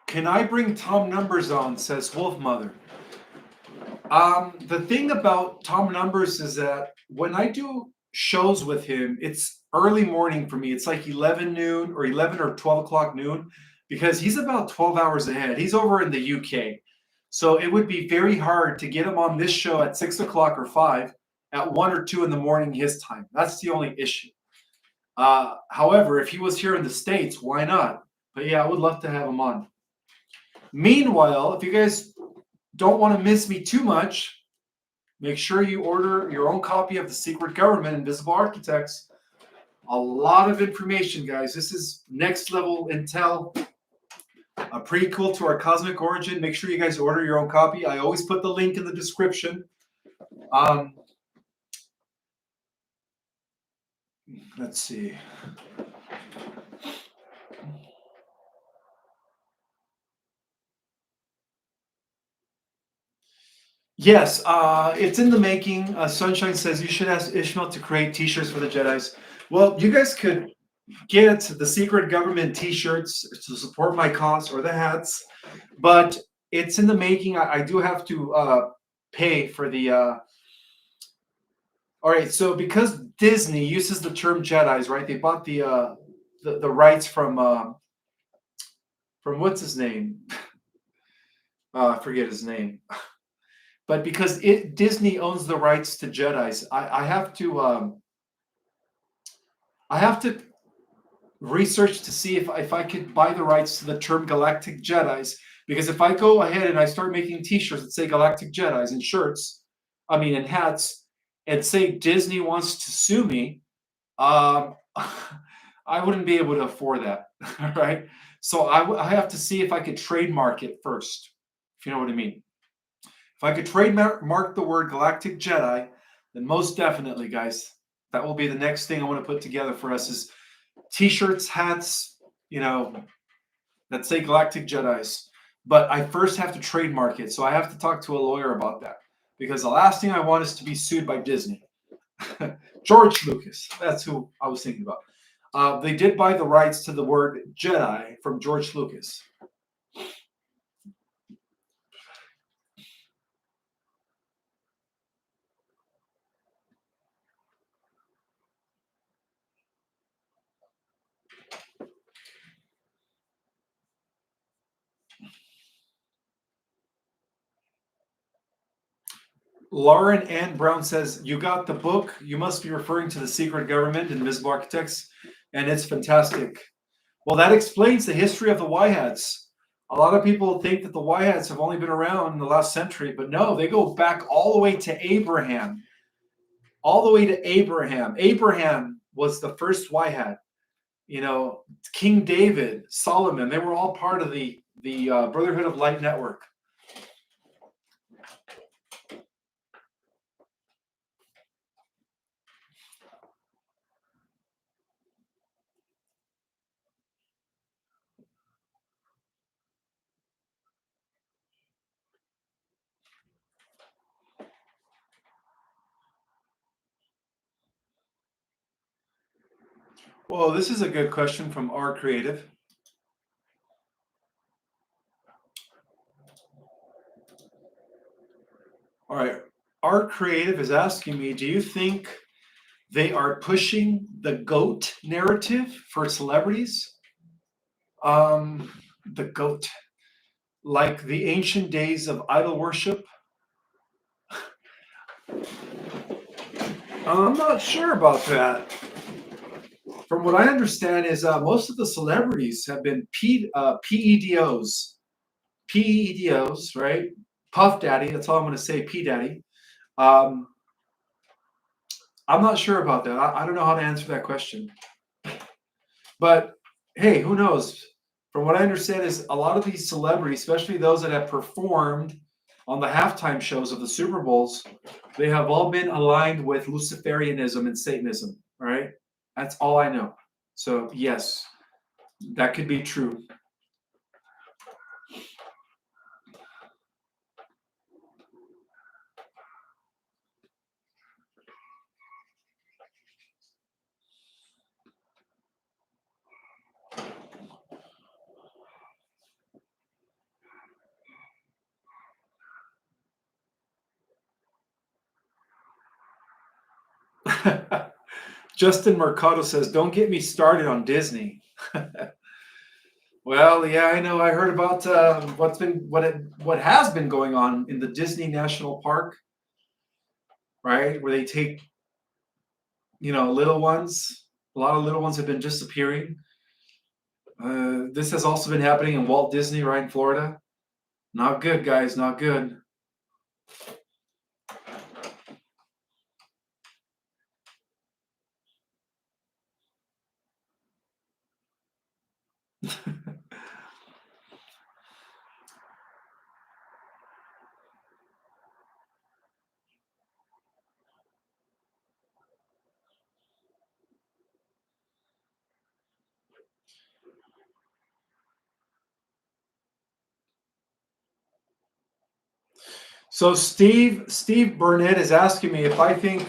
Can I bring Tom Numbers on? Says Wolf Mother. The thing about Tom Numbers is that when I do shows with him, it's early morning for me. It's like 11 noon or 11 or 12 o'clock noon because he's about 12 hours ahead. He's over in the UK. So it would be very hard to get him on this show at 6 o'clock or 5 at 1 or 2 in the morning his time. That's the only issue. However, if he was here in the States, why not? But yeah, I would love to have him on. Meanwhile, if you guys don't want to miss me too much, make sure you order your own copy of The Secret Government, Invisible Architects. A lot of information, guys. This is next level intel, a prequel to our cosmic origin. Make sure you guys order your own copy. I always put the link in the description. Let's see. Yes, it's in the making. Sunshine says you should ask Ishmael to create T-shirts for the Jedi's. Well, you guys could get the Secret Government T-shirts to support my cause or the hats, but it's in the making. I do have to pay for the. All right, so because Disney uses the term Jedi's, right? They bought the rights from what's his name? I forget his name. But because Disney owns the rights to Jedi's, I have to research to see if I could buy the rights to the term Galactic Jedi's. Because if I go ahead and I start making T-shirts that say Galactic Jedi's and shirts, and hats, and say Disney wants to sue me, I wouldn't be able to afford that, right? So I have to see if I could trademark it first, if you know what I mean. If I could trademark the word Galactic Jedi, then most definitely, guys, that will be the next thing I want to put together for us is T-shirts, hats, that say Galactic Jedi's. But I first have to trademark it, so I have to talk to a lawyer about that because the last thing I want is to be sued by Disney. George Lucas, that's who I was thinking about. They did buy the rights to the word Jedi from George Lucas. Lauren Ann Brown says, you got the book. You must be referring to The Secret Government, Invisible Architects, and it's fantastic. Well, that explains the history of the Y-Hats. A lot of people think that the Y-Hats have only been around in the last century, but no, they go back all the way to Abraham. All the way to Abraham. Abraham was the first Y-Hat. King David, Solomon, they were all part of the Brotherhood of Light Network. Well, this is a good question from R Creative. All right. R Creative is asking me, do you think they are pushing the GOAT narrative for celebrities? The GOAT, like the ancient days of idol worship? I'm not sure about that. From what I understand is most of the celebrities have been PEDOs. PEDOs, right? Puff Daddy, that's all I'm going to say, P Daddy. I'm not sure about that. I don't know how to answer that question. But hey, who knows? From what I understand is a lot of these celebrities, especially those that have performed on the halftime shows of the Super Bowls, they have all been aligned with Luciferianism and Satanism, all right? That's all I know. So yes, that could be true. Justin Mercado says, "Don't get me started on Disney." Well, yeah, I know. I heard about what has been going on in the Disney National Park, right? Where they take, little ones. A lot of little ones have been disappearing. This has also been happening in Walt Disney, right in Florida. Not good, guys. Not good. So Steve Burnett is asking me if I think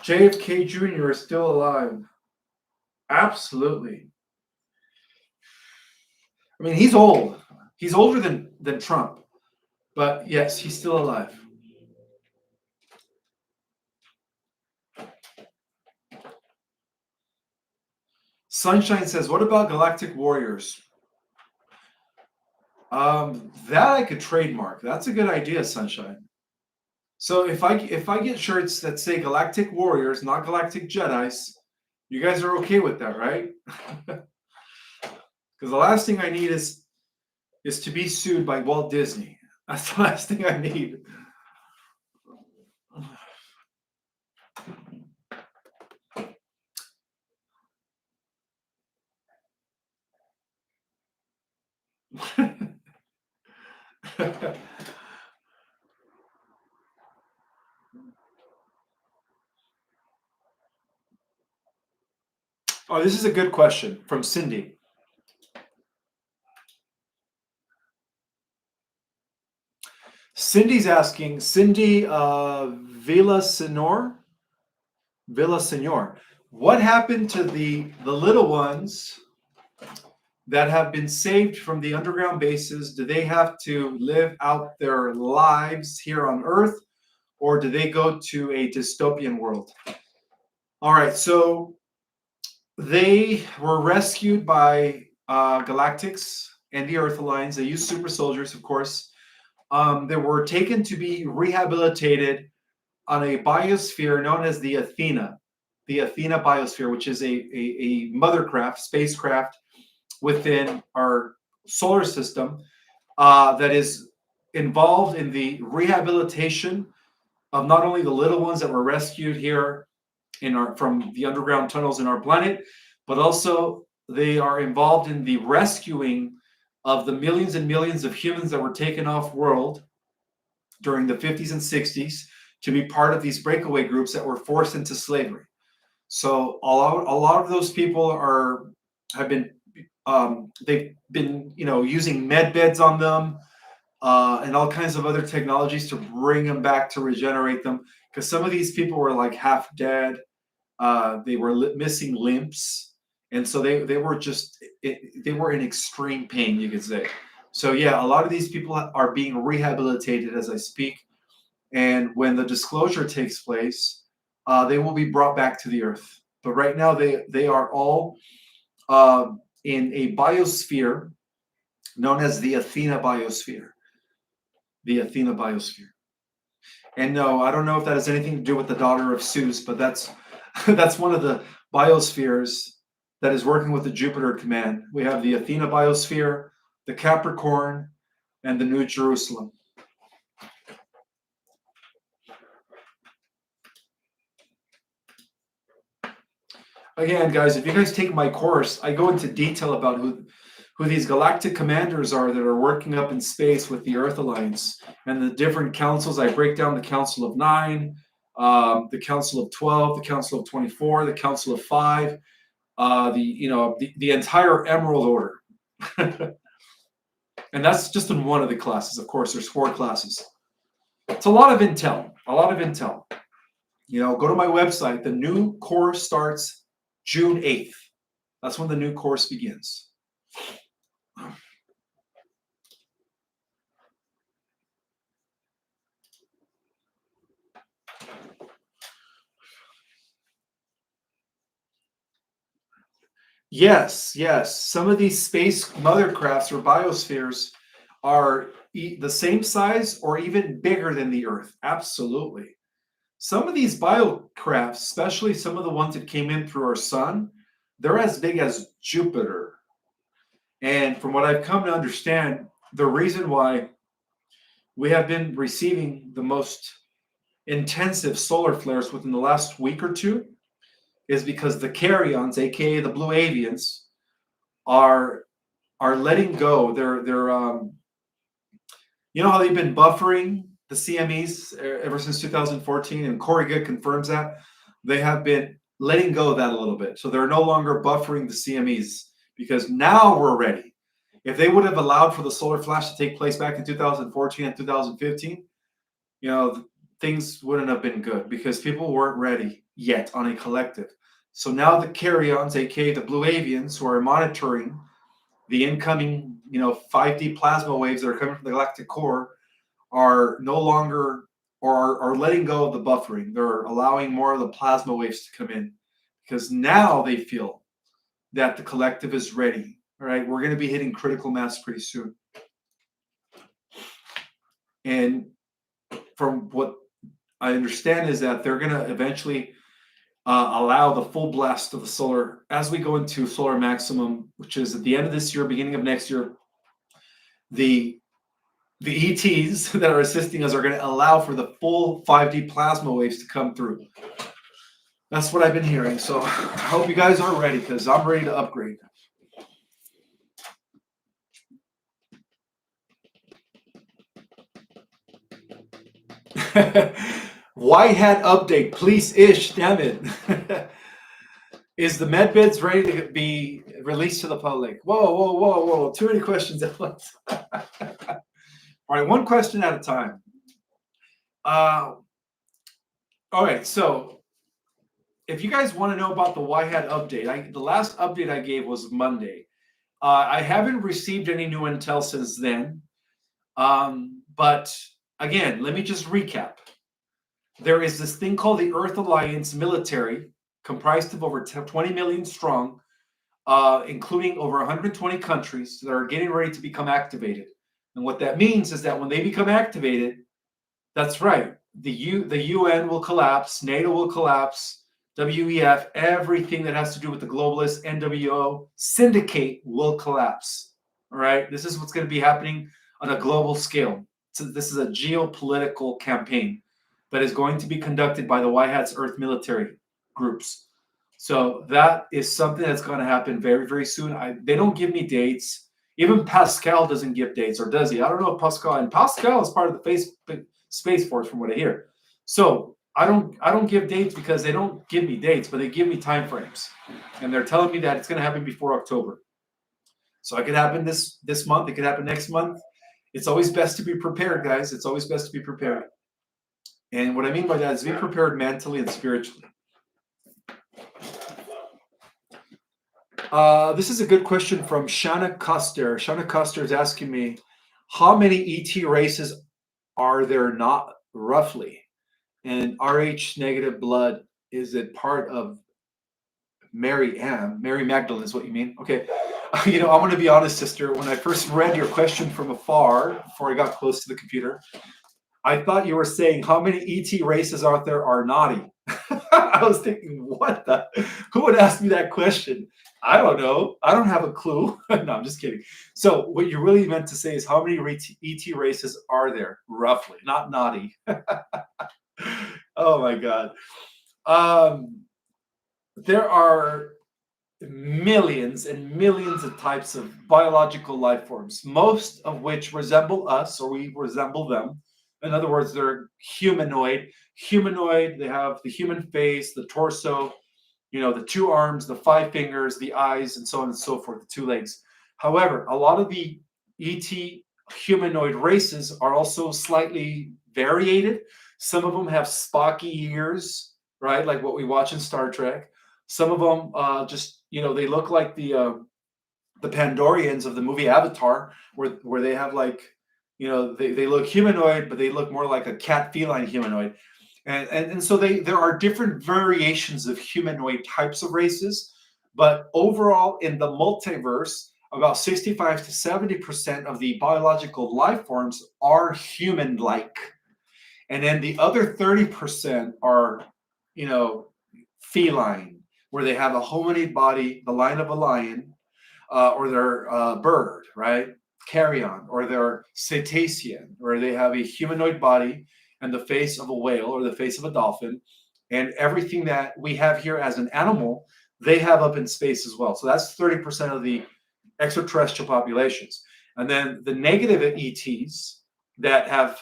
JFK Jr. is still alive. Absolutely. I mean, he's old. He's older than Trump, but yes, he's still alive. Sunshine says, "What about Galactic Warriors?" That I could trademark. That's a good idea, Sunshine. So if I get shirts that say Galactic Warriors, not Galactic Jedis, you guys are okay with that, right? Because the last thing I need is to be sued by Walt Disney. That's the last thing I need. Oh, this is a good question from Cindy. Cindy's asking, Cindy Villasenor, what happened to the little ones that have been saved from the underground bases? Do they have to live out their lives here on Earth, or do they go to a dystopian world? All right, so they were rescued by Galactics and the Earth Alliance. They used super soldiers, of course. They were taken to be rehabilitated on a biosphere known as the Athena biosphere, which is a mothercraft, spacecraft within our solar system that is involved in the rehabilitation of not only the little ones that were rescued here from the underground tunnels in our planet, but also they are involved in the rescuing of the millions and millions of humans that were taken off world during the 50s and 60s to be part of these breakaway groups that were forced into slavery. So a lot of those people have been they've been using med beds on them and all kinds of other technologies to bring them back, to regenerate them, because some of these people were like half dead. They were missing limbs, and so they were they were in extreme pain, you could say. So yeah, a lot of these people are being rehabilitated as I speak, and when the disclosure takes place, they will be brought back to the earth. But right now, they are all in a biosphere known as the Athena biosphere. The Athena biosphere. And no, I don't know if that has anything to do with the daughter of Zeus, but that's that's one of the biospheres that is working with the Jupiter command. We have the Athena biosphere, the Capricorn, and the New Jerusalem. Again, guys, if you guys take my course, I go into detail about who these galactic commanders are that are working up in space with the Earth Alliance and the different councils. I break down the Council of 9, the Council of 12, the Council of 24, the Council of 5, the entire Emerald Order. And that's just in one of the classes. Of course, there's 4 classes. It's a lot of intel. A lot of intel. Go to my website. The new course starts June 8th. That's when the new course begins. Yes, yes. Some of these space mothercrafts or biospheres are the same size or even bigger than the Earth. Absolutely. Some of these biocrafts, especially some of the ones that came in through our sun, they're as big as Jupiter. And from what I've come to understand, the reason why we have been receiving the most intensive solar flares within the last week or two is because the karyons, aka the blue avians, are letting go. They're you know how they've been buffering the CMEs ever since 2014, and Corey Good confirms that they have been letting go of that a little bit. So they're no longer buffering the CMEs because now we're ready. If they would have allowed for the solar flash to take place back in 2014 and 2015, you know, things wouldn't have been good because people weren't ready yet on a collective. So now the karyons, aka the blue avians, who are monitoring the incoming, 5D plasma waves that are coming from the galactic core, are no longer or are letting go of the buffering. They're allowing more of the plasma waves to come in because now they feel that the collective is ready. All right, we're going to be hitting critical mass pretty soon. And from what I understand is that they're going to eventually allow the full blast of the solar as we go into solar maximum, which is at the end of this year, beginning of next year. The ETs that are assisting us are going to allow for the full 5D plasma waves to come through. That's what I've been hearing. So I hope you guys are ready because I'm ready to upgrade. White hat update, please ish, damn it. Is the med beds ready to be released to the public? Whoa. Too many questions at once. All right, one question at a time. All right, so if you guys want to know about the white hat update, the last update I gave was Monday. I haven't received any new intel since then. But again, let me just recap. There is this thing called the Earth Alliance military, comprised of over 20 million strong, including over 120 countries that are getting ready to become activated. And what that means is that when they become activated, that's right, the UN will collapse, NATO will collapse, WEF, everything that has to do with the globalist NWO syndicate will collapse. All right, this is what's going to be happening on a global scale. So this is a geopolitical campaign that is going to be conducted by the White Hat's Earth military groups. So that is something that's going to happen very, very soon. They don't give me dates. Even Pascal doesn't give dates, or does he? I don't know if Pascal is part of the Space Force, from what I hear. So I don't give dates because they don't give me dates, but they give me time frames, and they're telling me that it's going to happen before October. So it could happen this month. It could happen next month. It's always best to be prepared, guys. It's always best to be prepared. And what I mean by that is be prepared mentally and spiritually. This is a good question from Shana Custer. Shana Custer is asking me, how many ET races are there not roughly? And Rh negative blood, is it part of Mary Magdalene is what you mean? Okay. I'm going to be honest, sister. When I first read your question from afar, before I got close to the computer, I thought you were saying how many ET races out there are naughty. I was thinking, who would ask me that question? I don't know. I don't have a clue. No, I'm just kidding. So what you really meant to say is how many ET races are there, roughly, not naughty. Oh my God. There are millions and millions of types of biological life forms, most of which resemble us or we resemble them. In other words, they're humanoid. They have the human face, the torso, the 2 arms, the 5 fingers, the eyes, and so on and so forth, the 2 legs. However, a lot of the ET humanoid races are also slightly variated. Some of them have Spocky ears, right? Like what we watch in Star Trek. Some of them they look like the Pandorians of the movie Avatar, where they have they look humanoid, but they look more like a cat feline humanoid. And so there are different variations of humanoid types of races, But overall, in the multiverse, about 65 to 70% of the biological life forms are human-like. And then the other 30% are, feline, where they have a hominid body, the line of a lion, or they're a bird, right? Carrion, or they're cetacean, where they have a humanoid body and the face of a whale or the face of a dolphin. And everything that we have here as an animal, they have up in space as well. So that's 30% of the extraterrestrial populations. And then the negative ETs that have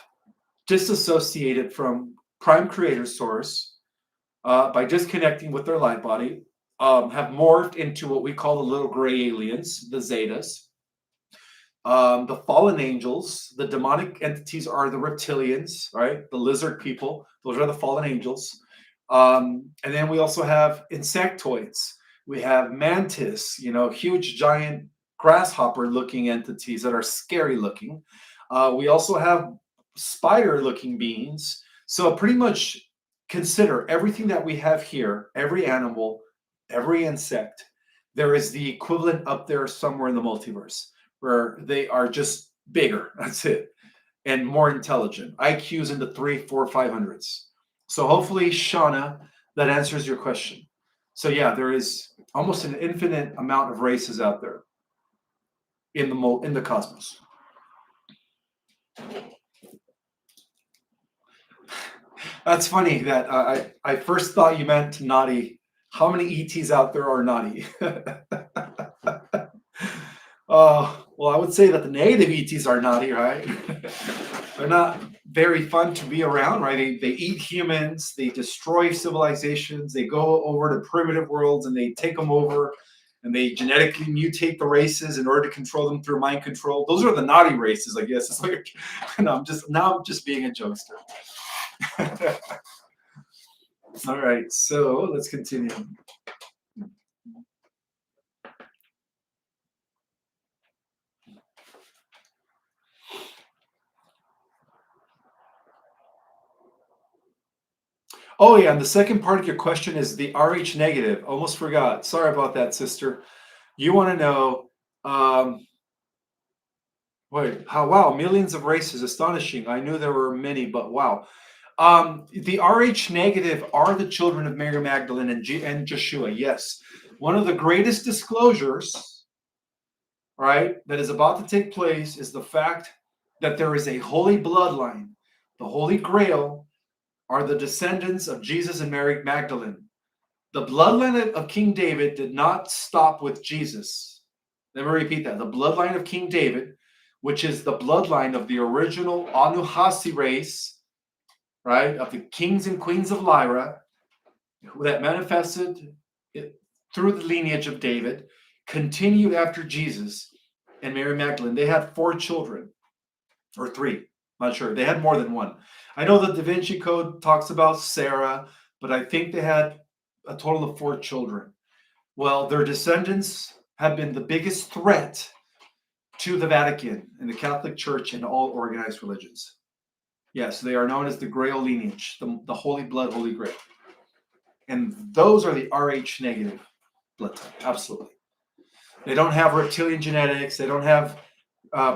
disassociated from prime creator source by disconnecting with their light body, have morphed into what we call the little gray aliens, the Zetas. The fallen angels, the demonic entities are the reptilians, right? The lizard people, those are the fallen angels. And then we also have insectoids. We have mantis, huge giant grasshopper looking entities that are scary looking. We also have spider looking beings. So pretty much consider everything that we have here, every animal, every insect, there is the equivalent up there somewhere in the multiverse where they are just bigger. That's it. And more intelligent. IQs in the 3, 4, 500s. So hopefully, Shauna, that answers your question. So yeah, there is almost an infinite amount of races out there in the cosmos. That's funny that I first thought you meant naughty. How many ETs out there are naughty? Well, I would say that the negative ETs are naughty, right? They're not very fun to be around, right? They eat humans, they destroy civilizations, they go over to primitive worlds and they take them over, and they genetically mutate the races in order to control them through mind control. Those are the naughty races, I guess. It's like, I'm just being a jokester. All right, so let's continue. Oh yeah, and the second part of your question is the Rh negative. Almost forgot. Sorry about that, sister. You want to know, wow, millions of races, astonishing. I knew there were many, but wow. The Rh negative are the children of Mary Magdalene and Joshua. Yes. One of the greatest disclosures, right, that is about to take place is the fact that there is a holy bloodline. The Holy Grail are the descendants of Jesus and Mary Magdalene. The bloodline of King David did not stop with Jesus. Let me repeat that. The bloodline of King David, which is the bloodline of the original Anuhasi race, right, of the kings and queens of Lyra, that manifested through the lineage of David, continued after Jesus and Mary Magdalene. They had 4 children, or 3, not sure. They had more than one. I know the Da Vinci Code talks about Sarah, but I think they had a total of 4 children. Well, their descendants have been the biggest threat to the Vatican and the Catholic Church and all organized religions. Yes, they are known as the Grail lineage, the Holy Blood, Holy Grail. And those are the Rh negative blood type, absolutely. They don't have reptilian genetics. They don't have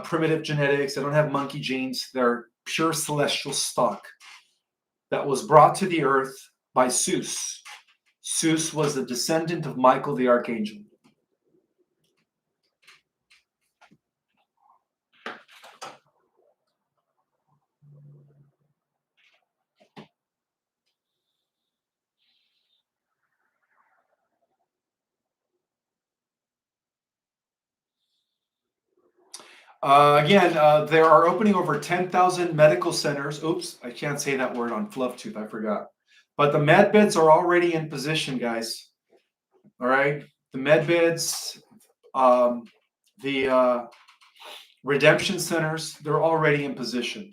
primitive genetics. They don't have monkey genes. They're pure celestial stock that was brought to the earth by Zeus. Zeus was the descendant of Michael the Archangel. Again, there are opening over 10,000 medical centers. Oops, I can't say that word on Fluff Tooth. I forgot. But the med beds are already in position, guys. All right. The med beds, the redemption centers, they're already in position.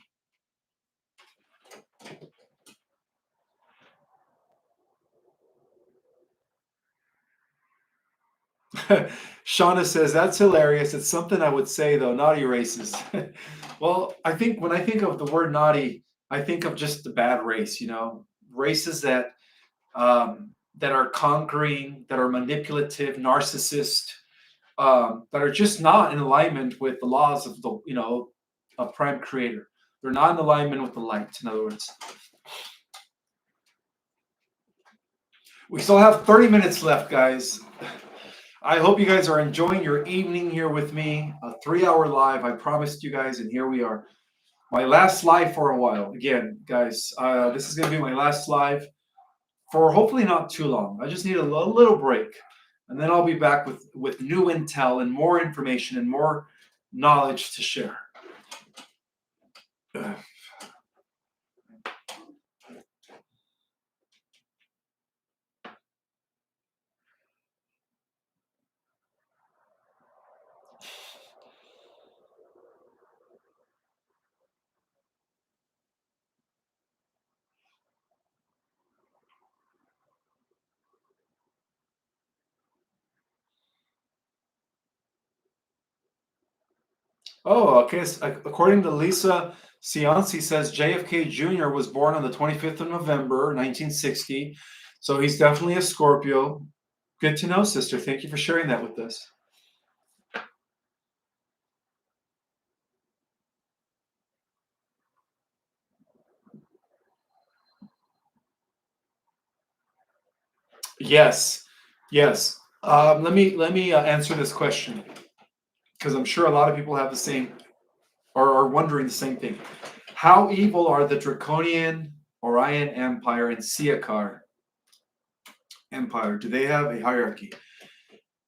Shauna says, that's hilarious. It's something I would say, though, naughty races. Well, I think when I think of the word naughty, I think of just the bad race, races that that are conquering, that are manipulative, narcissist, that are just not in alignment with the laws of the of Prime Creator. They're not in alignment with the light. In other words, we still have 30 minutes left, guys. I hope you guys are enjoying your evening here with me. A 3-hour live. I promised you guys, and here we are. My last live for a while. Again, guys, this is going to be my last live for hopefully not too long. I just need a little break, and then I'll be back with new intel and more information and more knowledge to share. Oh, okay. According to Lisa Cianci, says JFK Jr. was born on the 25th of November, 1960. So he's definitely a Scorpio. Good to know, sister. Thank you for sharing that with us. Yes, yes. Let me answer this question because I'm sure a lot of people have the same or are wondering the same thing. How evil are the Draconian Orion Empire and Siakar Empire? Do they have a hierarchy?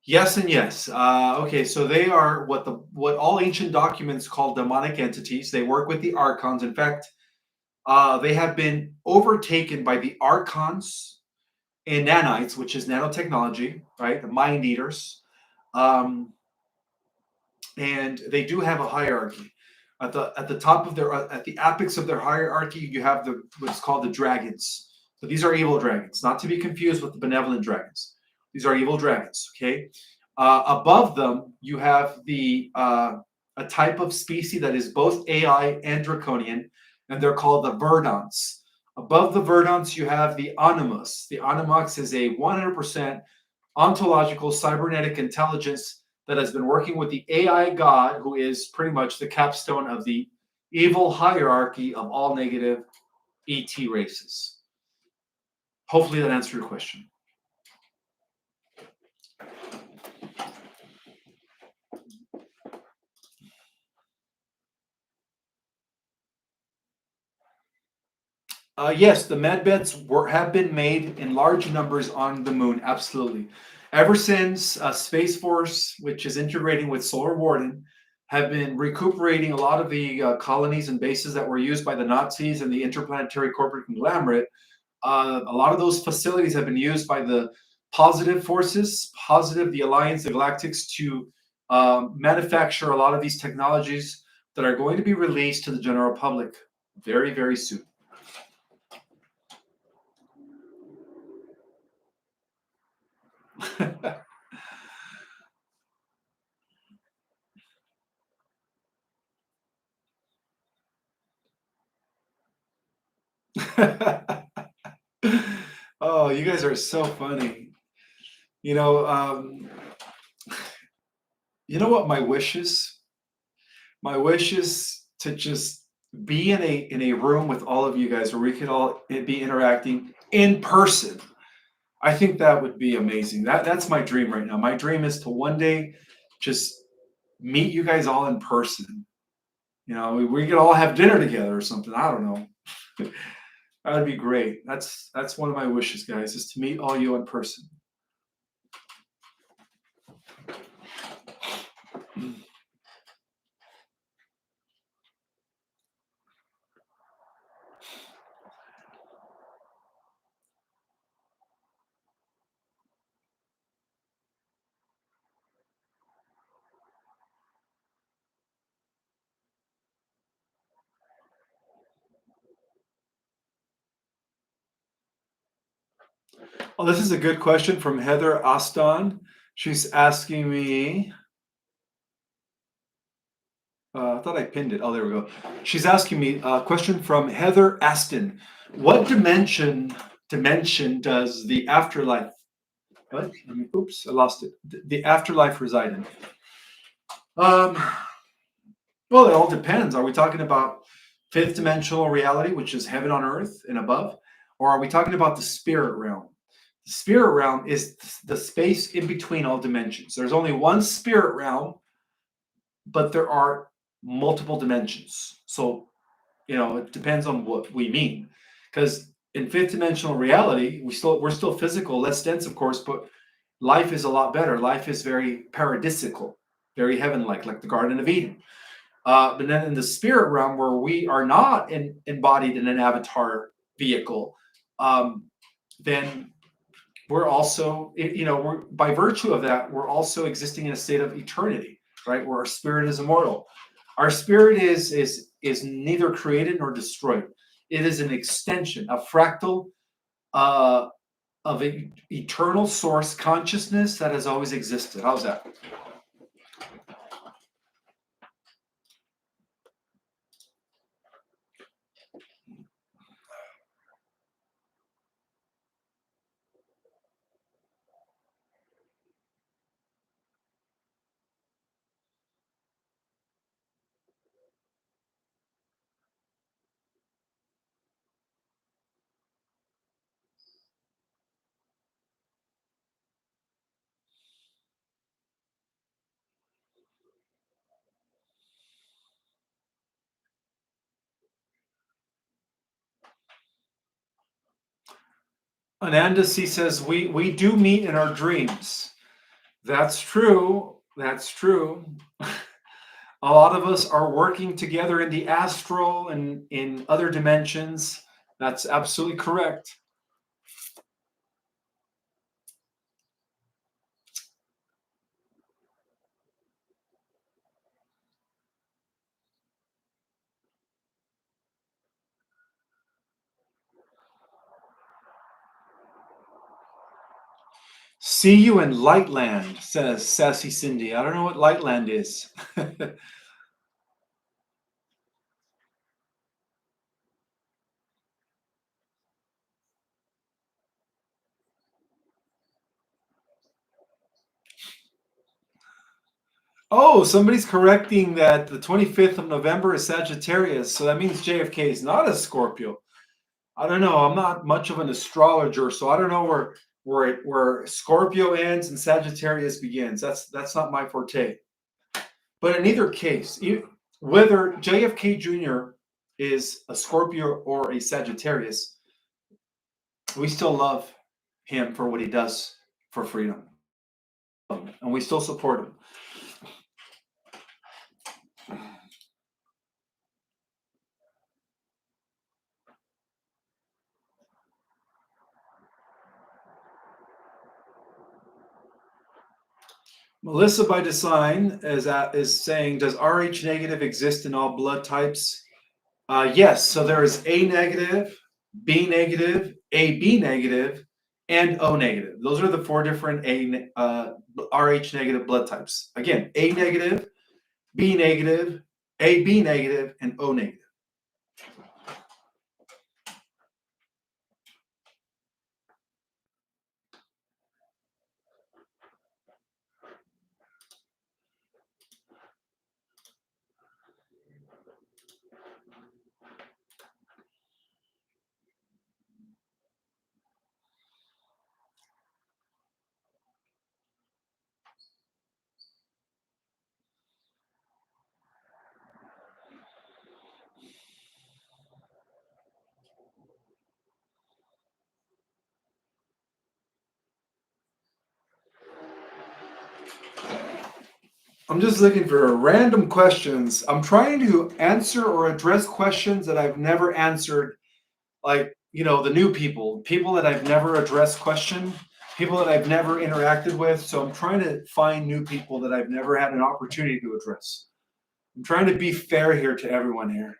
Yes and yes. Okay, so they are what all ancient documents call demonic entities. They work with the archons. In fact, they have been overtaken by the archons and nanites, which is nanotechnology, right? The mind eaters. Um, and they do have a hierarchy. At the top of their at the apex of their hierarchy, you have what's called the dragons. So these are evil dragons, not to be confused with the benevolent dragons. These are evil dragons. Okay. Above them, you have a type of species that is both AI and draconian, and they're called the Verdants. Above the Verdants, you have the Animus. The Animux is a 100% ontological cybernetic intelligence that has been working with the AI God, who is pretty much the capstone of the evil hierarchy of all negative ET races. Hopefully that answered your question. Yes, the med beds have been made in large numbers on the moon. Absolutely. Ever since Space Force, which is integrating with Solar Warden, have been recuperating a lot of the colonies and bases that were used by the Nazis and the interplanetary corporate conglomerate. A lot of those facilities have been used by the positive forces, the Alliance, the Galactics, to manufacture a lot of these technologies that are going to be released to the general public very, very soon. Oh, you guys are so funny. You know, what my wish is? My wish is to just be in a room with all of you guys where we could all be interacting in person. I think that would be amazing. That's my dream right now. My dream is to one day just meet you guys all in person. We could all have dinner together or something. I don't know. That would be great. That's one of my wishes, guys, is to meet all you in person. Oh, this is a good question from Heather Aston. She's asking me. I thought I pinned it. Oh, there we go. She's asking me a question from Heather Aston. What dimension dimension does the afterlife? What? Oops, I lost it. The afterlife reside in. Well, it all depends. Are we talking about fifth dimensional reality, which is heaven on earth and above, or are we talking about the spirit realm? The spirit realm is the space in between all dimensions. There's only one spirit realm, but there are multiple dimensions. So, it depends on what we mean. Because in fifth dimensional reality, we're still physical, less dense, of course, but life is a lot better. Life is very paradisical, very heaven-like, like the Garden of Eden. But then in the spirit realm, where we are not embodied in an avatar vehicle, then we're also, we're, by virtue of that, we're also existing in a state of eternity, right? Where our spirit is immortal. Our spirit is neither created nor destroyed. It is an extension, a fractal of an eternal source consciousness that has always existed. How's that? Ananda C says, we do meet in our dreams. That's true. That's true. A lot of us are working together in the astral and in other dimensions. That's absolutely correct. See you in Lightland, says Sassy Cindy. I don't know what Lightland is. Oh, somebody's correcting that the 25th of November is Sagittarius. So that means JFK is not a Scorpio. I don't know. I'm not much of an astrologer, so I don't know where Scorpio ends and Sagittarius begins. That's not my forte. But in either case, whether JFK Jr. is a Scorpio or a Sagittarius, we still love him for what he does for freedom, and we still support him. Melissa by Design is saying, does Rh negative exist in all blood types? Yes. So there is A negative, B negative, AB negative, and O negative. Those are the four different Rh negative blood types. Again, A negative, B negative, AB negative, and O negative. I'm just looking for random questions. I'm trying to answer or address questions that I've never answered, like, the new people that I've never addressed people that I've never interacted with. So I'm trying to find new people that I've never had an opportunity to address. I'm trying to be fair here to everyone here.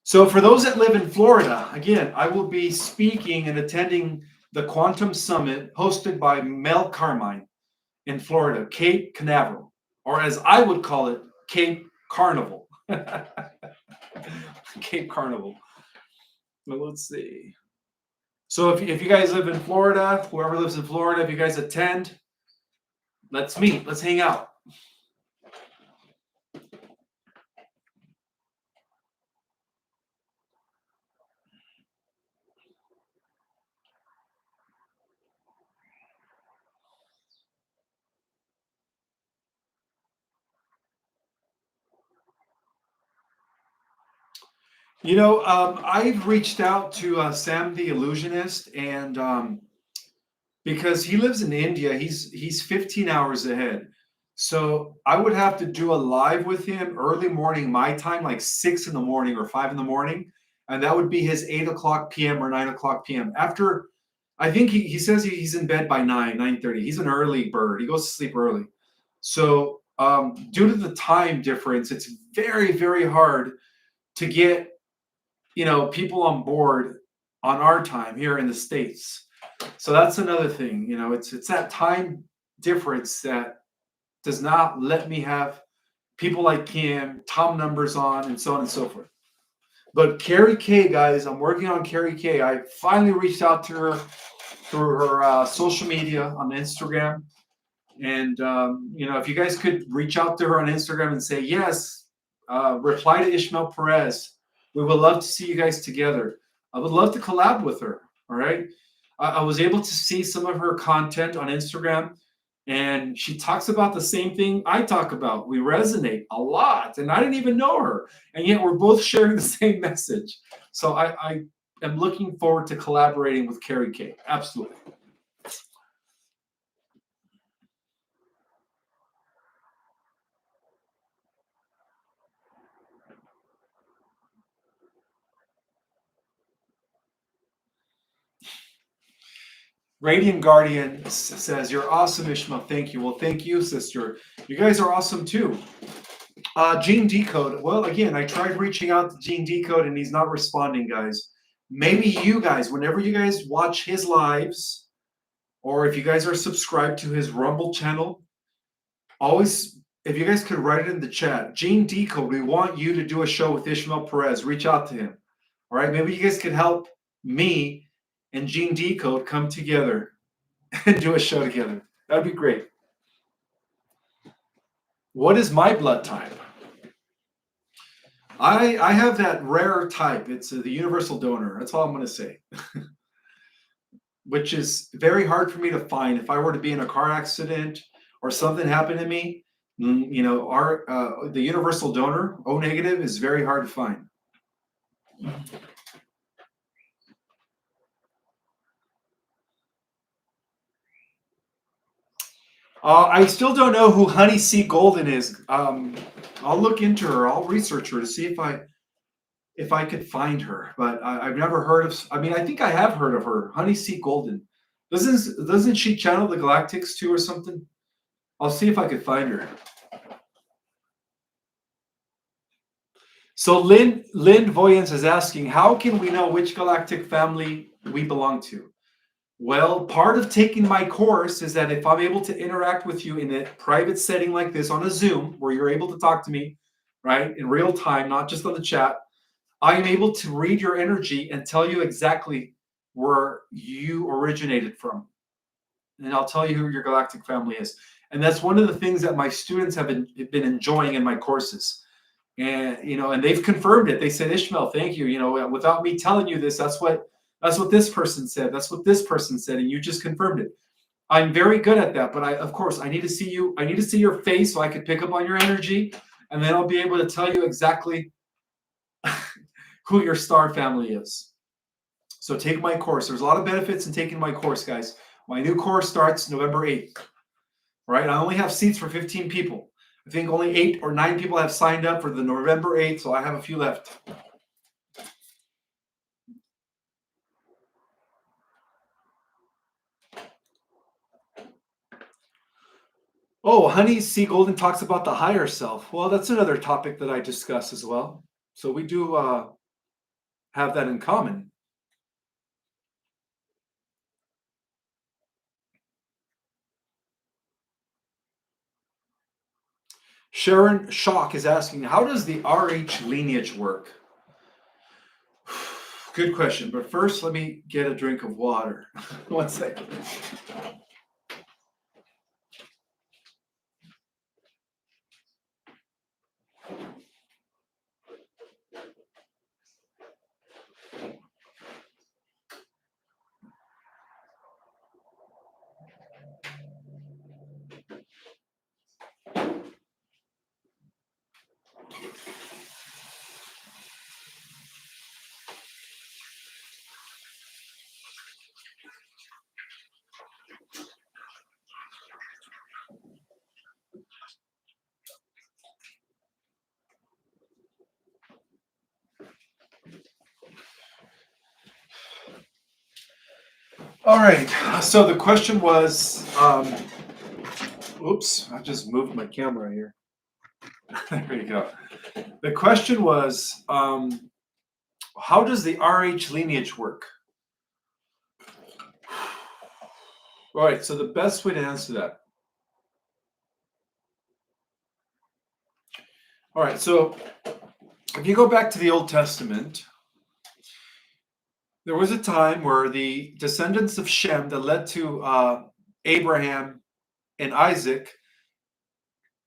So for those that live in Florida, again, I will be speaking and attending the Quantum Summit hosted by Mel Carmine in Florida, Cape Canaveral, or as I would call it, Cape Carnival. Cape Carnival. Well, let's see. So if you guys live in Florida, whoever lives in Florida, if you guys attend, let's meet. Let's hang out. You know, I've reached out to Sam the Illusionist, and because he lives in India, he's 15 hours ahead. So I would have to do a live with him early morning my time, like 6 in the morning or 5 in the morning, and that would be his 8 o'clock p.m. or 9 o'clock p.m. After, I think he says he's in bed by 9:30. He's an early bird. He goes to sleep early. So due to the time difference, it's very, very hard to get people on board on our time here in the States. So that's another thing. It's that time difference that does not let me have people like him, Tom numbers on, and so on and so forth. But Carrie K, guys, I'm working on Carrie K. I finally reached out to her through her social media on Instagram. And, if you guys could reach out to her on Instagram and say, yes, reply to Ismael Perez. We would love to see you guys together. I would love to collab with her. All right. I was able to see some of her content on Instagram, and she talks about the same thing I talk about. We resonate a lot, and I didn't even know her. And yet we're both sharing the same message. So I am looking forward to collaborating with Carrie K. Absolutely. Radiant Guardian says, you're awesome, Ishmael. Thank you. Well, thank you, sister. You guys are awesome too. Gene Decode. Well, again, I tried reaching out to Gene Decode and he's not responding, guys. Maybe you guys, whenever you guys watch his lives, or if you guys are subscribed to his Rumble channel, always, if you guys could write it in the chat, Gene Decode, we want you to do a show with Ismael Perez. Reach out to him. All right, maybe you guys could help me and Gene Decode come together and do a show together. That'd be great. What is my blood type? I have that rare type. It's the universal donor. That's all I'm going to say. Which is very hard for me to find. If I were to be in a car accident or something happened to me, the universal donor, O negative, is very hard to find. I still don't know who Honey C. Golden is. I'll look into her. I'll research her to see if I could find her. But I've never heard of. I mean, I think I have heard of her. Honey C. Golden. Doesn't she channel the Galactics too or something? I'll see if I could find her. So Lynn Voyance is asking, how can we know which galactic family we belong to? Well, part of taking my course is that if I'm able to interact with you in a private setting like this on a Zoom, where you're able to talk to me, right, in real time, not just on the chat, I am able to read your energy and tell you exactly where you originated from. And I'll tell you who your galactic family is. And that's one of the things that my students have been enjoying in my courses. And and they've confirmed it. They said, Ishmael, thank you. Without me telling you this, that's what this person said. That's what this person said, and you just confirmed it. I'm very good at that, but of course, I need to see you. I need to see your face so I can pick up on your energy, and then I'll be able to tell you exactly who your star family is. So take my course. There's a lot of benefits in taking my course, guys. My new course starts November 8th. Right? I only have seats for 15 people. I think only 8 or 9 people have signed up for the November 8th, so I have a few left. Oh, Honey C. Golden talks about the higher self. Well, that's another topic that I discuss as well. So we do have that in common. Sharon Shock is asking, how does the RH lineage work? Good question. But first, let me get a drink of water. One second. All right. So the question was, oops, I just moved my camera here. There you go. The question was, how does the RH lineage work? All right. So the best way to answer that. All right. So if you go back to the Old Testament, there was a time where the descendants of Shem that led to Abraham and Isaac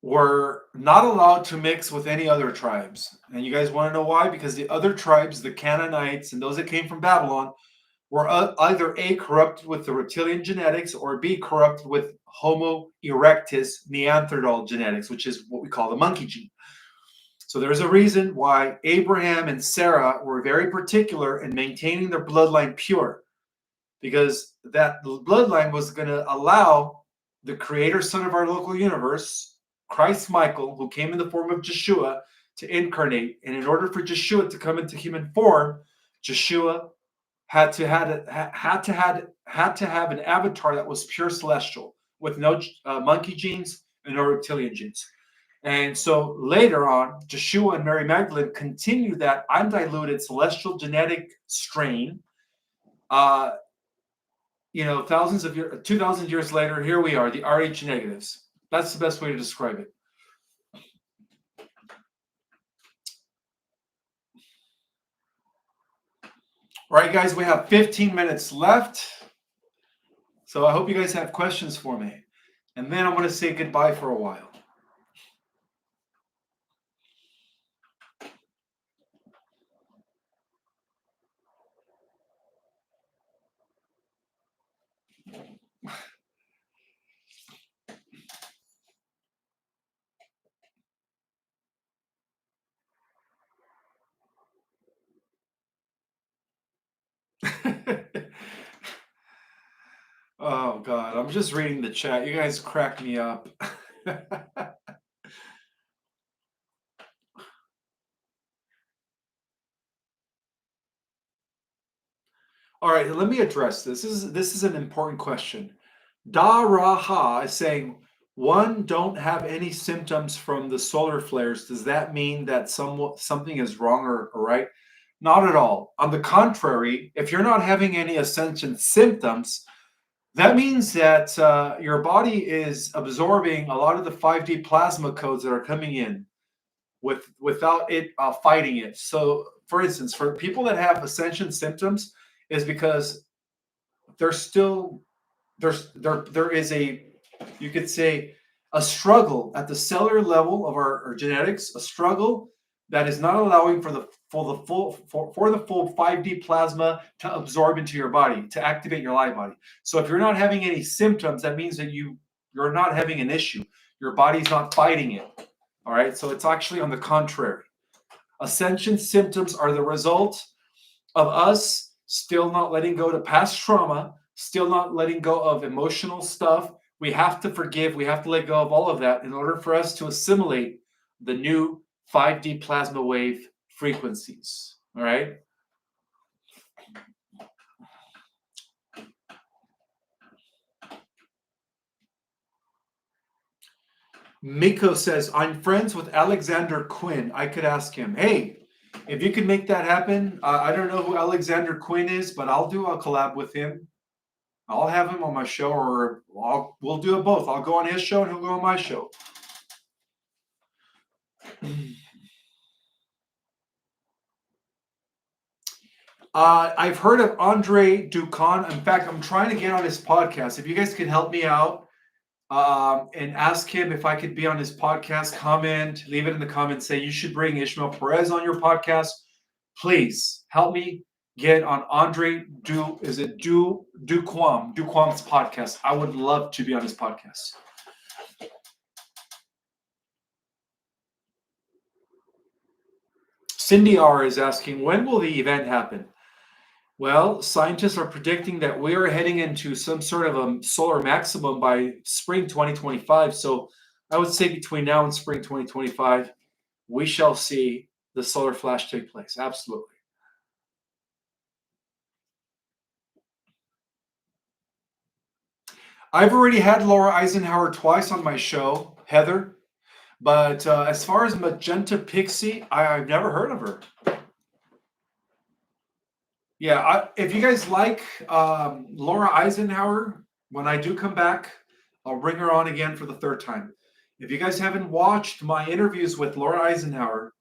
were not allowed to mix with any other tribes. And you guys want to know why? Because the other tribes, the Canaanites and those that came from Babylon, were either A, corrupted with the reptilian genetics, or B, corrupted with Homo erectus Neanderthal genetics, which is what we call the monkey gene. So there's a reason why Abraham and Sarah were very particular in maintaining their bloodline pure, because that bloodline was going to allow the creator son of our local universe, Christ Michael, who came in the form of Yeshua, to incarnate. And in order for Yeshua to come into human form, Yeshua had to have an avatar that was pure celestial, with no monkey genes and no reptilian genes. And so later on, Yeshua and Mary Magdalene continued that undiluted celestial genetic strain. Thousands of years, 2,000 years later, here we are, the Rh negatives. That's the best way to describe it. All right, guys, we have 15 minutes left. So I hope you guys have questions for me. And then I'm going to say goodbye for a while. Oh, God, I'm just reading the chat. You guys crack me up. All right, let me address this. This is an important question. Da Raha is saying, one, don't have any symptoms from the solar flares. Does that mean that something is wrong or right? Not at all. On the contrary, if you're not having any ascension symptoms, that means that your body is absorbing a lot of the 5D plasma codes that are coming in without it fighting it. So, for instance, for people that have ascension symptoms, is because there's still there is a, you could say, a struggle at the cellular level of our genetics, a struggle that is not allowing for the full 5D plasma to absorb into your body, to activate your live body. So if you're not having any symptoms, that means that you're not having an issue. Your body's not fighting it. All right. So it's actually on the contrary. Ascension symptoms are the result of us still not letting go to past trauma, still not letting go of emotional stuff. We have to forgive. We have to let go of all of that in order for us to assimilate the new 5D plasma wave frequencies. All right. Miko says, I'm friends with Alexander Quinn. I could ask him, hey, if you could make that happen, I don't know who Alexander Quinn is, but I'll do a collab with him. I'll have him on my show, or we'll do it both. I'll go on his show and he'll go on my show. I've heard of Andre Ducon. In fact, I'm trying to get on his podcast. If you guys could help me out and ask him if I could be on his podcast, leave it in the comments. Say you should bring Ismael Perez on your podcast. Please help me get on Duquam's podcast. I would love to be on his podcast. Cindy R is asking, when will the event happen? Well, scientists are predicting that we are heading into some sort of a solar maximum by spring 2025. So I would say between now and spring 2025, we shall see the solar flash take place. Absolutely. I've already had Laura Eisenhower twice on my show, Heather. But as far as Magenta Pixie, I've never heard of her. Yeah, if you guys like Laura Eisenhower, when I do come back, I'll bring her on again for the third time. If you guys haven't watched my interviews with Laura Eisenhower,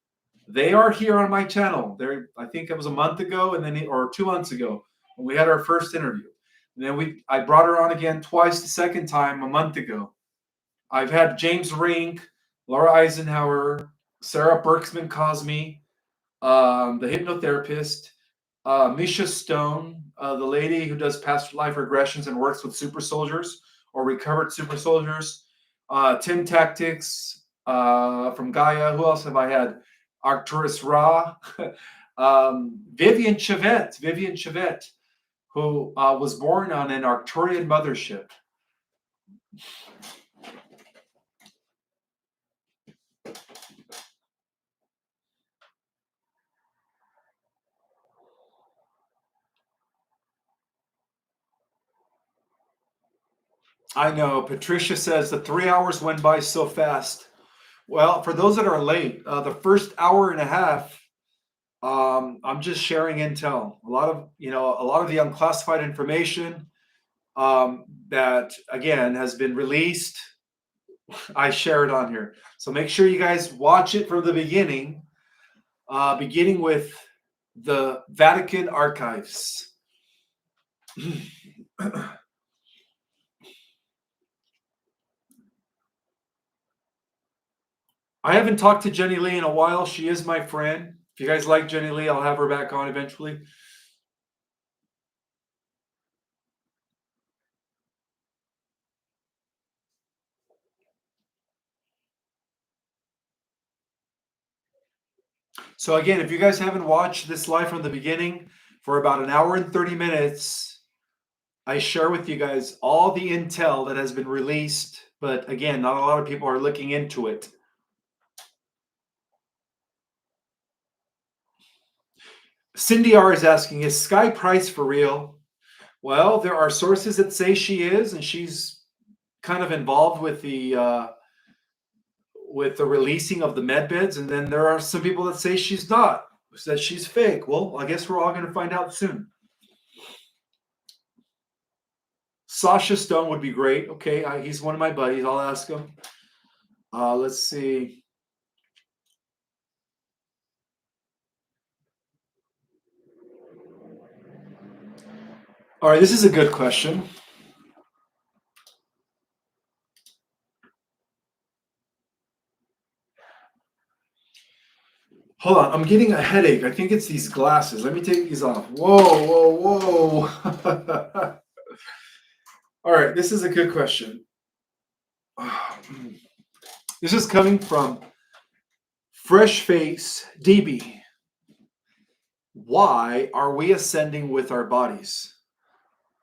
they are here on my channel. I think it was a month ago, or 2 months ago, when we had our first interview. And then I brought her on again twice the second time a month ago. I've had James Rink, Laura Eisenhower, Sarah Berksman Cosme, the hypnotherapist, Misha Stone, the lady who does past life regressions and works with super soldiers or recovered super soldiers, Tim Tactics from Gaia. Who else have I had? Arcturus Ra, Vivian Chevette, who was born on an Arcturian mothership. I know. Patricia says the 3 hours went by so fast. Well, for those that are late, the first hour and a half, I'm just sharing intel. A lot of the unclassified information that again has been released. I share it on here. So make sure you guys watch it from the beginning, beginning with the Vatican archives. I haven't talked to Jenny Lee in a while. She is my friend. If you guys like Jenny Lee, I'll have her back on eventually. So again, if you guys haven't watched this live from the beginning for about an hour and 30 minutes, I share with you guys all the intel that has been released. But again, not a lot of people are looking into it. Cindy R is asking, is Sky Price for real? Well, there are sources that say she is, and she's kind of involved with the releasing of the med beds. And then there are some people that say she's not, that she's fake. Well, I guess we're all going to find out soon. Sasha Stone would be great. Okay, he's one of my buddies. I'll ask him. Let's see. All right, this is a good question. Hold on, I'm getting a headache. I think it's these glasses. Let me take these off. Whoa. All right, this is a good question. This is coming from Fresh Face DB. Why are we ascending with our bodies?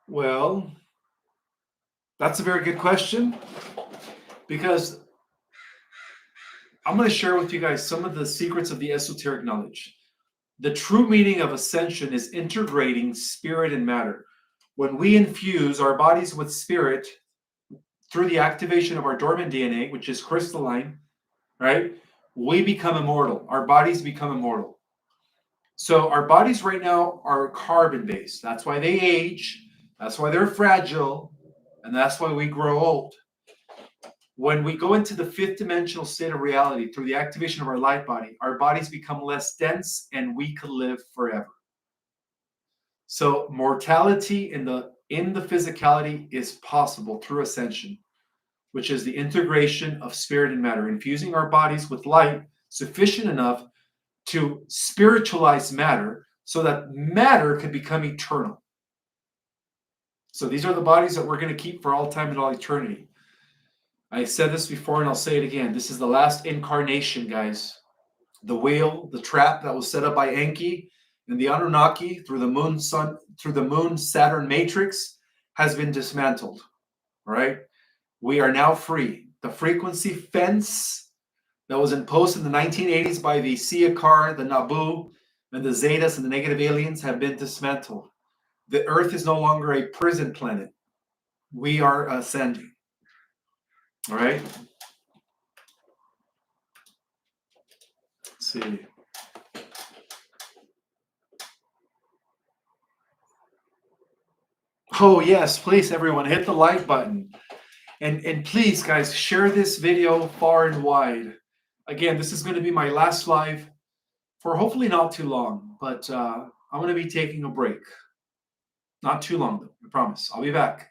Well, that's a very good question, because I'm going to share with you guys some of the secrets of the esoteric knowledge. The true meaning of ascension is integrating spirit and matter. When we infuse our bodies with spirit through the activation of our dormant DNA, which is crystalline, right? We become immortal. Our bodies become immortal. So our bodies right now are carbon-based. That's why they age. That's why they're fragile. And that's why we grow old. When we go into the fifth dimensional state of reality through the activation of our light body, our bodies become less dense and we can live forever. So mortality in the physicality is possible through ascension, which is the integration of spirit and matter, infusing our bodies with light sufficient enough to spiritualize matter so that matter can become eternal. So these are the bodies that we're going to keep for all time and all eternity. I said this before and I'll say it again. This is the last incarnation, guys. The wheel, the trap that was set up by Enki and the Anunnaki through the moon Saturn matrix has been dismantled. All right? We are now free. The frequency fence that was imposed in the 1980s by the Siakar, the Nabu, and the Zetas and the negative aliens have been dismantled. The Earth is no longer a prison planet. We are ascending. All right? Let's see. Oh, yes, please, everyone, hit the like button. And please, guys, share this video far and wide. Again, this is going to be my last live for hopefully not too long, but I'm going to be taking a break. Not too long, though, I promise. I'll be back.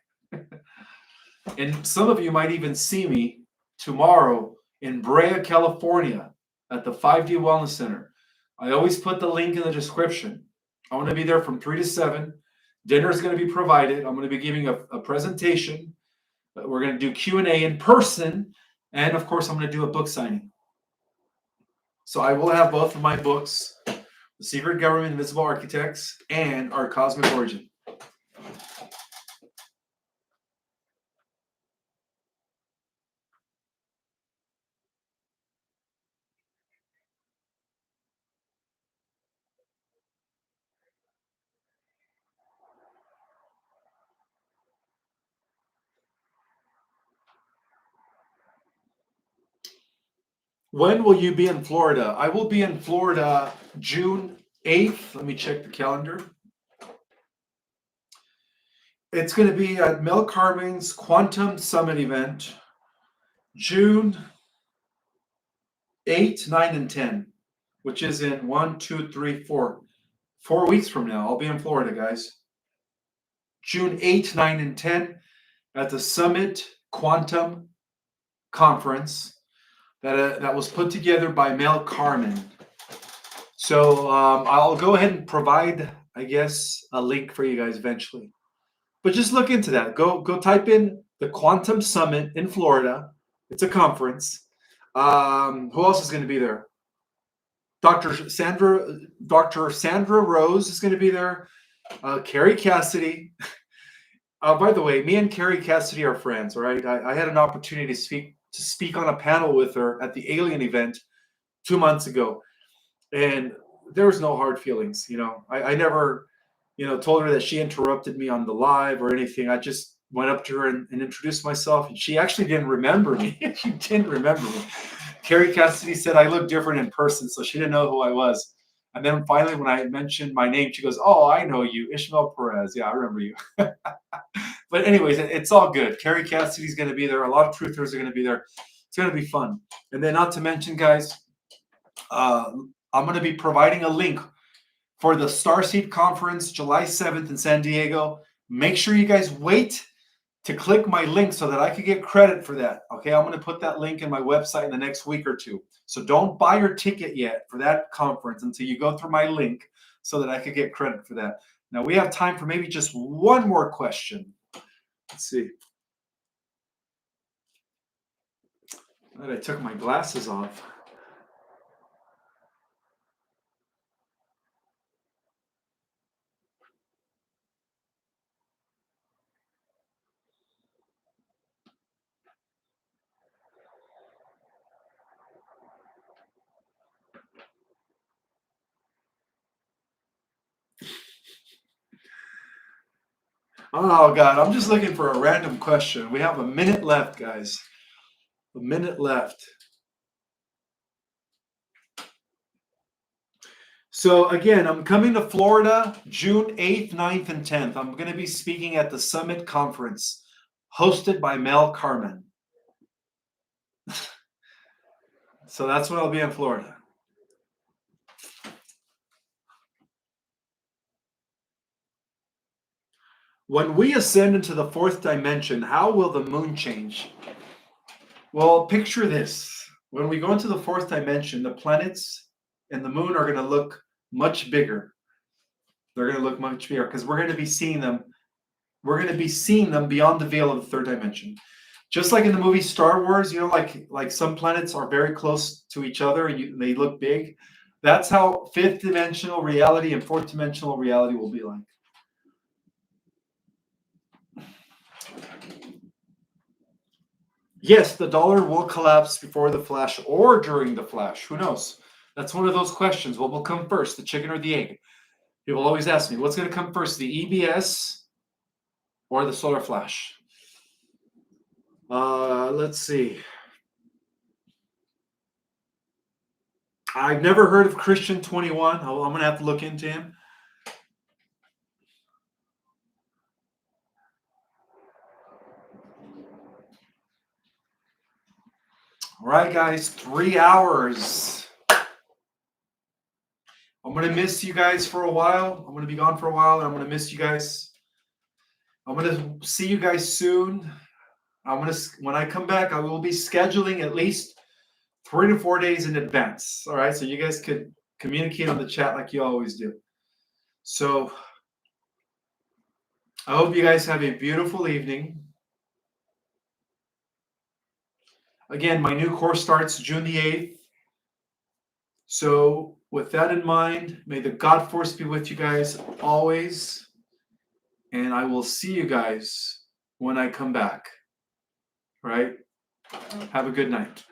And some of you might even see me tomorrow in Brea, California at the 5D Wellness Center. I always put the link in the description. I want to be there from 3 to 7. Dinner is going to be provided. I'm going to be giving a presentation. We're going to do Q&A in person. And, of course, I'm going to do a book signing. So I will have both of my books, The Secret Government, Invisible Architects, and Our Cosmic Origin. When will you be in Florida? I will be in Florida June 8th. Let me check the calendar. It's going to be at Mel Carmen's Quantum Summit event, June 8, 9, and 10, which is in 4 weeks from now. I'll be in Florida, guys. June 8, 9, and 10 at the Summit Quantum Conference that was put together by Mel Carmen. So I'll go ahead and provide, I guess, a link for you guys eventually. But just look into that. Go type in the Quantum Summit in Florida. It's a conference. Who else is going to be there? Dr. Sandra Rose is going to be there. Carrie Cassidy. By the way, me and Carrie Cassidy are friends, right? I had an opportunity to speak on a panel with her at the Alien event 2 months ago. And there was no hard feelings, I never, told her that she interrupted me on the live or anything. I just went up to her and introduced myself, and she actually didn't remember me. She didn't remember me. Carrie Cassidy said I look different in person, so she didn't know who I was. And then finally, when I mentioned my name, she goes, "Oh, I know you, Ismael Perez. Yeah, I remember you." But anyways, it's all good. Carrie Cassidy's going to be there. A lot of truthers are going to be there. It's going to be fun. And then not to mention, guys, I'm going to be providing a link for the Starseed Conference, July 7th in San Diego. Make sure you guys wait to click my link so that I could get credit for that. Okay, I'm going to put that link in my website in the next week or two. So don't buy your ticket yet for that conference until you go through my link so that I could get credit for that. Now we have time for maybe just one more question. Let's see. I took my glasses off. Oh, God, I'm just looking for a random question. We have a minute left, guys. A minute left. So, again, I'm coming to Florida June 8th, 9th, and 10th. I'm going to be speaking at the Summit Conference, hosted by Mel Carmen. So that's when I'll be in Florida. When we ascend into the fourth dimension, how will the moon change? Well, picture this. When we go into the fourth dimension, the planets and the moon are going to look much bigger. They're going to look much bigger because we're going to be seeing them. We're going to be seeing them beyond the veil of the third dimension. Just like in the movie Star Wars, you know, like some planets are very close to each other and they look big. That's how fifth dimensional reality and fourth dimensional reality will be like. Yes, the dollar will collapse before the flash or during the flash. Who knows? That's one of those questions. What will come first, the chicken or the egg? People always ask me, what's going to come first, the EBS or the solar flash? Let's see. I've never heard of Christian 21. I'm going to have to look into him. All right, guys, 3 hours. I'm going to miss you guys for a while. I'm going to be gone for a while, and I'm going to miss you guys. I'm going to see you guys soon. When I come back, I will be scheduling at least 3 to 4 days in advance. All right, so you guys could communicate on the chat like you always do. So I hope you guys have a beautiful evening. Again, my new course starts June the 8th. So with that in mind, may the God force be with you guys always. And I will see you guys when I come back. All right? Have a good night.